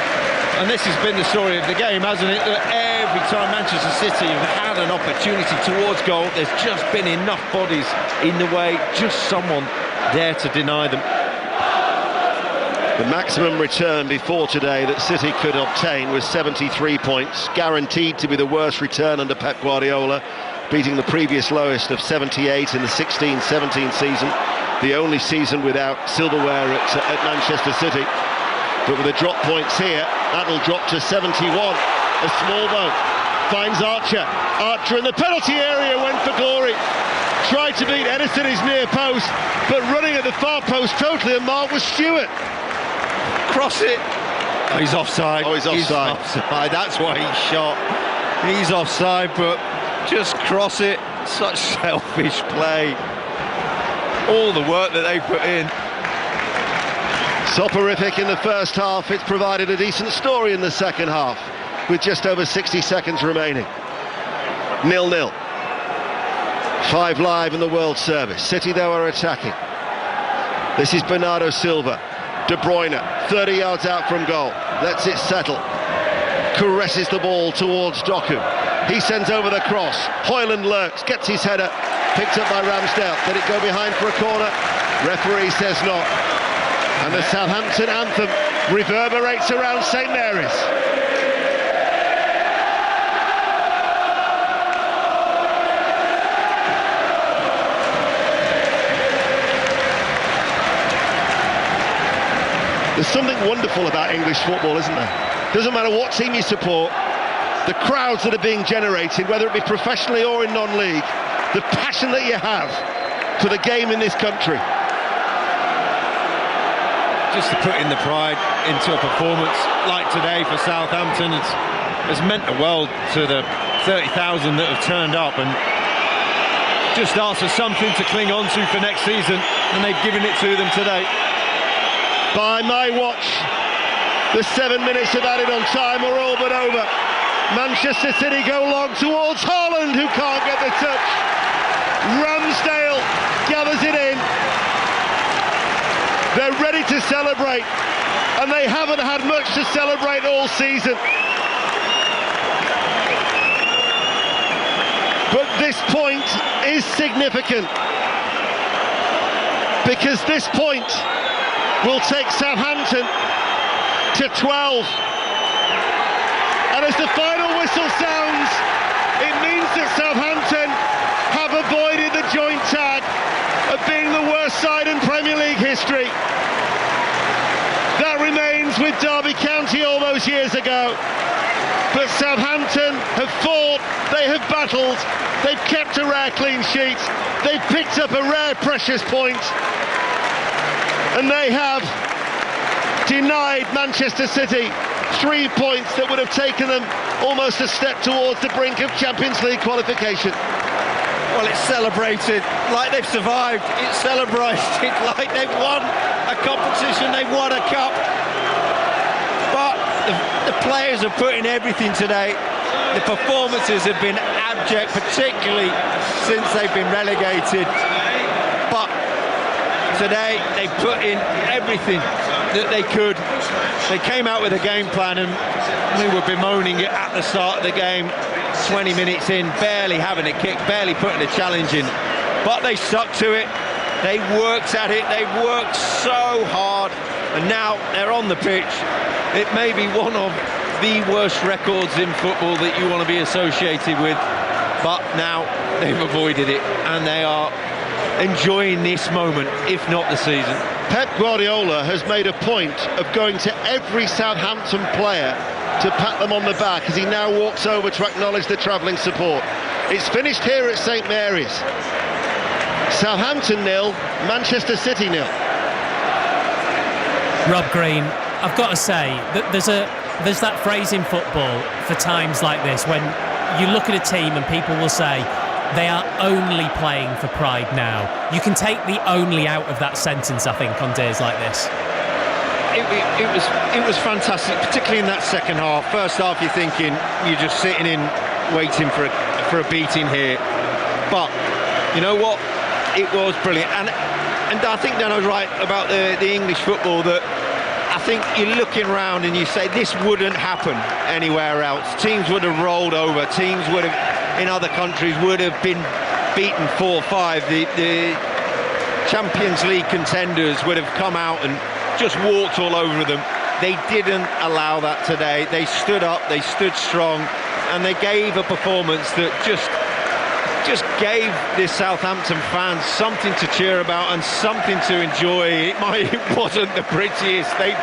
And this has been the story of the game, hasn't it? That every time Manchester City have had an opportunity towards goal, there's just been enough bodies in the way, just someone there to deny them. The maximum return before today that City could obtain was 73 points, guaranteed to be the worst return under Pep Guardiola, beating the previous lowest of 78 in the 16-17 season, the only season without silverware at Manchester City. But with the drop points here, that'll drop to 71. A small boat finds Archer. Archer in the penalty area went for glory. Tried to beat Edison his near post, but running at the far post totally unmarked was Stewart. Cross it. Oh, he's offside. Oh, he's offside. That's why he shot. He's offside, but just cross it. Such selfish play. All the work that they put in. Soporific in the first half. It's provided a decent story in the second half, with just over 60 seconds remaining. 0-0. 5 Live in the World Service. City, though, are attacking. This is Bernardo Silva. De Bruyne, 30 yards out from goal. Lets it settle. Caresses the ball towards Doku. He sends over the cross. Højlund lurks, gets his header. Picked up by Ramsdale. Did it go behind for a corner? Referee says not. And the Southampton anthem reverberates around St Mary's. There's something wonderful about English football, isn't there? Doesn't matter what team you support, the crowds that are being generated, whether it be professionally or in non-league, the passion that you have for the game in this country. Just to put in the pride into a performance like today for Southampton, it's meant the world to the 30,000 that have turned up and just asked for something to cling on to for next season, and they've given it to them today. By my watch, the 7 minutes of added on time are all but over. Manchester City go long towards Haaland, who can't get the touch. Ramsdale gathers it in. They're ready to celebrate, and they haven't had much to celebrate all season. But this point is significant, because this point will take Southampton to 12. And as the final whistle sounds, it means that Southampton have avoided the joint tag of being the worst side in Premier League history. That remains with Derby County all those years ago. But Southampton have fought, they have battled, they've kept a rare clean sheet, they've picked up a rare precious point, and they have denied Manchester City 3 points that would have taken them almost a step towards the brink of Champions League qualification. Well, it's celebrated like they've survived. It's celebrated like they've won a competition, they've won a cup. But the players are putting everything today. The performances have been abject, particularly since they've been relegated. But today they put in everything that they could. They came out with a game plan, and we were bemoaning it at the start of the game. 20 minutes in, barely having a kick, barely putting a challenge in, but they stuck to it. They worked at it, they worked so hard, and now they're on the pitch. It may be one of the worst records in football that you want to be associated with, but now they've avoided it, and they are enjoying this moment, if not the season. Pep Guardiola has made a point of going to every Southampton player to pat them on the back as he now walks over to acknowledge the travelling support. It's finished here at St Mary's. Southampton 0, Manchester City 0. Rob Green, I've got to say that there's that phrase in football, for times like this when you look at a team and people will say they are only playing for pride now. You can take the only out of that sentence, I think, on days like this. It was fantastic, particularly in that second half. First half, you're thinking you're just sitting in, waiting for a beating here. But you know what? It was brilliant, and I think Dano's right about the English football. That I think you're looking around and you say this wouldn't happen anywhere else. Teams would have rolled over. Teams would have, in other countries, would have been beaten 4-5. The Champions League contenders would have come out and just walked all over them. They didn't allow that today. They stood up, they stood strong, and they gave a performance that just gave the Southampton fans something to cheer about and something to enjoy. It wasn't the prettiest. They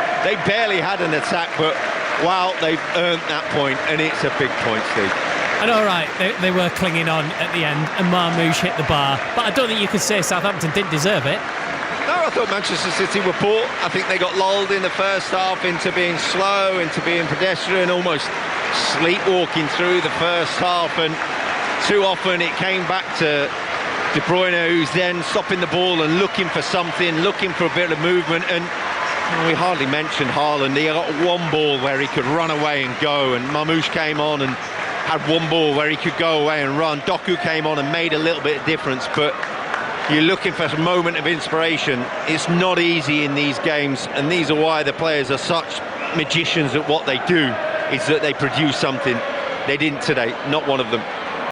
barely had an attack, but wow, they've earned that point, and it's a big point, Steve. And all right, they were clinging on at the end, and Marmoush hit the bar, but I don't think you could say Southampton didn't deserve it. No, I thought Manchester City were poor. I think they got lulled in the first half into being slow, into being pedestrian, almost sleepwalking through the first half, and too often it came back to De Bruyne, who's then stopping the ball and looking for something, looking for a bit of movement. And we hardly mentioned Haaland. He got one ball where he could run away and go, and Marmoush came on and had one ball where he could go away and run. Doku came on and made a little bit of difference, but you're looking for a moment of inspiration. It's not easy in these games, and these are why the players are such magicians at what they do, is that they produce something. They didn't today, not one of them.